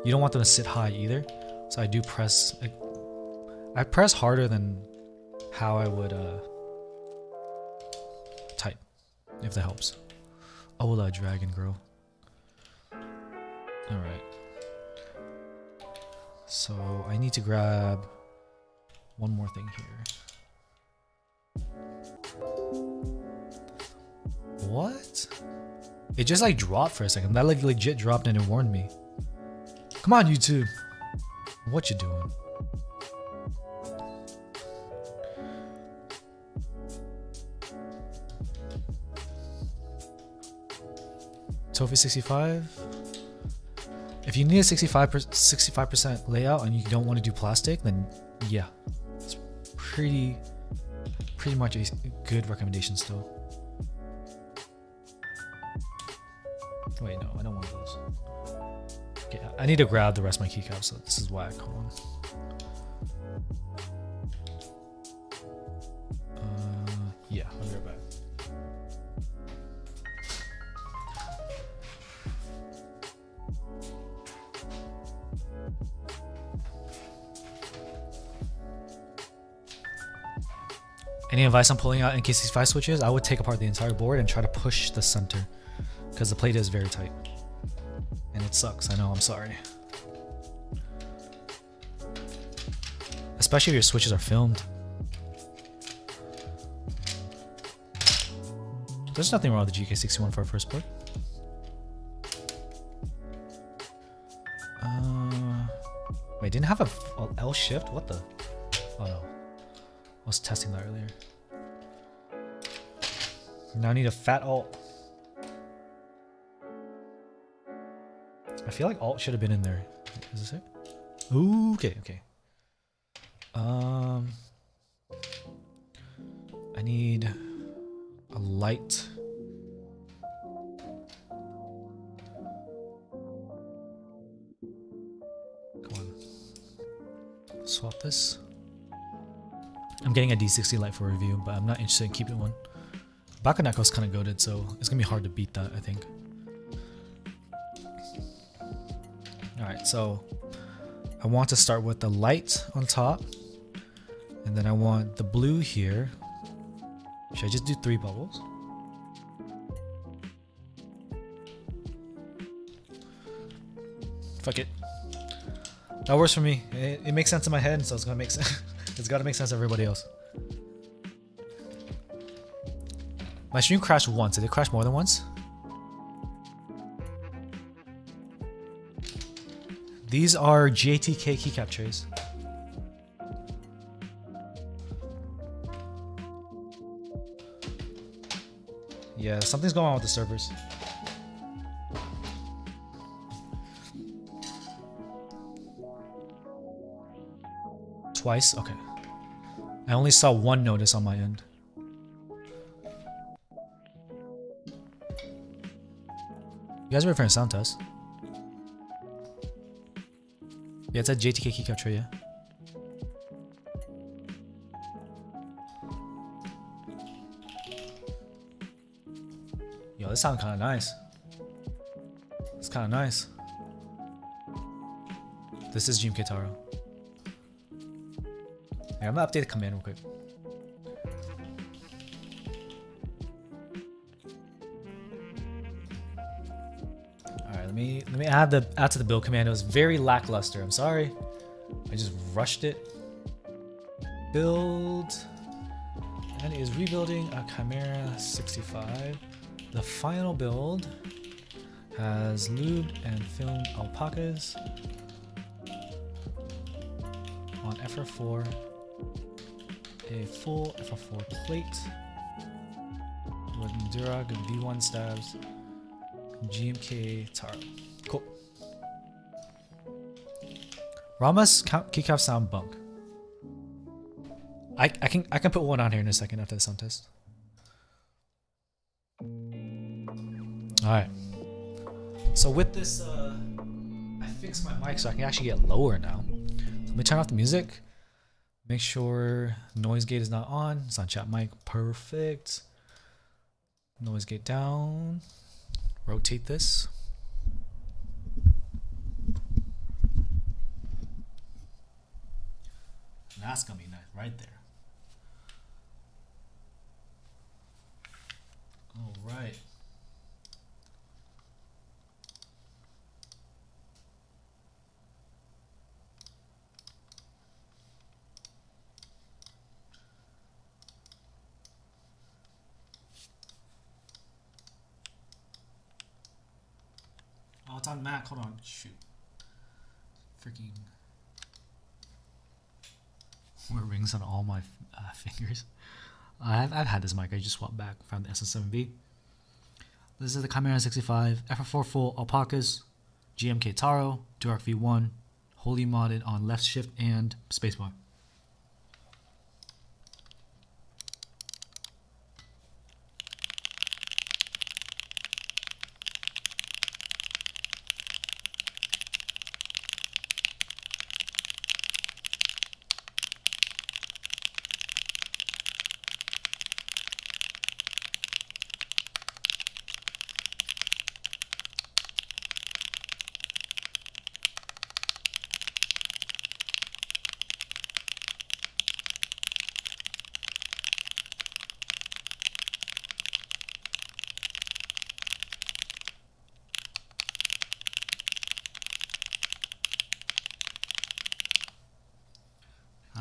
You don't want them to sit high either. So I do press, I press harder than how I would type, if that helps. Ola Dragon Girl. Alright. So I need to grab one more thing here. What? It just like dropped for a second. That like legit dropped and it warned me. Come on, YouTube. What you doing? Tofi 65. If you need a 65% layout and you don't want to do plastic, then yeah, it's pretty much a good recommendation still. Wait, no, I don't want those. Okay, I need to grab the rest of my keycaps, so this is why I call them. Yeah, I'll be right back. Any advice on pulling out NK65 switches? I would take apart the entire board and try to push the center, because the plate is very tight. And it sucks, I know, I'm sorry. Especially if your switches are filmed. There's nothing wrong with the GK61 for our first board. Wait, didn't have a L shift? What the? Oh no. I was testing that earlier. Now I need a fat alt. I feel like alt should have been in there. Is this it? Ooh, okay, okay. I need a light. Come on. Swap this. I'm getting a D60 light for review, but I'm not interested in keeping one. Bakaneko's kind of goated, so it's gonna be hard to beat that, I think. Alright, so I want to start with the light on top, and then I want the blue here. Should I just do 3 bubbles? Fuck it. That works for me. It makes sense in my head, so it's gonna make sense. It's gotta make sense to everybody else. My stream crashed once. Did it crash more than once? These are GATK keycap trays. Yeah, something's going on with the servers. Twice? Okay. I only saw one notice on my end. You guys ready for a sound test? Yeah, it's a JTK keycap tray, yeah. Yo, this sounds kind of nice. It's kind of nice. This is GMK Taro. Yeah, I'm gonna update the command real quick. Alright, let me add to the build command. It was very lackluster. I'm sorry. I just rushed it. Build, and it is rebuilding a Chimera 65. The final build has lubed and filmed alpacas on FR4. A full FR4 plate with Durock V1 stabs. GMK Taro. Cool. Rama's keycap sound bunk. I can put one on here in a second after the sound test. Alright. So with this I fixed my mic so I can actually get lower now. So let me turn off the music. Make sure noise gate is not on. It's on chat mic. Perfect. Noise gate down. Rotate this. That's gonna be nice right there. All right. Oh, it's on Mac. Hold on. Shoot. Freaking. Wear rings on all my fingers. I've had this mic. I just swapped back from the SS7B. This is the Chimera 65, FR4 full Alpacas, GMK Taro, Durock V1, wholly modded on left shift and spacebar.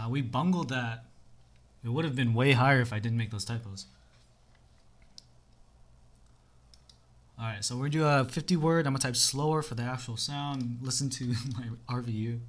We bungled that. It would have been way higher if I didn't make those typos. Alright, so we're gonna do a 50 word. I'm gonna type slower for the actual sound. Listen to my RVU.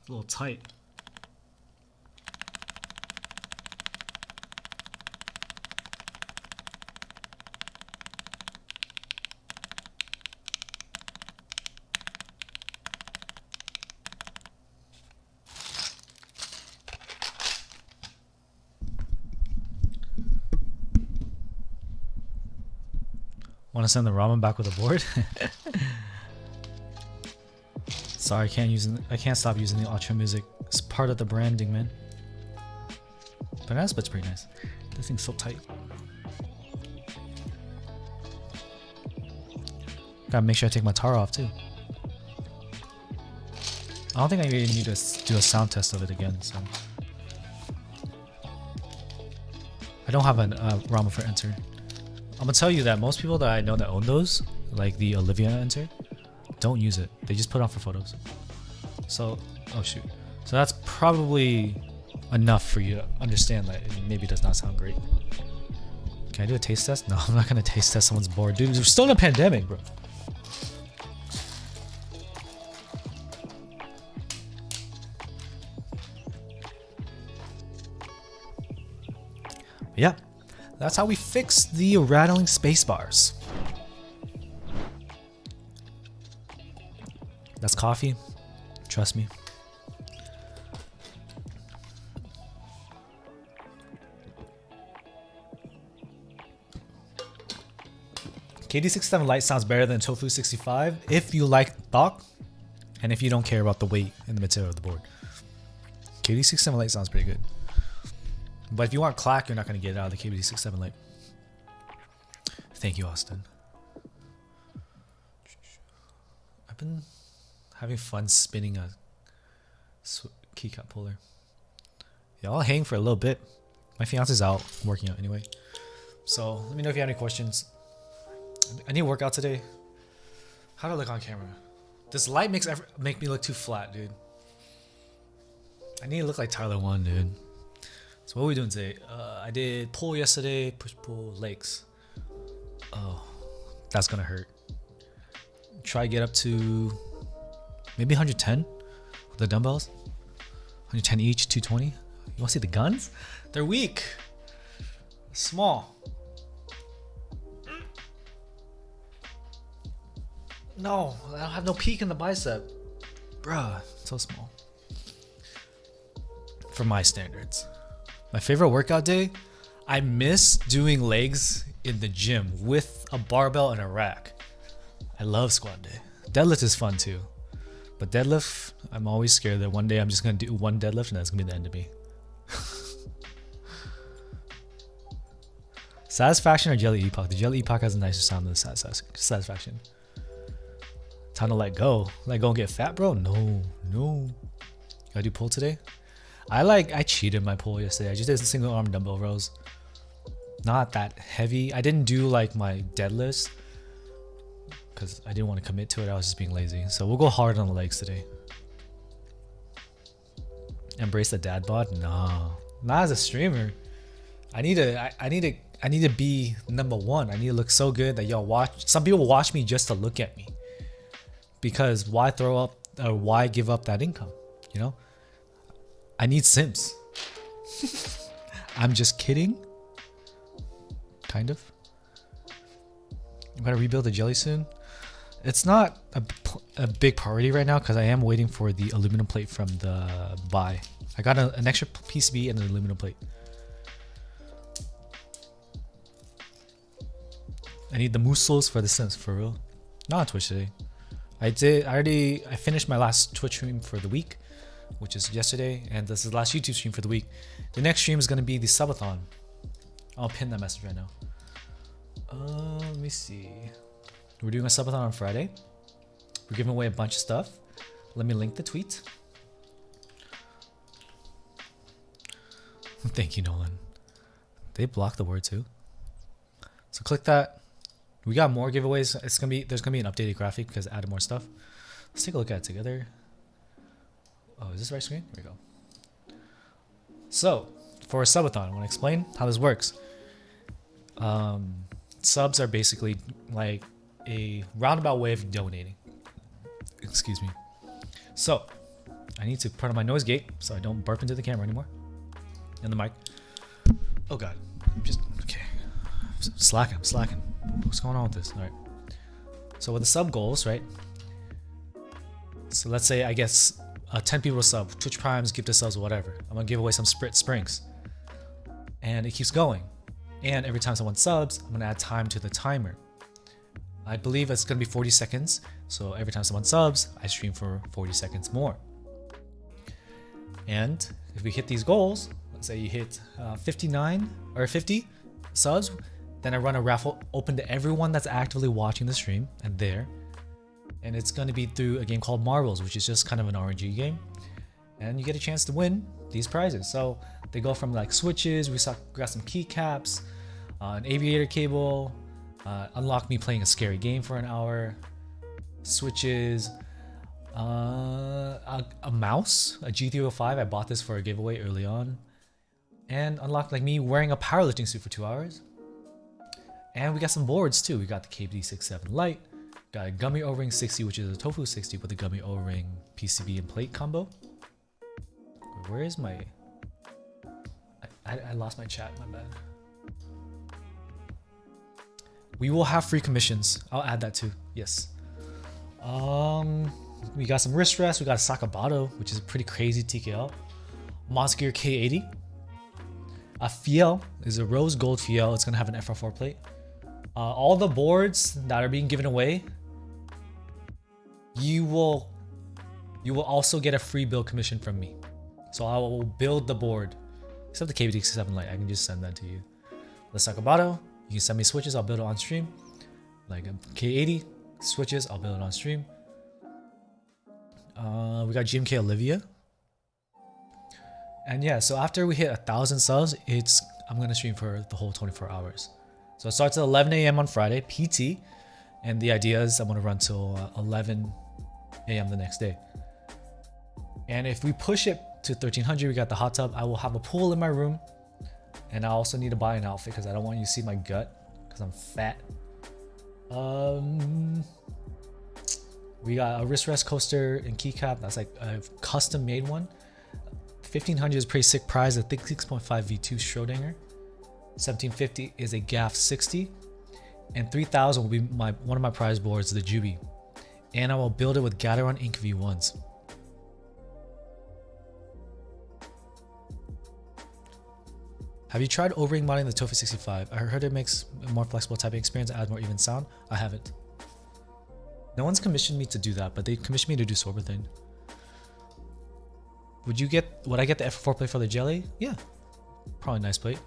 a little tight. Want to send the ramen back with a board? Sorry, I can't stop using the Ultra music. It's part of the branding, man. Banana Split's pretty nice. This thing's so tight. Gotta make sure I take my Taro off too. I don't think I really need to do a sound test of it again, so. I don't have a ramen for enter. I'm gonna tell you that most people that I know that own those, like the Olivia enter, don't use it. They just put it on for photos. So, oh shoot. So that's probably enough for you to understand that it maybe does not sound great. Can I do a taste test? No, I'm not gonna taste test someone's board. Dude, we're still in a pandemic, bro. But yeah, that's how we fix the rattling space bars. That's coffee. Trust me. KD67 Lite sounds better than Tofu 65 if you like thok and if you don't care about the weight and the material of the board. KD67 Lite sounds pretty good. But if you want clack, you're not going to get it out of the KD67 Lite. Thank you, Austin. I've been having fun spinning a keycap puller. Yeah, I'll hang for a little bit. My fiance's out working out anyway. So let me know if you have any questions. I need to work out today. How do I look on camera? This light make me look too flat, dude. I need to look like Tyler 1, dude. So what are we doing today? I did pull yesterday, push-pull, legs. Oh, that's gonna hurt. Try get up to maybe 110 with the dumbbells. 110 each, 220. You wanna see the guns? They're weak. Small. No, I don't have no peak in the bicep. Bruh, so small. For my standards. My favorite workout day? I miss doing legs in the gym with a barbell and a rack. I love squat day. Deadlift is fun too. But deadlift, I'm always scared that one day I'm just gonna do one deadlift and that's gonna be the end of me. Satisfaction or Jelly Epoch? The Jelly Epoch has a nicer sound than the Satisfaction. Time to let go. Let go and get fat, bro? No. Gotta do pull today? I cheated my pull yesterday. I just did single arm dumbbell rows. Not that heavy. I didn't do like my deadlifts because I didn't want to commit to it. I was just being lazy. So we'll go hard on the legs today. Embrace the dad bod? No. Not as a streamer. I need to be number one. I need to look so good that y'all watch. Some people watch me just to look at me. Because why throw up or why give up that income? You know? I need simps. I'm just kidding. Kind of. I'm gonna rebuild the jelly soon. It's not a big priority right now because I am waiting for the aluminum plate from the buy. I got an extra PCB and an aluminum plate. I need the muscles for the sims, for real. Not on Twitch today. I finished my last Twitch stream for the week, which is yesterday, and this is the last YouTube stream for the week. The next stream is going to be the subathon. I'll pin that message right now. Let me see. We're doing a subathon on Friday. We're giving away a bunch of stuff. Let me link the tweet. Thank you, Nolan. They blocked the word too. So click that. We got more giveaways. There's gonna be an updated graphic because I added more stuff. Let's take a look at it together. Oh, is this the right screen? Here we go. So, for a subathon, I want to explain how this works. Subs are basically like a roundabout way of donating. Excuse me. So, I need to put on my noise gate so I don't burp into the camera anymore. And the mic. Oh god. Just okay. Slacking. What's going on with this? All right. So with the sub goals, right? So let's say I guess 10 people sub, Twitch Primes, gift subs, whatever. I'm gonna give away some springs, and it keeps going. And every time someone subs, I'm gonna add time to the timer. I believe it's gonna be 40 seconds. So every time someone subs, I stream for 40 seconds more. And if we hit these goals, let's say you hit 59 or 50 subs, then I run a raffle open to everyone that's actively watching the stream and there. And it's going to be through a game called Marbles, which is just kind of an RNG game. And you get a chance to win these prizes. So they go from like switches, we got some keycaps, an aviator cable, unlock me playing a scary game for an hour, switches, a mouse, a G305. I bought this for a giveaway early on. And unlocked like me wearing a powerlifting suit for 2 hours. And we got some boards too. We got the KBD67 Lite, got a gummy O-ring 60, which is a tofu 60 with a gummy O-ring PCB and plate combo. Where is my... I lost my chat, my bad. We will have free commissions. I'll add that too. Yes. We got some wrist rests. We got a Sakabato, which is a pretty crazy TKL. Monster Gear K80. A Fiel is a rose gold Fiel. It's gonna have an FR4 plate. All the boards that are being given away, you will also get a free build commission from me. So I will build the board, except the KBD67 Lite. I can just send that to you. The Sakabato, you can send me switches. I'll build it on stream. Like a K80 switches, I'll build it on stream. We got GMK Olivia. And yeah, so after we hit 1,000 subs, I'm gonna stream for the whole 24 hours. So it starts at 11 a.m. on Friday, PT, and the idea is I'm gonna run till 11 a.m. the next day. And if we push it to 1,300, we got the hot tub. I will have a pool in my room, and I also need to buy an outfit because I don't want you to see my gut because I'm fat. We got a wrist rest coaster and keycap. That's like a custom made one. 1,500 is a pretty sick prize. I think 6.5 V2 Schrodinger. 1,750 is a GAF 60, and 3,000 will be one of my prize boards, the Juby, and I will build it with Gateron Ink V1s. Have you tried O-ring modding the Tofu 65? I heard it makes a more flexible typing experience and adds more even sound. I haven't. No one's commissioned me to do that, but they commissioned me to do Sorberthane. Would I get the F4 plate for the jelly? Yeah, probably a nice plate.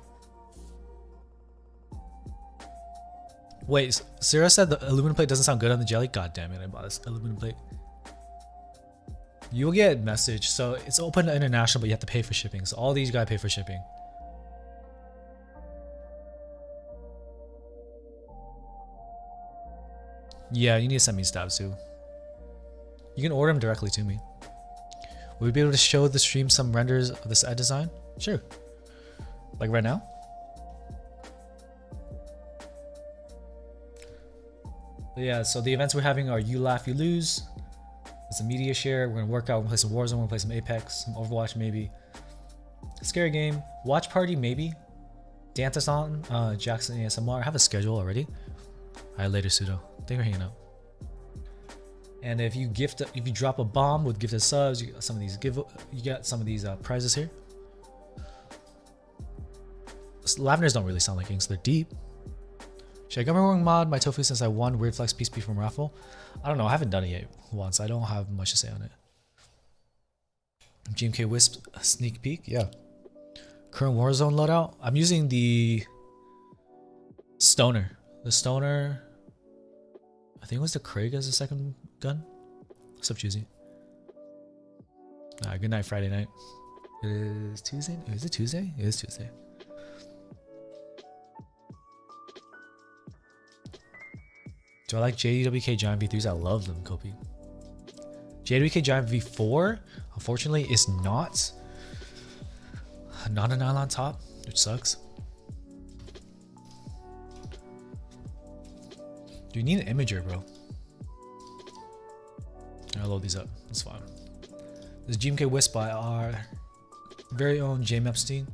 Wait, Sarah said the aluminum plate doesn't sound good on the jelly? God damn it, I bought this aluminum plate. You'll get a message. So it's open to international, but you have to pay for shipping. So all these you gotta pay for shipping. Yeah, you need to send me stabs too. You can order them directly to me. Will we be able to show the stream some renders of this ad design? Sure. Like right now? But yeah, so the events we're having are You Laugh, You Lose. It's a media share. We're gonna work out. We're gonna play some Warzone. We're gonna play some Apex, some Overwatch maybe. Scary game. Watch party maybe. Dantathon, Jackson ASMR. I have a schedule already. Alright, later pseudo. Thank you for hanging out. And if you drop a bomb with gifted subs, you got some of these prizes here. Lavenders don't really sound like inks, they're deep. Should I go wrong mod my tofu since I won Weird Flex PSP from raffle? I don't know, I haven't done it yet once. I don't have much to say on it. GMK Wisp sneak peek, yeah. Current Warzone loadout. I'm using the Stoner. The Stoner, I think it was the Craig as a second gun. What's up, Juicy? Good night, Friday night. It is Tuesday? Is it Tuesday? It is Tuesday. Do I like JWK Giant V3s? I love them, Kopi. JWK Giant V4, unfortunately, is not a nylon top, which sucks. Do you need an imager, bro? I'll load these up. That's fine. This is GMK Wisp by our very own James Epstein.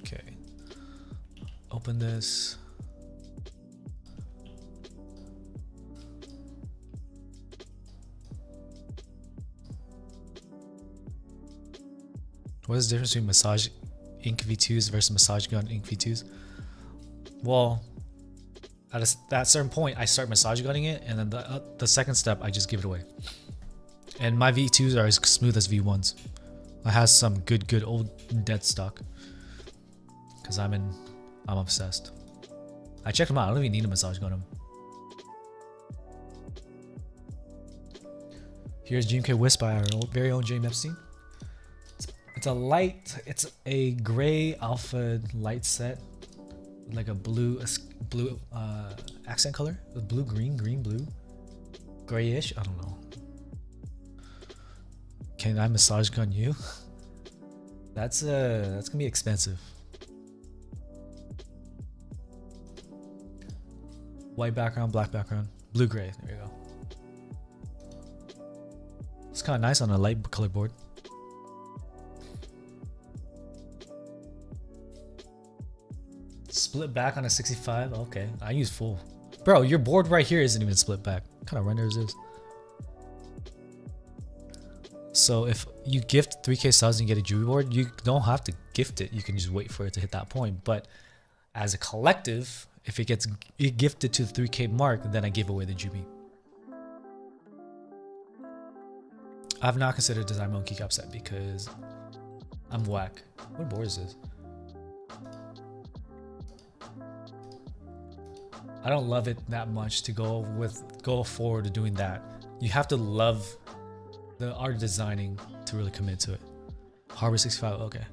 Okay. Open this. What is the difference between massage ink V2s versus massage gun ink V2s? Well, at that certain point, I start massage gunning it, and then the second step, I just give it away. And my V2s are as smooth as V1s. I have some good old dead stock. Cause I'm obsessed. I checked them out. I don't even need a massage gun them. Here's GMK Wisp by our very own James Epstein. It's a gray alpha light set, with like a blue accent color with blue, green, blue, grayish. I don't know. Can I massage gun you? That's gonna be expensive. White background, black background, blue gray. There you go. It's kind of nice on a light color board. Split back on a 65. Okay, I use full. Bro, your board right here isn't even split back. What kind of render is this? So if you gift 3K subs and you get a Juby board, you don't have to gift it. You can just wait for it to hit that point. But as a collective, if it gets gifted to the 3K mark, then I give away the Juby. I have not considered designing my own keycap set because I'm whack. What board is this? I don't love it that much to go forward to doing that. You have to love the art designing to really commit to it. Harbor 65, okay.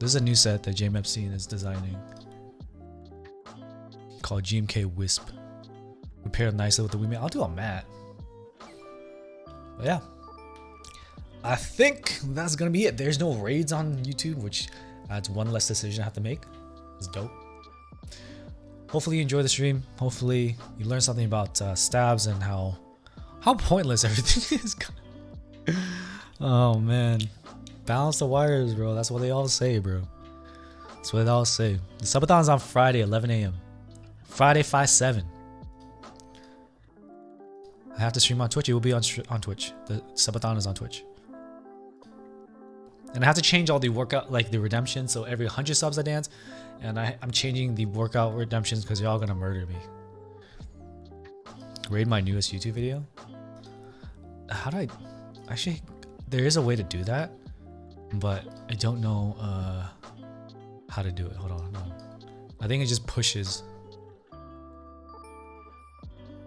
This is a new set that James Epstein is designing called GMK Wisp. We paired nicely with the Wii. I'll do a matte. But yeah. I think that's gonna be it. There's no raids on YouTube, which adds one less decision I have to make. It's dope. Hopefully you enjoy the stream. Hopefully you learn something about stabs and how pointless everything is. Oh man, balance the wires, bro. That's what they all say, bro. That's what they all say. The subathon's on Friday, 11 a.m. Friday 5/7. I have to stream on Twitch. It will be on Twitch. The subathon is on Twitch. And I have to change all the workout, like the redemption. So every 100 subs I dance, and I'm changing the workout redemptions because y'all gonna murder me. Raid my newest YouTube video. How do I? Actually, there is a way to do that, but I don't know how to do it. Hold on. I think it just pushes.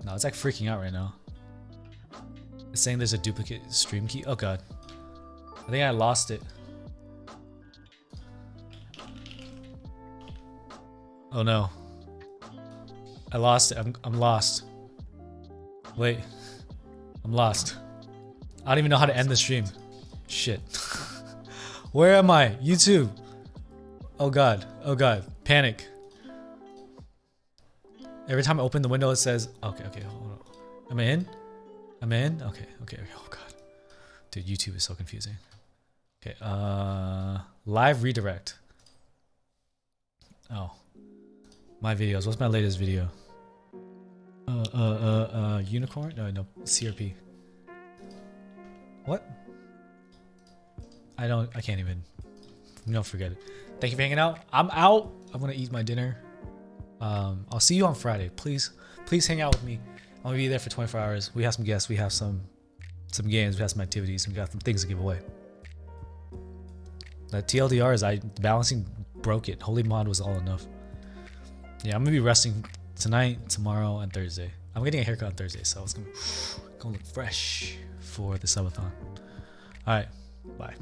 No, it's like freaking out right now. It's saying there's a duplicate stream key. Oh god. I think I lost it. Oh no. I lost it. I'm lost. Wait. I'm lost. I don't even know how to end the stream. Shit. Where am I? YouTube. Oh god. Oh god. Panic. Every time I open the window it says, okay, hold on. Am I in? Am I in? Okay. Oh god. Dude, YouTube is so confusing. Okay, live redirect. Oh. My videos. What's my latest video? Unicorn? No, CRP. What? I can't even. No, forget it. Thank you for hanging out. I'm out. I'm gonna eat my dinner. I'll see you on Friday. Please hang out with me. I'm gonna be there for 24 hours. We have some guests. We have some games. We have some activities. We got some things to give away. That TLDR is the balancing broke it. Holy mod was all enough. Yeah, I'm gonna be resting tonight, tomorrow, and Thursday. I'm getting a haircut on Thursday, so it's gonna look fresh for the subathon. All right, bye.